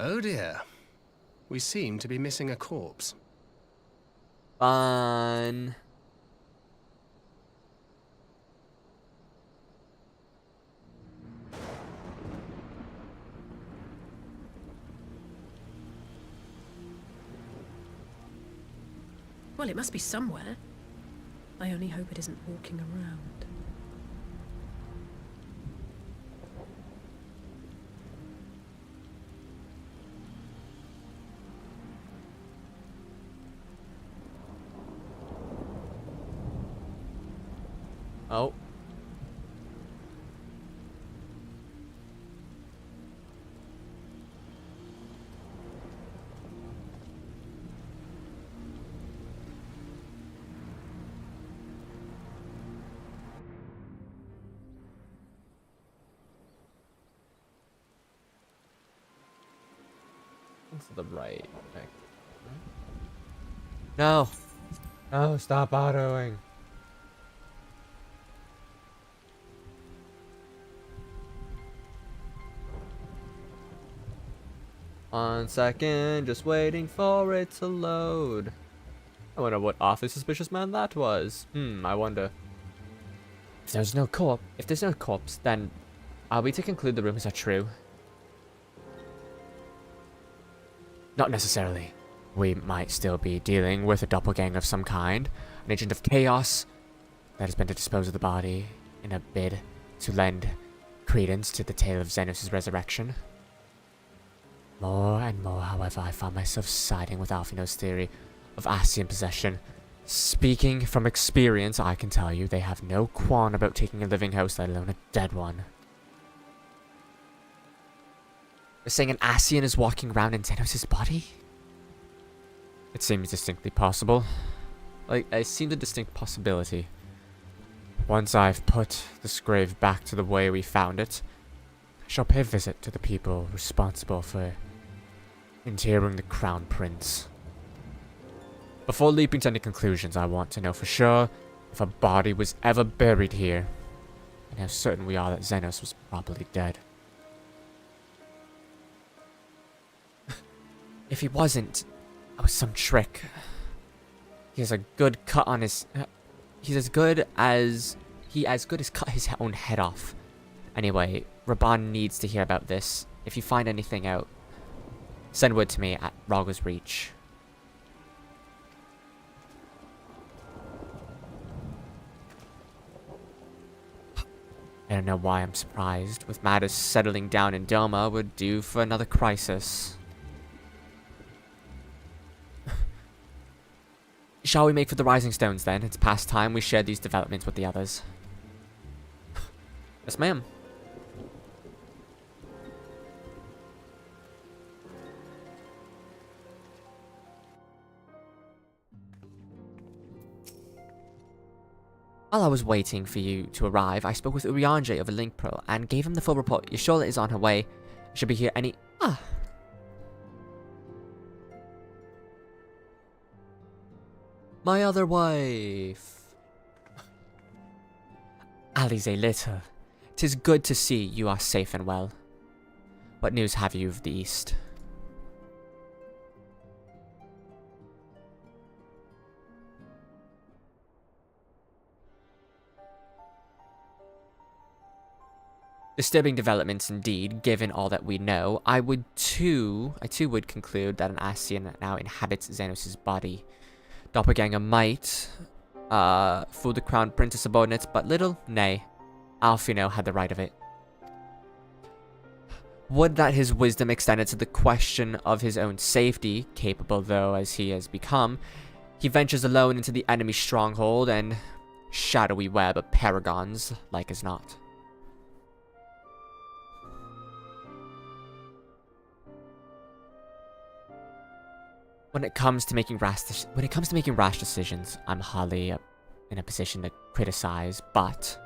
Oh dear. We seem to be missing a corpse. Fun. Well, it must be somewhere. I only hope it isn't walking around. Oh. to the right. Okay. No! No, stop autoing. One second, just waiting for it to load. I wonder what awfully suspicious man that was. I wonder. If there's no corpse, then are we to conclude the rumors are true? Not necessarily. We might still be dealing with a doppelganger of some kind, an agent of chaos that has been to dispose of the body in a bid to lend credence to the tale of Xenos' resurrection. More and more, however, I found myself siding with Alphino's theory of Ascian possession. Speaking from experience, I can tell you they have no qualm about taking a living house, let alone a dead one. You're saying an Ascian is walking around in Xenos' body? It seems distinctly possible. Like, it seems a distinct possibility. Once I've put this grave back to the way we found it, I shall pay a visit to the people responsible for interring the Crown Prince. Before leaping to any conclusions, I want to know for sure if a body was ever buried here, and how certain we are that Xenos was properly dead. If he wasn't, it was some trick. He has a good cut on his... he as good as cut his own head off. Anyway, Raban needs to hear about this. If you find anything out, send word to me at Raga's Reach. I don't know why I'm surprised. With matters settling down in Doma, we're due for another crisis. Shall we make for the Rising Stones then? It's past time we shared these developments with the others. Yes, ma'am. While I was waiting for you to arrive, I spoke with Eorzea over Link Pro and gave him the full report. Your is on her way. She'll be here any... My other wife. Alize Little, 'tis good to see you are safe and well. What news have you of the East? Disturbing developments indeed, given all that we know. I too would conclude that an Ascian now inhabits Xenos' body. Doppelganger might fool the Crown Prince's subordinates, but little, nay. Alphino had the right of it. Would that his wisdom extended to the question of his own safety, capable though as he has become, he ventures alone into the enemy stronghold and shadowy web of paragons, like as not. When it comes to making rash decisions, I'm hardly in a position to criticize, but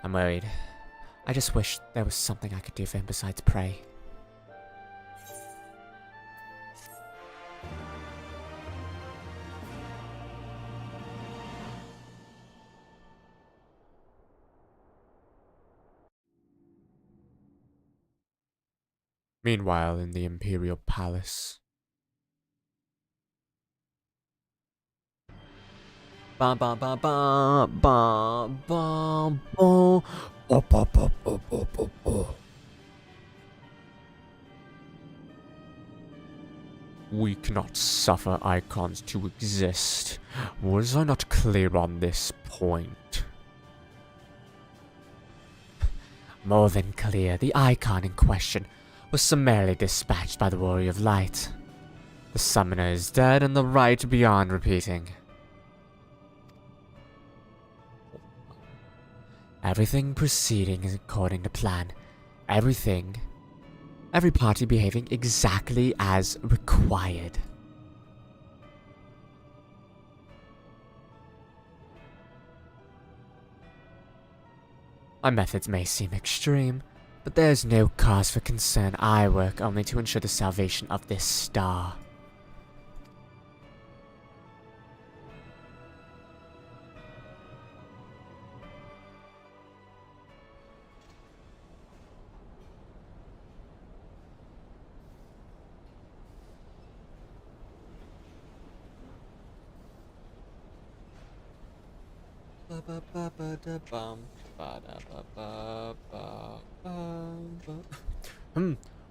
I'm worried. I just wish there was something I could do for him besides pray. Meanwhile, in the Imperial Palace. Ba ba ba ba ba ba ba. We cannot suffer icons to exist. Was I not clear on this point? More than clear, the icon in question was summarily dispatched by the Warrior of Light. The summoner is dead and the right beyond repeating. Everything proceeding according to plan. Every party behaving exactly as required. My methods may seem extreme, But there's no cause for concern. I work only to ensure the salvation of this star.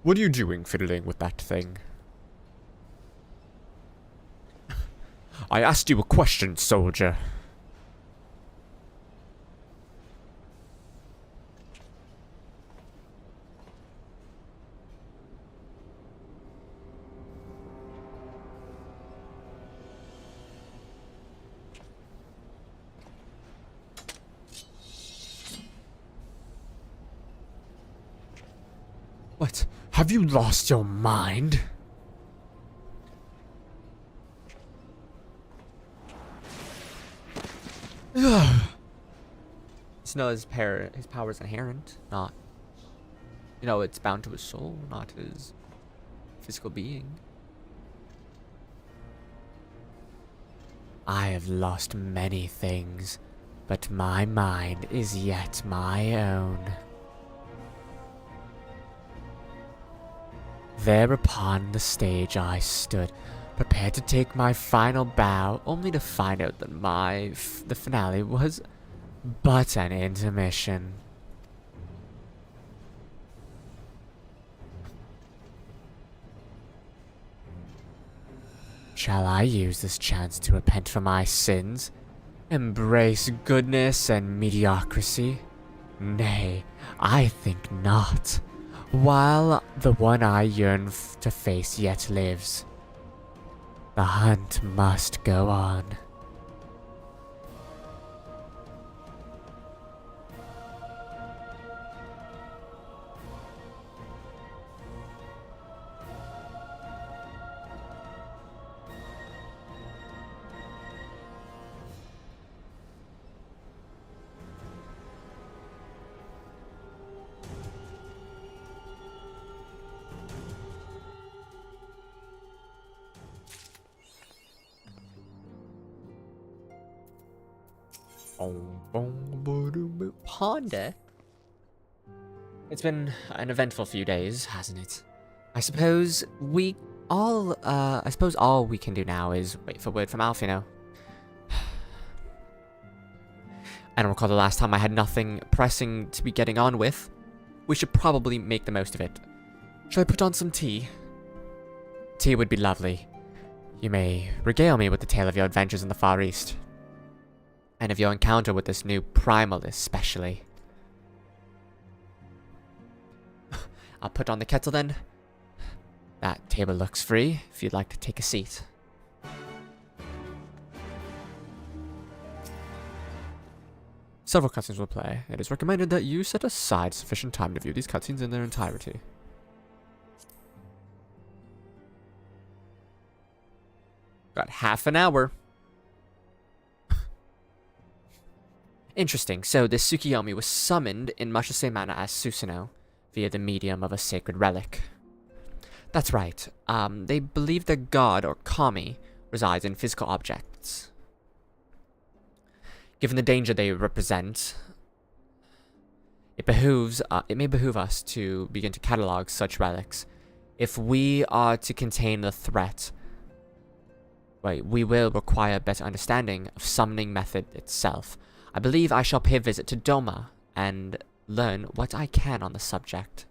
What are you doing fiddling with that thing? I asked you a question, soldier. What? Have you lost your mind? No, his power is inherent, not... You know, it's bound to his soul, not his physical being. I have lost many things, but my mind is yet my own. There upon the stage I stood, prepared to take my final bow, only to find out that the finale was but an intermission. Shall I use this chance to repent for my sins? Embrace goodness and mediocrity? Nay, I think not. While the one I yearn to face yet lives, the hunt must go on. Ponder? It's been an eventful few days, hasn't it? I suppose all we can do now is wait for word from Alfino. I don't recall the last time I had nothing pressing to be getting on with. We should probably make the most of it. Shall I put on some tea? Tea would be lovely. You may regale me with the tale of your adventures in the Far East. And of your encounter with this new primal especially. I'll put on the kettle then. That table looks free, if you'd like to take a seat. Several cutscenes will play. It is recommended that you set aside sufficient time to view these cutscenes in their entirety. Got half an hour. Interesting. So this Tsukiyomi was summoned in much the same manner as Susanoo, via the medium of a sacred relic. That's right. They believe their god, or kami, resides in physical objects. Given the danger they represent, it may behoove us to begin to catalog such relics. If we are to contain the threat, we will require better understanding of summoning method itself. I believe I shall pay a visit to Doma and learn what I can on the subject.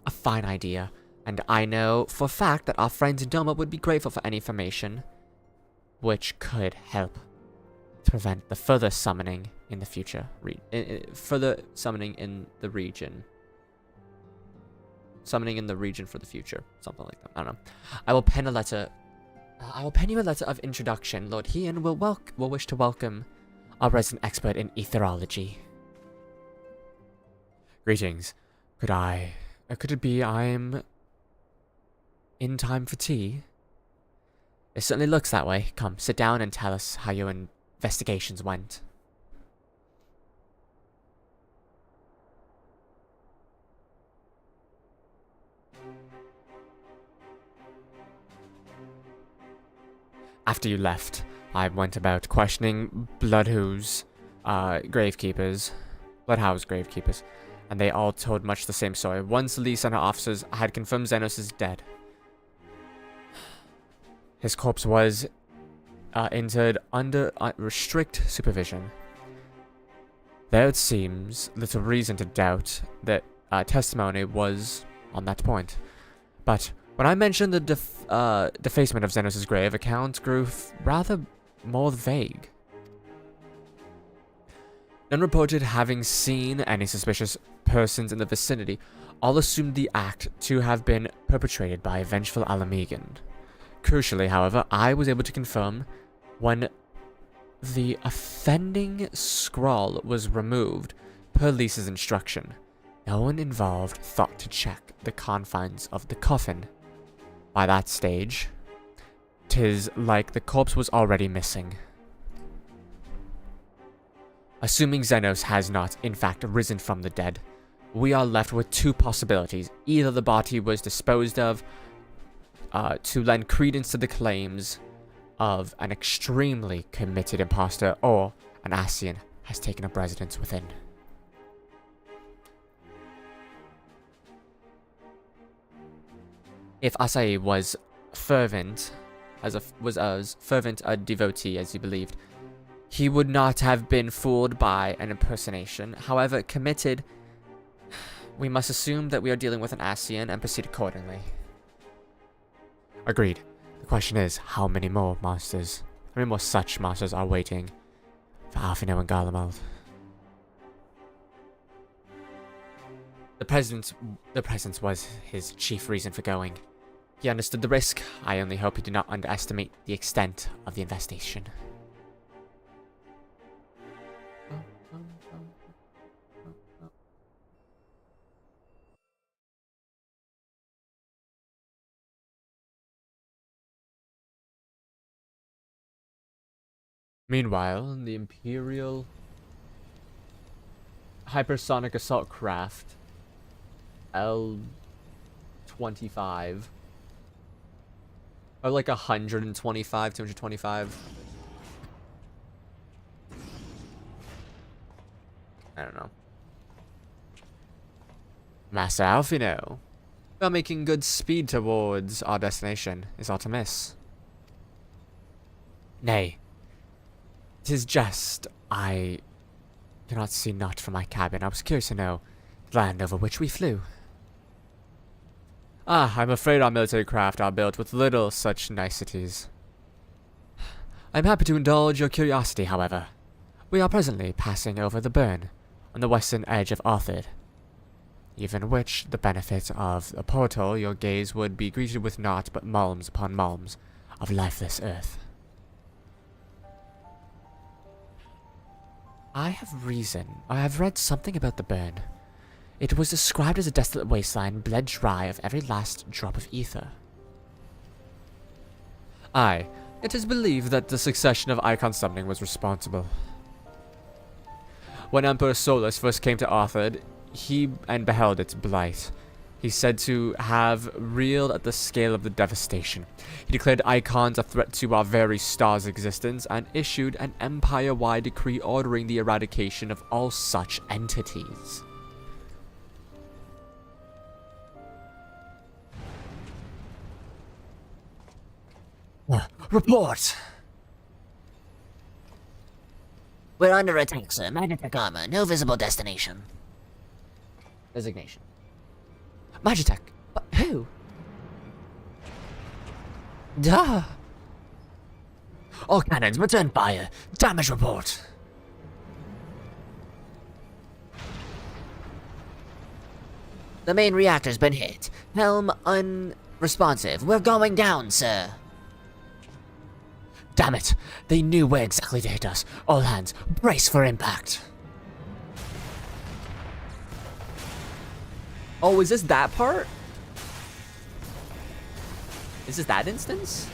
A fine idea, and I know for a fact that our friends in Doma would be grateful for any information which could help to prevent the further summoning in the future. Further summoning in the region. Summoning in the region for the future. Something like that. I don't know. I will pen you a letter of introduction. Lord Hydaelyn will wish to welcome our resident expert in etherology. Greetings. Could it be I'm in time for tea? It certainly looks that way. Come, sit down and tell us how your investigations went. After you left, I went about questioning Bloodhouse gravekeepers, and they all told much the same story. Once Lise and her officers had confirmed Xenos is dead. His corpse was interred under strict supervision. There it seems little reason to doubt that testimony was on that point. But when I mentioned the defacement of Xenos' grave, accounts grew rather more vague. None reported having seen any suspicious persons in the vicinity. All assumed the act to have been perpetrated by a vengeful Alamegan. Crucially, however, I was able to confirm when the offending scroll was removed per Lisa's instruction. No one involved thought to check the confines of the coffin. By that stage, 'tis like the corpse was already missing. Assuming Xenos has not, in fact, risen from the dead, we are left with two possibilities. Either the body was disposed of to lend credence to the claims of an extremely committed imposter, or an Ascian has taken up residence within. If Asahi was as fervent a devotee as he believed, he would not have been fooled by an impersonation. However committed, we must assume that we are dealing with an Ascian and proceed accordingly. Agreed. The question is, how many more monsters, how many more such monsters are waiting for Alphino and Garlemald? The presence was his chief reason for going. He understood the risk. I only hope he did not underestimate the extent of the infestation. Meanwhile, the Imperial hypersonic assault craft L-25, or like 125, 225. I don't know. Master Alphino, we are making good speed towards our destination. Is aught amiss? Nay. 'Tis just, I cannot see naught from my cabin. I was curious to know the land over which we flew. I'm afraid our military craft are built with little such niceties. I'm happy to indulge your curiosity, however. We are presently passing over the burn, on the western edge of Arthur. Even which, the benefit of a portal, your gaze would be greeted with naught but malms upon malms of lifeless earth. I have read something about the burn. It was described as a desolate wasteland bled dry of every last drop of ether. Aye, it is believed that the succession of icon summoning was responsible. When Emperor Solus first came to Arthur, he beheld its blight. He said to have reeled at the scale of the devastation. He declared icons a threat to our very star's existence and issued an empire-wide decree ordering the eradication of all such entities. Report! We're under attack, sir. Magitech armor. No visible destination. Designation. Magitech? But who? Duh! All cannons, return fire. Damage report. The main reactor's been hit. Helm unresponsive. We're going down, sir. Damn it! They knew where exactly to hit us. All hands, brace for impact. Oh, is this that part? Is this that instance?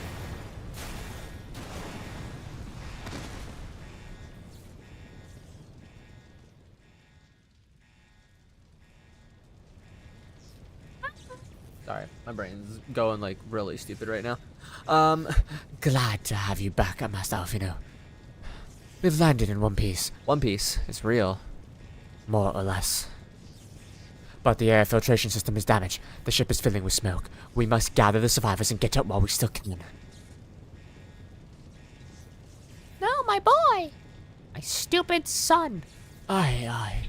Sorry, my brain's going like really stupid right now. Glad to have you back, Master Alfino. We've landed in one piece. One Piece. It's real. More or less. But the air filtration system is damaged. The ship is filling with smoke. We must gather the survivors and get up while we still can. No, my boy! My stupid son. Aye, aye.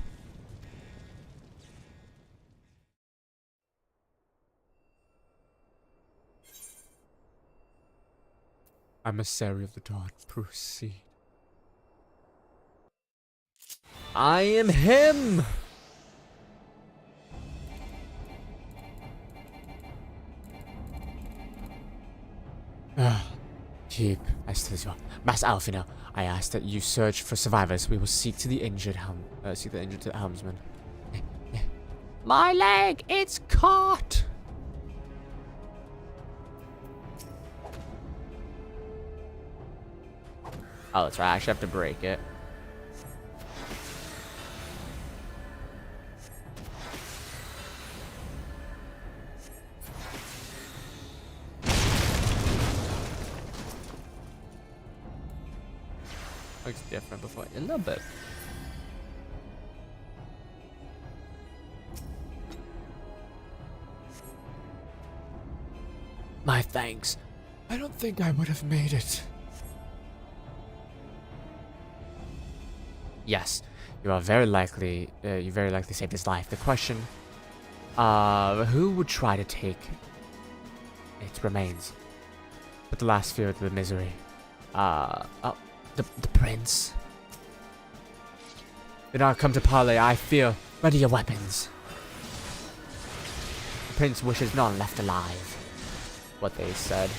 Emissary of the Dawn, proceed. I am him! Keep, I still Master Alfino, I ask that you search for survivors. We will seek the injured helmsman. My leg, it's caught! Oh, that's right. I actually have to break it. Looks different before. A little bit. My thanks. I don't think I would have made it. Yes, you very likely saved his life. The question, who would try to take its remains? But the last fear of the misery. The prince. Did not come to parley, I fear. Ready your weapons. The prince wishes none left alive. What they said.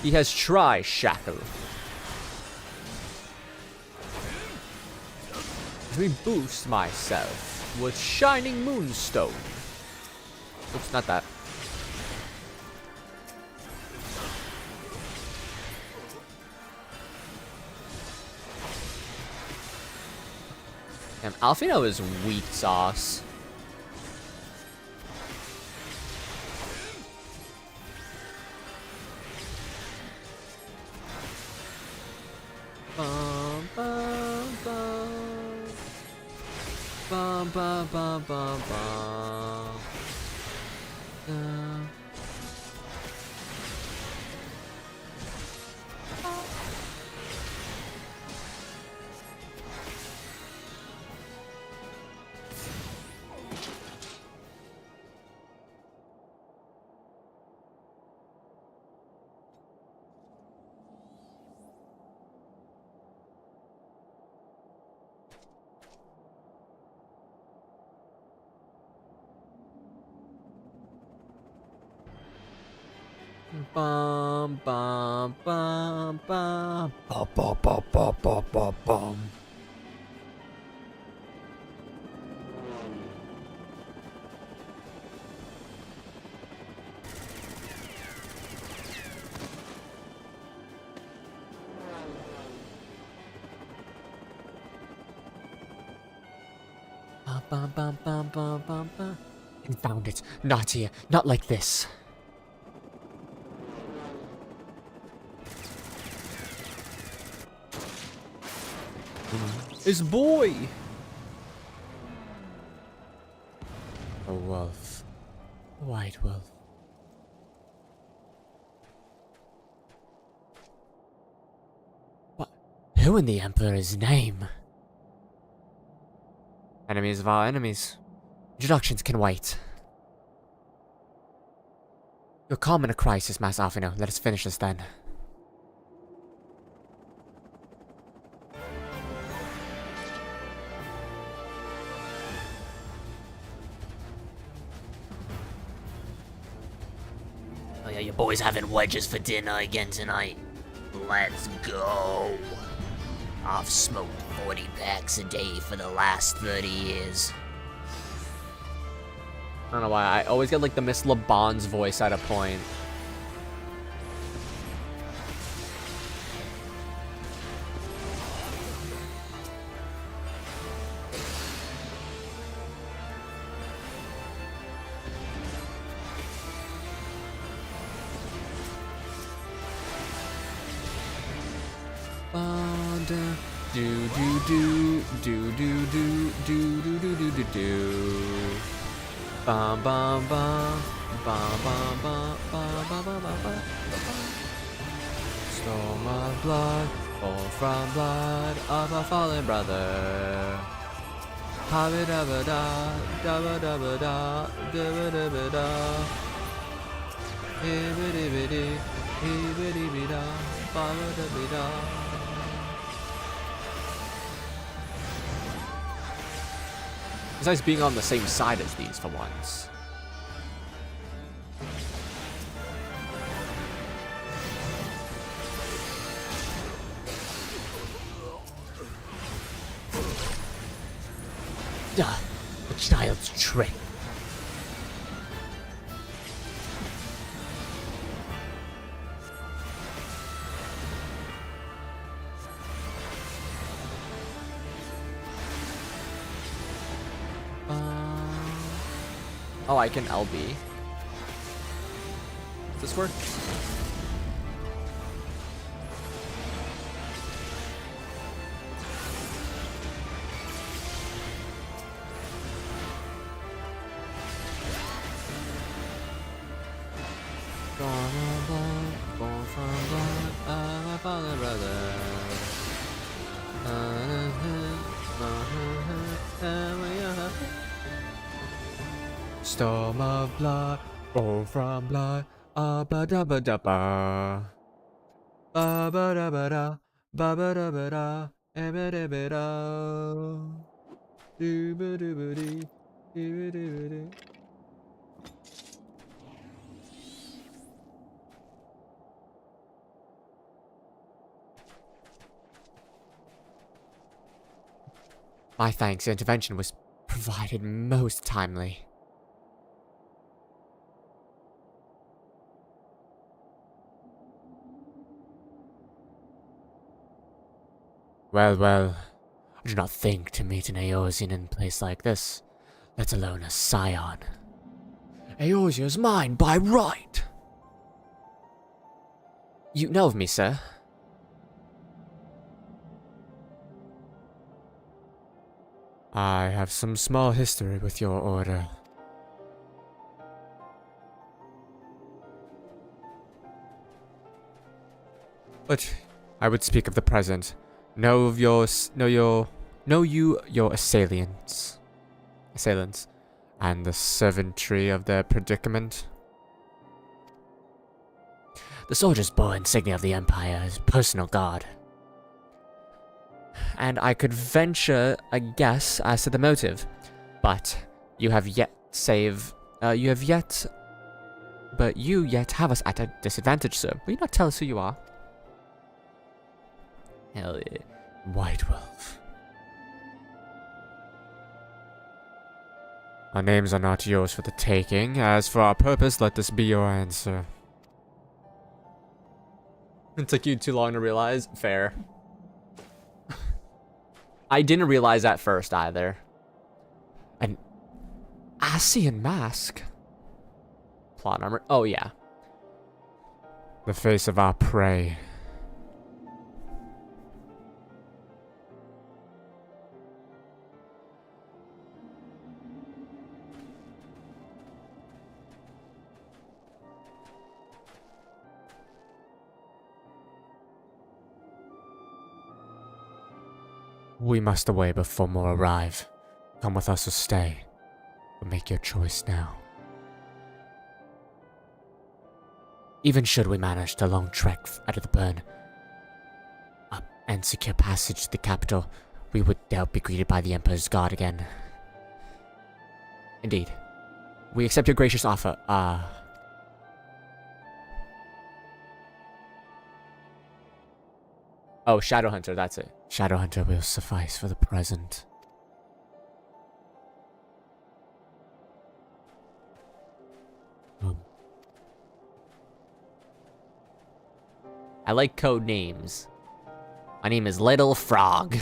He has tri-shackle. Let me boost myself with shining moonstone. Oops, not that. Damn, Alfino is weak sauce. Bum, bum, bum. Bum, bum, bum, bum, bum. Bum bum bum bum bum bum bum bum bum bum bum. Bum bum bum bum bum bum. Confound it! Not here! Not like this! His boy! A wolf. A white wolf. What? Who in the Emperor's name? Enemies of our enemies. Introductions can wait. You're calm in a crisis, Master Alfino. Let us finish this then. Oh yeah, your boys having wedges for dinner again tonight. Let's go. I've smoked 40 packs a day for the last 30 years. I don't know why, I always get like the Miss LeBon's voice at a point. dun. Do do do do do do do do do do do do. Bum bum bum bum bum bum bum bum bum bum bum. Storm of blood, born from blood of a fallen brother. Habba dabba da, dabba dabba da, dabba dabba da. Hibba dibba dee, hibba dibba da, babba dabba da. It's nice being on the same side as these for once. A child's trick. Oh, I can LB. Does this work? Born from blood of my father brother. Storm of blood, born from blood, ba da ba da ba. Ba ba da ba da, ba ba da ba da, ba da ba da. Do ba do ba dee, do ba do ba dee. My thanks, your intervention was provided most timely. Well, well, I do not think to meet an Eorzean in a place like this, let alone a scion. Eorzea is mine by right! You know of me, sir? I have some small history with your order. But I would speak of the present. Know you your assailants, and the servantry of their predicament. The soldiers bore insignia of the Empire as personal guard. And I could venture a guess as to the motive, but you yet have us at a disadvantage, sir. Will you not tell us who you are? Hell yeah. White Wolf. Our names are not yours for the taking. As for our purpose, let this be your answer. It took you too long to realize? Fair. I didn't realize at first either. An Ascian mask? Plot armor? Oh, yeah. The face of our prey. We must away before more arrive. Come with us or stay, but make your choice now. Even should we manage the long trek out of the burn up and secure passage to the capital, we would doubt be greeted by the Emperor's guard again. Indeed. We accept your gracious offer. Oh, Shadowhunter, that's it. Shadowhunter will suffice for the present. I like code names. My name is Little Frog.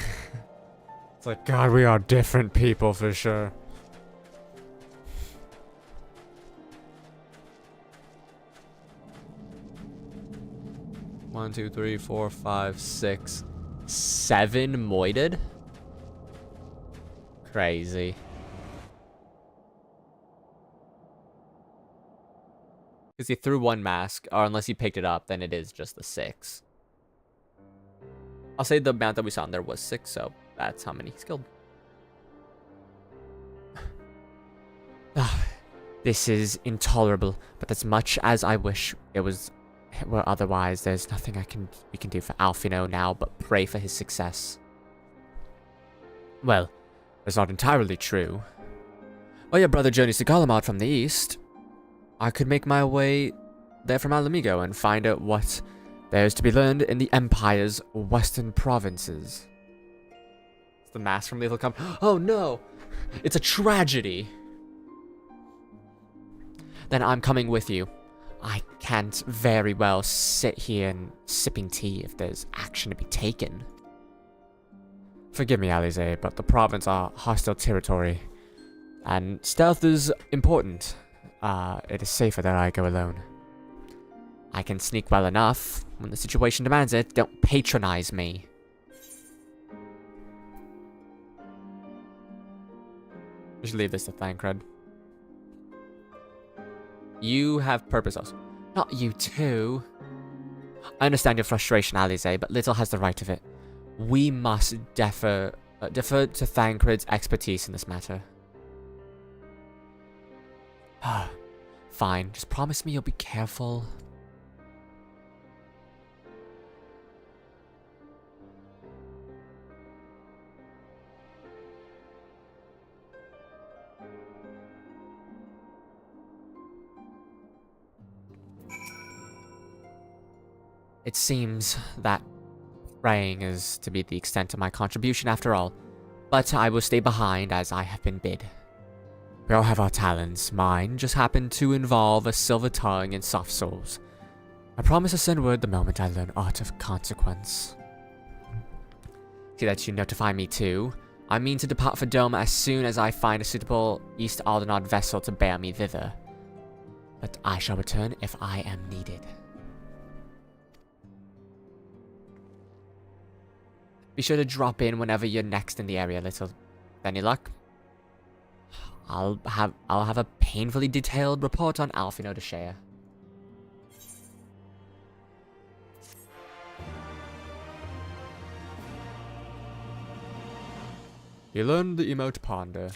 It's like, God, we are different people for sure. One, two, three, four, five, 6, 7 moited? Crazy. Because he threw 1 mask, or unless he picked it up, then it is just the 6. I'll say the amount that we saw in there was 6, so that's how many he's killed. This is intolerable, but as much as I wish it were otherwise, there's nothing we can do for Alfino now but pray for his success. Well, that's not entirely true. While your brother journeys to Galamad from the east, I could make my way there from Alamigo and find out what there is to be learned in the Empire's western provinces. It's the mask from Lethal Come. Oh no! It's a tragedy! Then I'm coming with you. I can't very well sit here and sipping tea if there's action to be taken. Forgive me, Eorzea, but the province are hostile territory, and stealth is important. It is safer that I go alone. I can sneak well enough when the situation demands it. Don't patronize me. We should leave this to Thancred. You have purpose also. Not you too. I understand your frustration, Eorzea, but little has the right of it. We must defer to Thancred's expertise in this matter. Fine, just promise me you'll be careful. It seems that praying is to be the extent of my contribution after all, but I will stay behind as I have been bid. We all have our talents. Mine just happened to involve a silver tongue and soft souls. I promise to send word the moment I learn aught of consequence. See that you notify me too. I mean to depart for Dome as soon as I find a suitable East Aldenard vessel to bear me thither. But I shall return if I am needed. Be sure to drop in whenever you're next in the area, little. Any luck? I'll have a painfully detailed report on Alfino to share. You learned the emote Ponder.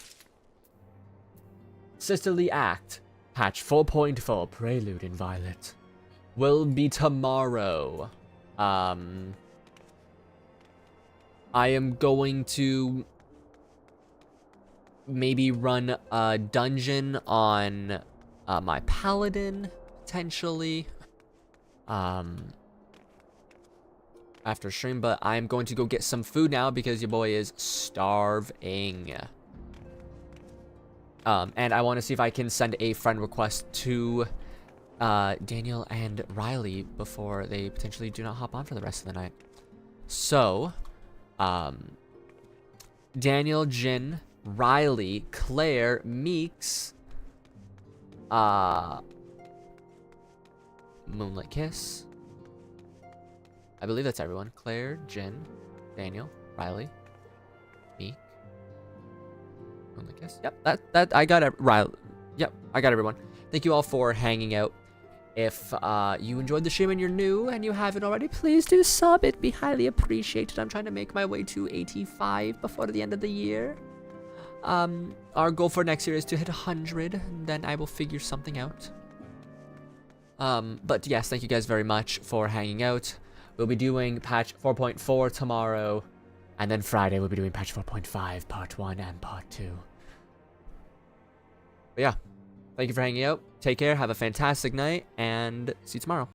Sisterly Act, patch 4.4, Prelude in Violet. Will be tomorrow. I am going to maybe run a dungeon on my paladin, potentially. After stream, but I'm going to go get some food now because your boy is starving. And I want to see if I can send a friend request to Daniel and Riley before they potentially do not hop on for the rest of the night. So, Daniel, Jin, Riley, Claire, Meeks, Moonlit Kiss. I believe that's everyone. Claire, Jin, Daniel, Riley, Meek, Moonlit Kiss. Yep, that I got it. Riley. Yep, I got everyone. Thank you all for hanging out. If you enjoyed the stream and you're new and you haven't already, please do sub. It'd be highly appreciated. I'm trying to make my way to 85 before the end of the year. Our goal for next year is to hit 100, and then I will figure something out. But yes, thank you guys very much for hanging out. We'll be doing patch 4.4 tomorrow, and then Friday we'll be doing patch 4.5, part 1 and part 2. But yeah, thank you for hanging out. Take care, have a fantastic night, and see you tomorrow.